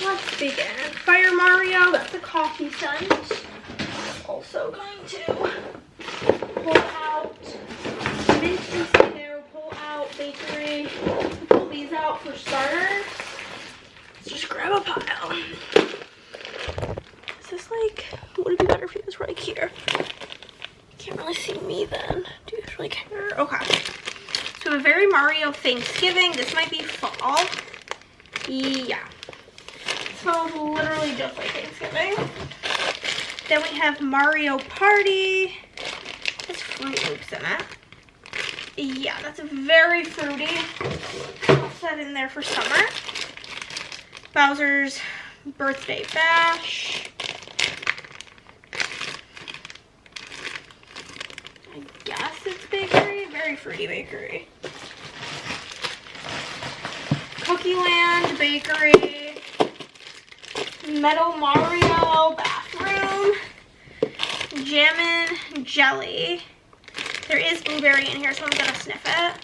Let's begin. Fire Mario, that's the coffee scent. Also going to pull out mint and stay there. Pull out bakery. Pull these out for starters. Let's just grab a pile. Is this like, would it be better if it was right here? Can't really see me then. Do you really care? Okay. So a very Mario Thanksgiving. This might be fall. Yeah. It smells literally just like Thanksgiving. Then we have Mario Party. There's Fruit Loops in it. Yeah, that's very fruity. I'll set that in there for summer. Bowser's Birthday Bash. I guess it's bakery. Very fruity bakery. Cookie Land Bakery. Metal Mario Bathroom. Jammin' Jelly. There is blueberry in here, so I'm gonna sniff it.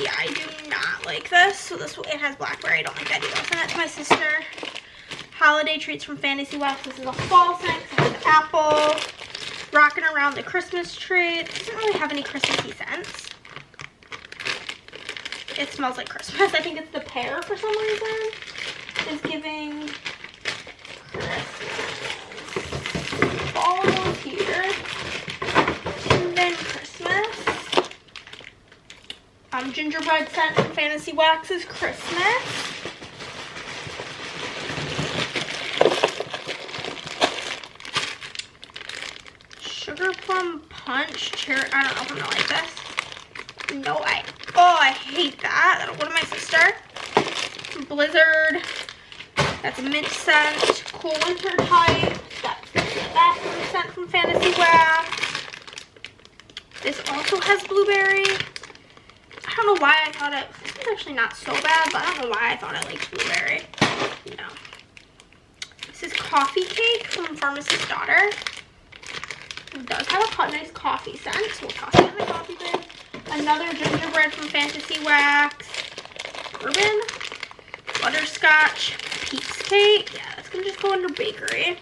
Yeah, I do not like this. So it has blackberry. I don't like that either. I'll send that to my sister. Holiday Treats from Fantasy Wax. This is a fall scent. It has apple. Rocking Around the Christmas Tree. It doesn't really have any Christmassy scents. It smells like Christmas. I think it's the pear for some reason. It's giving Christmas. Fall here. And then Christmas. Gingerbread scent from Fantasy Wax is Christmas. Sugar Plum Punch Cherry. I don't know if I'm gonna like this. No, I hate that. That'll go to my sister. Blizzard. That's a mint scent. Cool Winter type. That's the bathroom scent from Fantasy Wax. This also has blueberry. I don't know why I thought it. This is actually not so bad, but I don't know why I thought I liked blueberry. No. This is Coffee Cake from Pharmacist's Daughter. It does have a nice coffee scent, so we'll toss it in the coffee bin. Another gingerbread from Fantasy Wax. Bourbon. Butterscotch. Peeps Cake. Yeah, that's going to just go under bakery.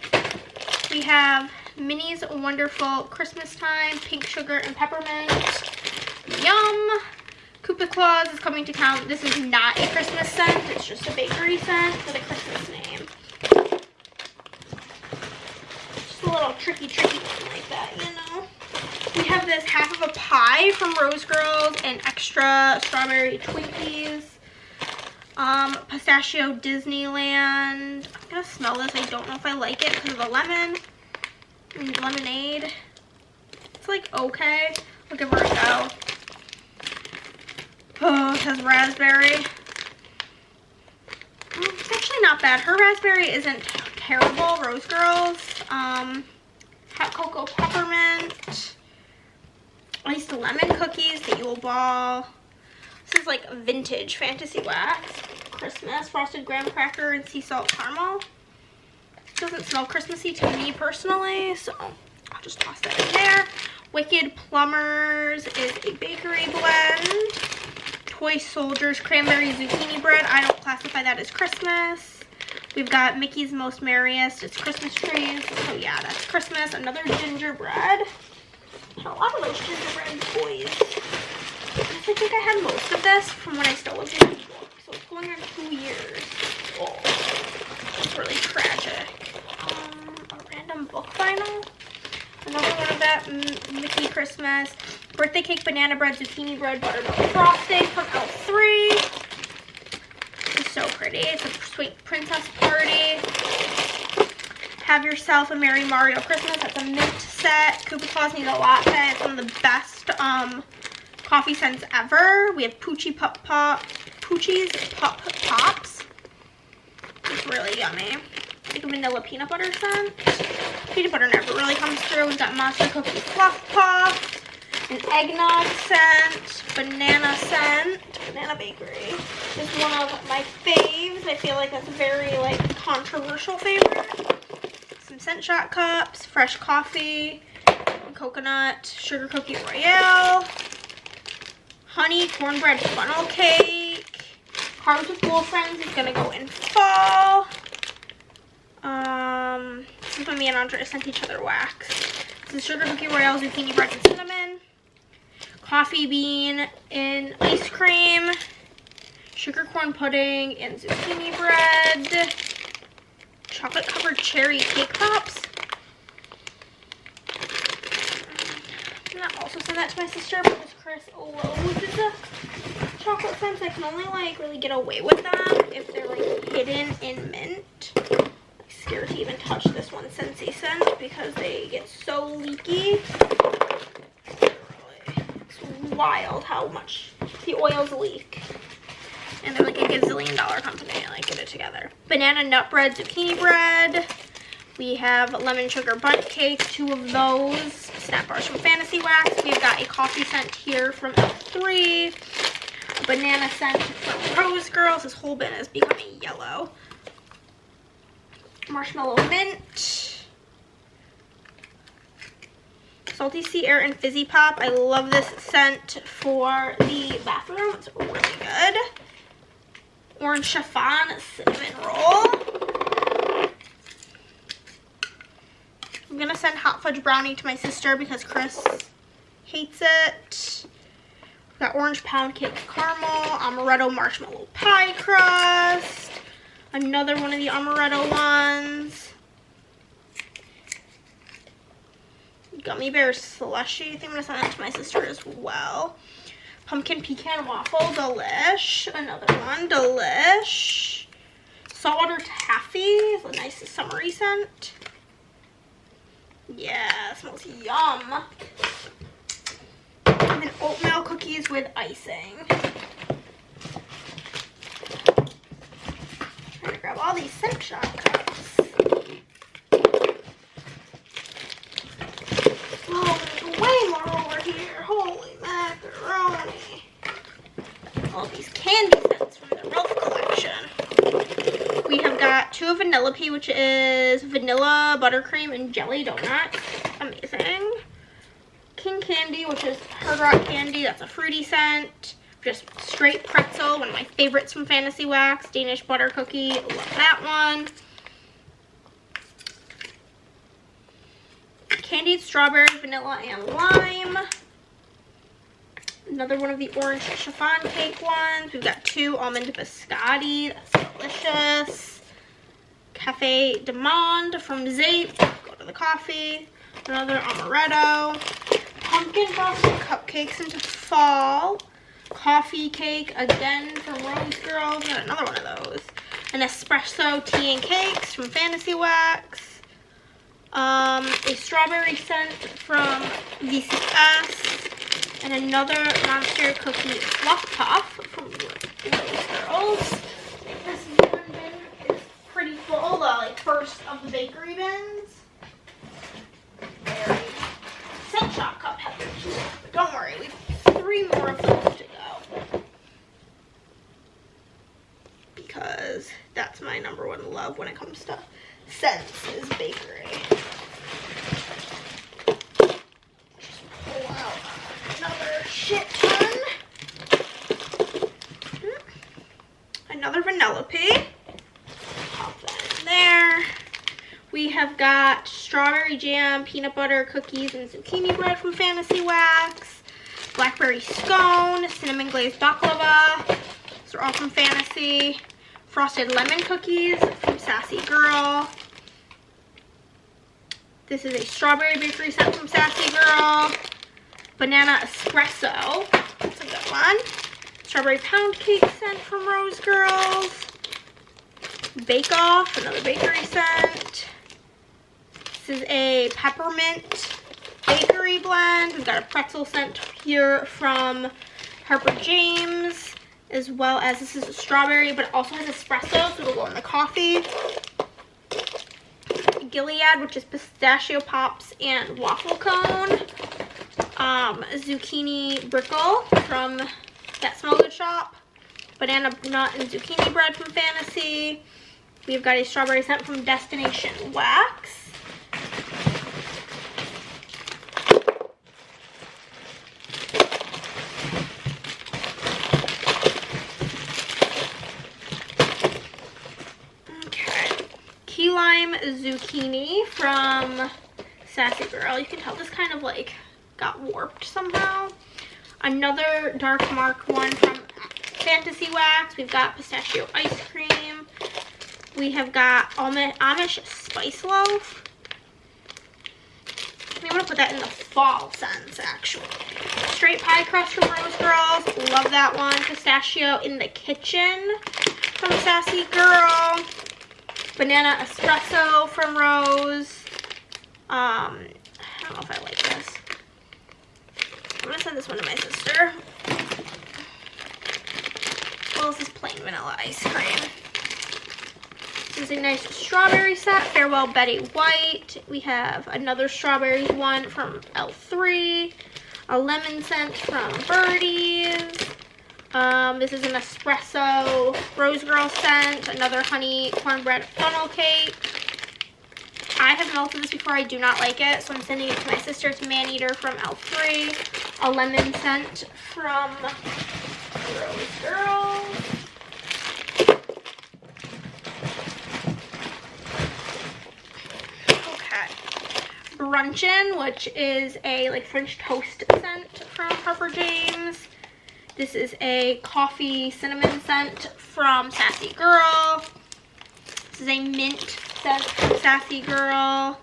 We have Minnie's Wonderful Christmas Time. Pink Sugar and Peppermint. Yum. Koopa Claus is coming to town. This is not a Christmas scent. It's just a bakery scent with a Christmas name. Just a little tricky one like that, you know. We have this half of a pie from Rose Girls and extra strawberry Twinkies. Pistachio Disneyland. I'm gonna smell this. I don't know if I like it because of the lemon. And lemonade. It's like okay. I'll give her a go. Oh, it has raspberry. It's actually not bad. Her raspberry isn't terrible. Rose Girls. Hot cocoa peppermint. Iced lemon cookies, the Yule Ball. This is like vintage Fantasy Wax. Christmas, frosted graham cracker and sea salt caramel. It doesn't smell Christmassy to me personally, so I'll just toss that in there. Wicked Plumbers is a bakery blend. Toy Soldiers Cranberry Zucchini Bread. I don't classify that as Christmas. We've got Mickey's Most Merriest. It's Christmas trees. So yeah, that's Christmas. Another gingerbread. A lot of those gingerbread toys. I think I had most of this from when I still lived in New York. So it's going on 2 years. Oh, that's really tragic. A random book vinyl. Another one of that Mickey Christmas. Birthday Cake Banana Bread Zucchini Bread Buttermilk Frosting from L3. It's so pretty. It's a sweet princess party. Have Yourself a Merry Mario Christmas. That's a mint set. Koopa Claus Needs a Latte. It's one of the best coffee scents ever. We have Poochie's Pup Pops. It's really yummy. Like a vanilla peanut butter scent. Peanut butter never really comes through. We've got Monster Cookie Fluff Puff. An eggnog scent. Banana scent. Banana Bakery is one of my faves. I feel like that's a very like controversial favorite. Some cream scent shot cups, fresh coffee, coconut sugar cookie royale, honey cornbread funnel cake, carbs with girlfriends is gonna go in fall. This is when me and Andrea sent each other wax. This is sugar cookie royale, zucchini bread and cinnamon, coffee bean and ice cream, sugar corn pudding and zucchini bread, chocolate covered cherry cake pops. I'm gonna also send that to my sister because Chris loathes the chocolate scents. I can only like really get away with them if they're like hidden in mint. I'm scared to even touch this one Scentsy scent because they get so leaky. It's wild how much the oils leak. And they're like a gazillion-dollar company. I like get it together. Banana nut bread, zucchini bread. We have lemon sugar bundt cake, 2 of those. Snap bars from Fantasy Wax. We've got a coffee scent here from L3. A banana scent from Rose Girls. This whole bin is becoming yellow. Marshmallow mint. Salty Sea Air and Fizzy Pop. I love this scent for the bathroom. It's really good. Orange chiffon cinnamon roll. I'm gonna send hot fudge brownie to my sister because Chris hates it. We've got orange pound cake caramel, amaretto marshmallow pie crust, another one of the amaretto ones, gummy bear slushy. I think I'm gonna send that to my sister as well. Pumpkin pecan waffle, delish. Another one, delish. Saltwater taffy is a nice summery scent. Yeah, it smells yum. And then oatmeal cookies with icing. Trying to grab all these scent shot cups. Oh, there's way more over here. Holy macaroni. All these candy scents from the Ralph collection. We have got 2 Vanellope, which is vanilla, buttercream, and jelly donut. Amazing. King Candy, which is Hard Rock Candy. That's a fruity scent. Just straight pretzel, one of my favorites from Fantasy Wax. Danish butter cookie, love that one. Candied strawberry, vanilla, and lime. Another one of the orange chiffon cake ones. We've got 2 almond biscotti. That's delicious. Cafe de Monde from Zape. Go to the coffee. Another amaretto. Pumpkin frosted cupcakes into fall. Coffee cake again from Rose Girls. Got another one of those. An espresso tea and cakes from Fantasy Wax. A strawberry scent from VCS. And another monster cookie fluff puff from Rose Girls. This one bin is pretty full, the like first of the bakery bins. Very scent shot cup heavy. But don't worry, we have 3 more of those to go. Because that's my #1 love when it comes to scents is bakery. Pull out another shit ton. Another Vanellope. Pop that in there. We have got strawberry jam, peanut butter, cookies, and zucchini bread from Fantasy Wax. Blackberry scone, cinnamon glazed baklava. These are all from Fantasy. Frosted lemon cookies from Sassy Girl. This is a strawberry bakery set from Sassy Girl. Banana espresso. That's a good one. Strawberry pound cake scent from Rose Girls. Bake Off, another bakery scent. This is a peppermint bakery blend. We've got a pretzel scent here from Harper James, as well as this is a strawberry, but it also has espresso, so it'll go in the coffee. Gilead, which is pistachio pops and waffle cone. Zucchini brickle from That Smell Good Shop. Banana nut and zucchini bread from Fantasy. We've got a strawberry scent from Destination Wax. zucchini from Sassy Girl. You can tell this kind of like got warped somehow. Another Dark Mark one from Fantasy Wax. We've got pistachio ice cream. We have got Amish spice loaf. I want to put that in the fall sense, actually. Straight pie crust from Rose Girls. Love that one. Pistachio in the kitchen from Sassy Girl. Banana espresso from Rose. I don't know if I like this. I'm going to send this one to my sister. Well, this is plain vanilla ice cream. This is a nice strawberry set. Farewell Betty White. We have another strawberries one from L3. A lemon scent from Birdie's. This is an espresso Rose Girl scent. Another honey cornbread funnel cake. I have melted this before. I do not like it, so I'm sending it to my sister. It's Maneater from L3. A lemon scent from Rose Girl. Brunchin, which is a like French toast scent from Harper James. This is a coffee cinnamon scent from Sassy Girl. This is a mint scent from Sassy Girl.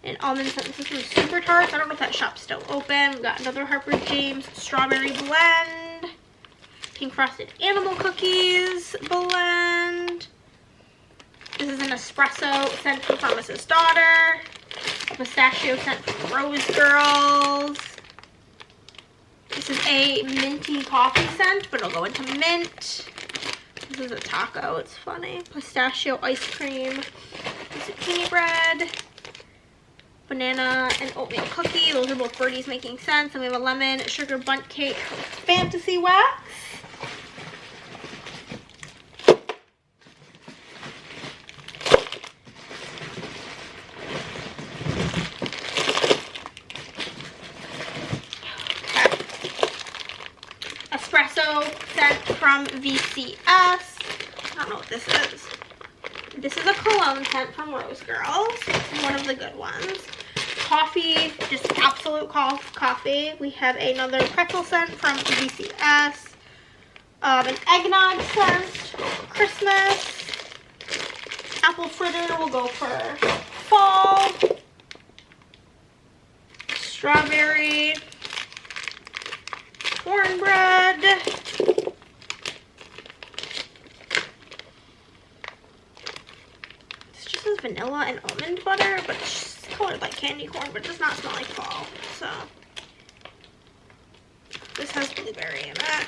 An almond scent. This is from Super Tarts. I don't know if that shop's still open. We've got another Harper James strawberry blend. Pink frosted animal cookies blend. This is an espresso scent from Promise's Daughter. A pistachio scent from Rose Girls. This is a minty coffee scent, but it'll go into mint. This is a taco, it's funny. Pistachio ice cream, zucchini bread, banana and oatmeal cookie. Those are both Birdie's making sense. And we have a lemon sugar bundt cake from Fantasy Wax. Espresso scent from VCS. I don't know what this is. This is a cologne scent from Rose Girls. One of the good ones. Coffee, just absolute coffee. We have another pretzel scent from VCS. An eggnog scent for Christmas. Apple fritter will go for fall. Strawberry. Cornbread. This just says vanilla and almond butter, but it's just colored like candy corn, but it does not smell like fall. So this has blueberry in it.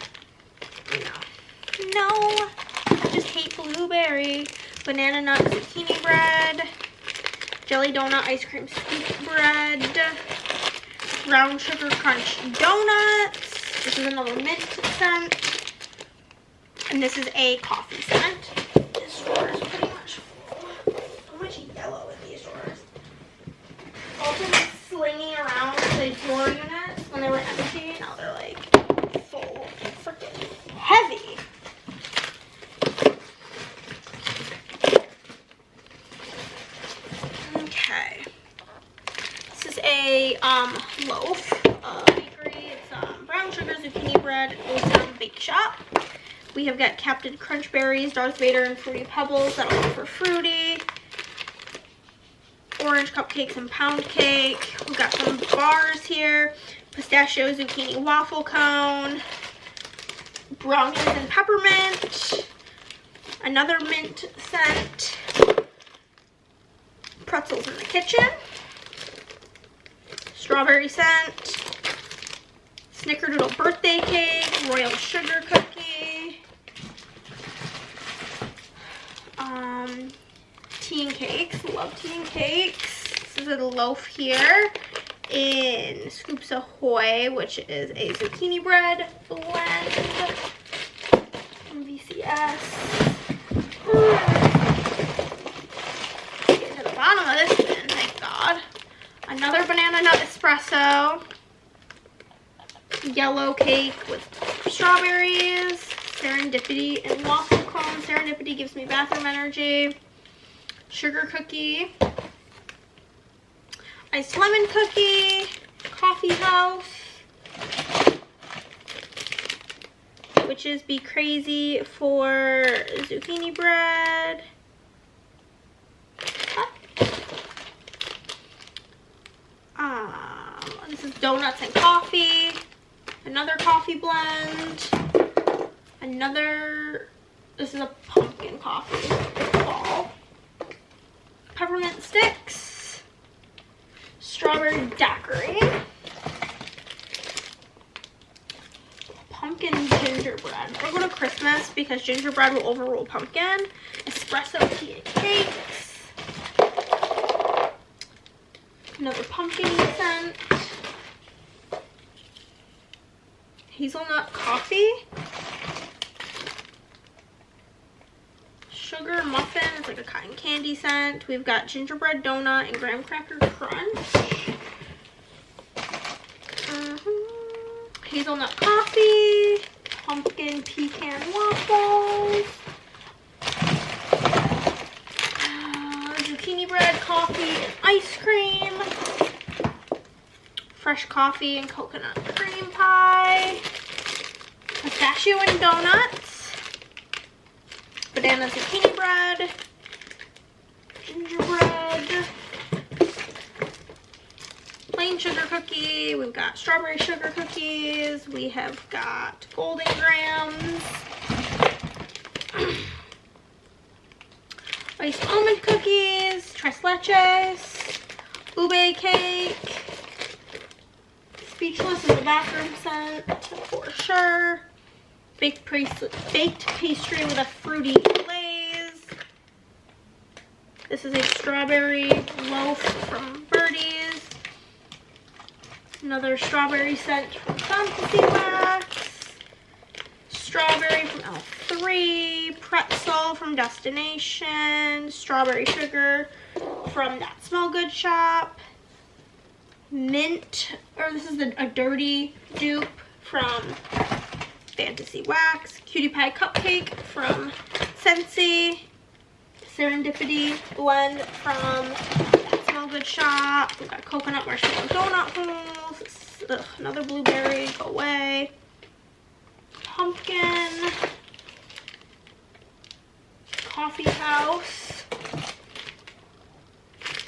No, I just hate blueberry. Banana nut zucchini bread. Jelly donut ice cream scoop bread. Brown sugar crunch donuts. This is another mint scent. And this is a coffee scent. This drawer is pretty much full. So much yellow in these drawers. Also, like slinging around the drawer units when they were empty. Now they're like full. Freaking heavy. Okay. This is a loaf. Brown sugar, zucchini bread, Old Bake Shop. We have got Captain Crunch Berries, Darth Vader, and Fruity Pebbles. That'll go for fruity. Orange cupcakes and pound cake. We've got some bars here. Pistachio zucchini waffle cone. Brownies and peppermint. Another mint scent. Pretzels in the kitchen. Strawberry scent. Snickerdoodle birthday cake, royal sugar cookie, tea and cakes, love tea and cakes. This is a loaf here in Scoops Ahoy, which is a zucchini bread blend from VCS. Get to the bottom of this bin, thank God. Another banana nut espresso. Yellow cake with strawberries, serendipity and waffle cone. Serendipity gives me bathroom energy. sugar cookie, iced lemon cookie, coffee house, witches be crazy for zucchini bread. This is donuts and coffee, another coffee blend, this is a pumpkin coffee ball, peppermint sticks, strawberry daiquiri, pumpkin gingerbread. We're going to Christmas because gingerbread will overrule pumpkin, espresso tea and cakes, another pumpkin scent, hazelnut coffee, sugar muffin, it's like a cotton candy scent. We've got gingerbread donut and graham cracker crunch. Hazelnut coffee, pumpkin pecan waffles, zucchini bread, coffee, and ice cream, fresh coffee and coconut cream pie, pistachio and donuts, banana zucchini bread, gingerbread, plain sugar cookie, we've got strawberry sugar cookies, we have got golden grams, iced almond cookies, tres leches, ube cake, speechless is a bathroom scent for sure, baked pastry with a fruity glaze, this is a strawberry loaf from Birdie's, another strawberry scent from Fantasy Wax, strawberry from L3, pretzel from Destination, strawberry sugar from That Smell Good Shop, mint, or this is a dirty dupe from Fantasy Wax, cutie pie cupcake from Scentsy, serendipity blend from That Smell Good Shop, we've got coconut marshmallow donut holes, another blueberry, go away, pumpkin, coffee house,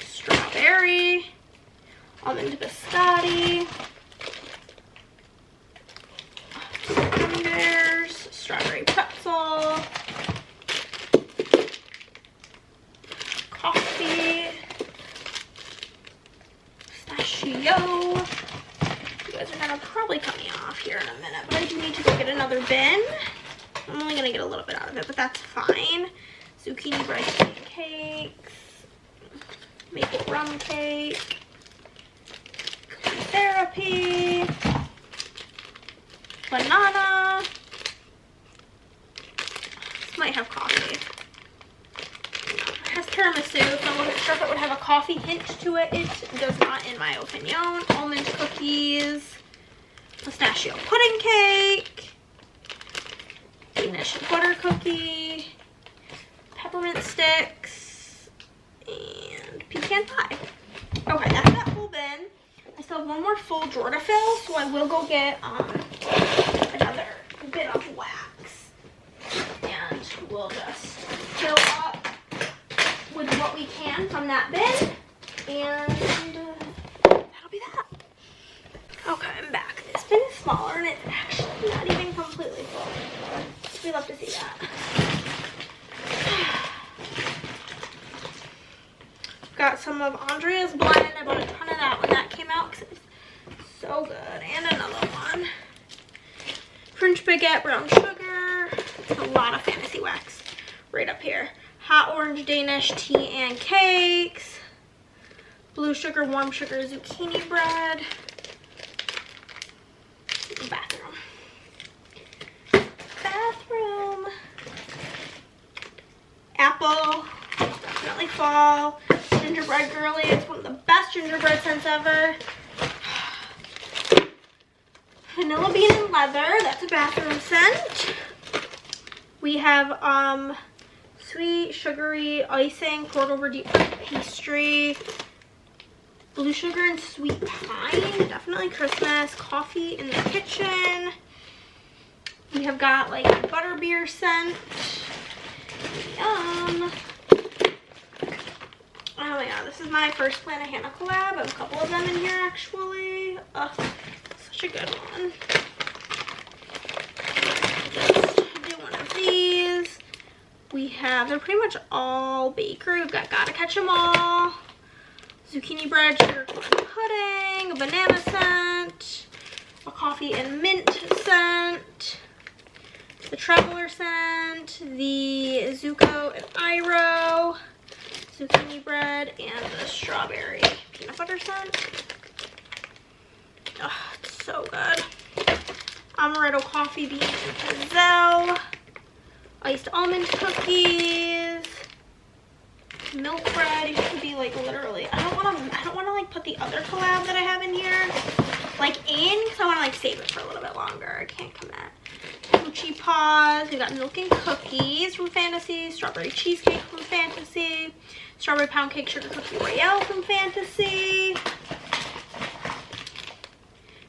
strawberry, almond biscotti, Leander's, strawberry pretzel, coffee, pistachio. You guys are gonna probably cut me off here in a minute, but I do need to go get another bin. I'm only gonna get a little bit out of it, but that's fine. Zucchini bread pancakes, maple rum cake, cookie therapy, Plannahannah. This might have coffee. It has tiramisu, so I wasn't sure if it would have a coffee hint to it. It does not, in my opinion. Almond cookies, pistachio pudding cake, Danish butter cookie, peppermint sticks, and pecan pie. Okay, that's that whole bin. I still have one more full drawer to fill, so I will go get another bit of wax. And we'll just fill up with what we can from that bin. And that'll be that. Okay, I'm back. This bin is smaller and it's actually not even completely full. We love to see that. Got some of Andrea's blend. I bought a ton of that when that came out because it's so good. And another one. French baguette, brown sugar. A lot of Fantasy Wax right up here. Hot orange Danish tea and cakes. Blue sugar, warm sugar, zucchini bread. Bathroom. Bathroom. Apple. Definitely fall. Gingerbread girly. It's one of the best gingerbread scents ever. Vanilla bean and leather. That's a bathroom scent. We have sweet, sugary icing poured over deep fried pastry. Blue sugar and sweet pine, definitely Christmas. Coffee in the kitchen. We have got like butterbeer scent. Yum. Oh my god, this is my first Plannahannah collab. I have a couple of them in here actually. Such a good one. Just do one of these. We have, they're pretty much all bakery. We've got Gotta Catch 'em All, zucchini bread, sugar corn pudding, a banana scent, a coffee and mint scent, the traveler scent, the Zuko and Iro, zucchini bread, and the strawberry peanut butter scent. Oh, it's so good. Amaretto coffee beans and Pizzelle, iced almond cookies, milk bread. It should be like literally. I don't want to like put the other collab that I have in here like in, because I want to like save it for a little bit longer. I can't commit. Coochie Paws. We got milk and cookies from Fantasy, strawberry cheesecake from Fantasy, strawberry pound cake sugar cookie royale from Fantasy,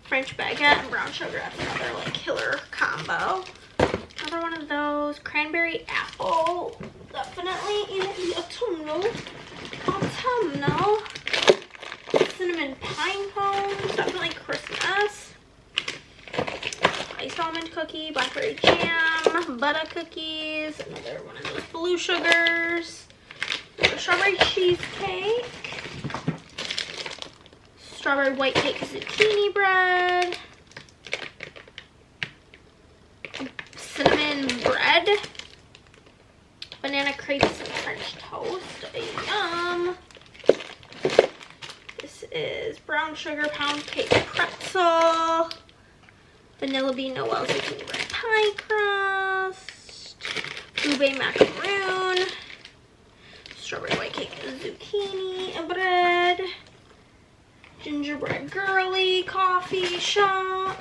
French baguette and brown sugar. That's another like killer combo. Another one of those. Cranberry apple. Definitely in the autumnal. Cinnamon pine cones. Definitely Christmas. Iced almond cookie. Blackberry jam. Butter cookies. Another one of those blue sugars. Strawberry cheesecake. Strawberry white cake zucchini bread. Cinnamon bread, banana crepes and French toast. Yum. This is brown sugar pound cake pretzel, vanilla bean Noel zucchini bread pie crust, ube macaroon, strawberry white cake zucchini bread, gingerbread girly coffee shop,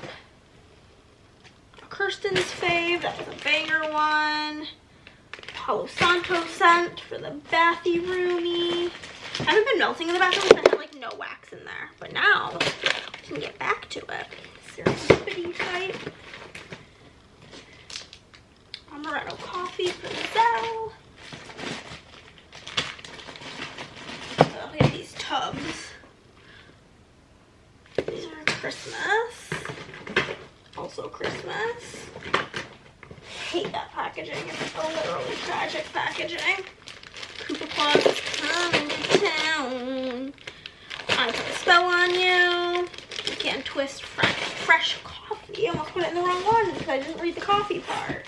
Kirsten's fave, that was a banger one. Palo Santo scent for the bathy roomie. I haven't been melting in the bathroom because I had like no wax in there, but now we can get back to it. Serendipity type. Amaretto coffee for Zell. Oh, we have these tubs. These are Christmas. Also Christmas. Hate that packaging. It's literally tragic packaging. Cooper Claus is coming to town. I put a spell on you. You can't twist fresh coffee. I almost put it in the wrong one because I didn't read the coffee part.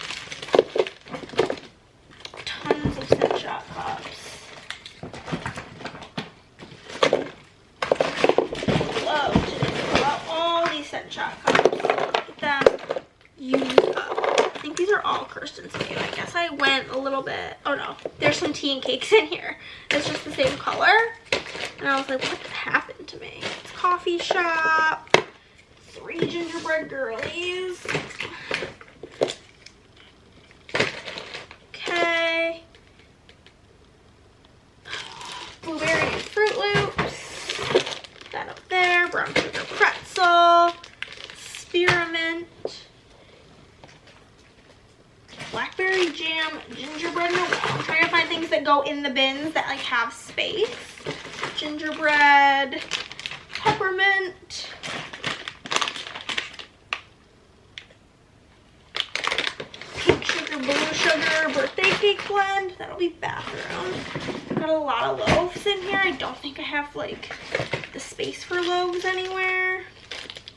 Tons of Scent Shot cups. Love to pull out all these Scent Shot cups. Get them used up. I think these are all Kirsten's made. I guess I went a little bit. Oh no, there's some tea and cakes in here. It's just the same color. And I was like, what happened to me? It's coffee shop. 3 gingerbread girlies. Okay. Blueberry and Fruit Loops. That up there. Brown sugar pretzel. Spearmint. Blackberry jam, gingerbread Noel. I'm trying to find things that go in the bins that like have space. Gingerbread, peppermint, pink sugar, blue sugar, birthday cake blend. That'll be bathroom. Got a lot of loaves in here. I don't think I have like the space for loaves anywhere.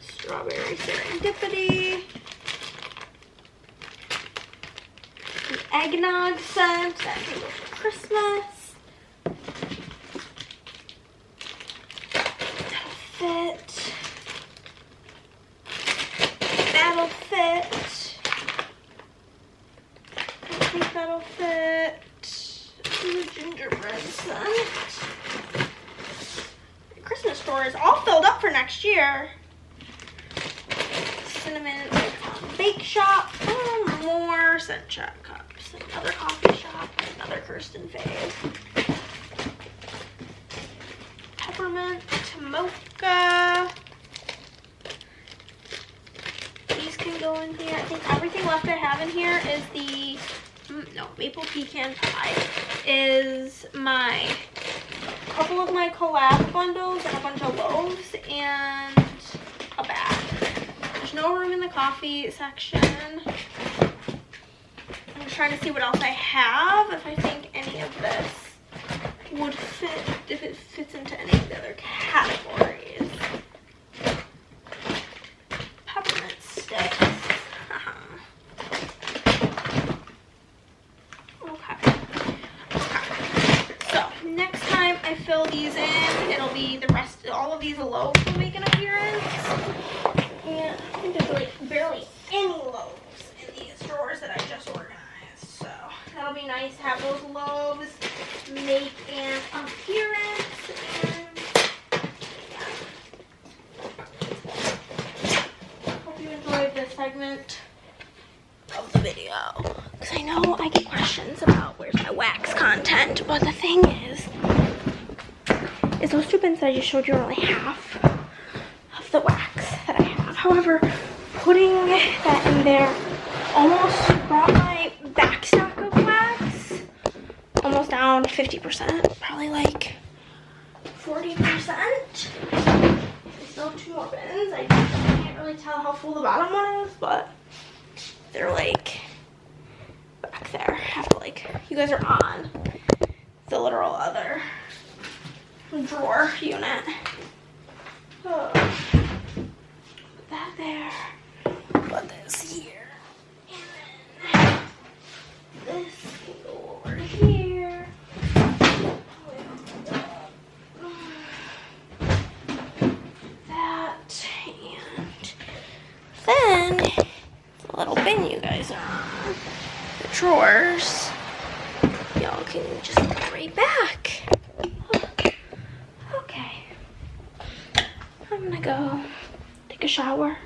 Strawberry serendipity. An eggnog scent. That can go for Christmas. That'll fit. I think that'll fit. The gingerbread scent. The Christmas store is all filled up for next year. Cinnamon bake shop. Oh, more Scent Shot cups. another coffee shop, another Kirsten fave. Peppermint mocha. These can go in here. I think everything left I have in here is the maple pecan pie. Is my couple of my collab bundles and a bunch of loaves and a bag. There's no room in the coffee section. I'm just trying to see what else I have, if I think any of this would fit, if it fits into any of the other categories. Peppermint sticks. Okay. So next time I fill these in, it'll be the rest, all of these loaves will make an appearance. And I think there's like barely any loaves in these drawers that I just organized. So that'll be nice to have those loaves make an appearance. And hope you enjoyed this segment of the video, because I know I get questions about where's my wax content, but the thing is those two bins that I just showed you are only half of the wax that I have. However, putting that in there almost brought my back stock of wax almost down 50%, probably like 40%. There's still two more bins. I can't really tell how full the bottom one is, but they're like back there. I have to like, you guys are on the literal other drawer unit. Oh. Put that there. Put this here. And then this can go over here. That, and then the little bin you guys are on, the drawers, y'all can just go right back. Okay, I'm gonna go take a shower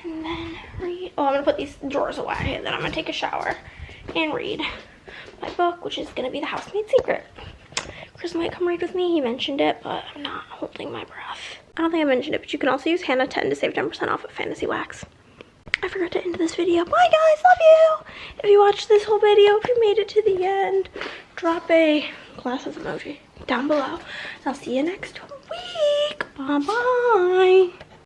and then read. Oh, I'm gonna put these drawers away, and then I'm gonna take a shower and read my book, which is gonna be The Housemaid's Secret. Chris might come read with me. He mentioned it, but I'm not holding my breath. I don't think I mentioned it, but you can also use Hannah 10 to save 10% off at Fantasy Wax. I forgot to end this video. Bye guys, love you. If you watched this whole video, if you made it to the end, drop a glasses emoji down below. I'll see you next week. Bye bye.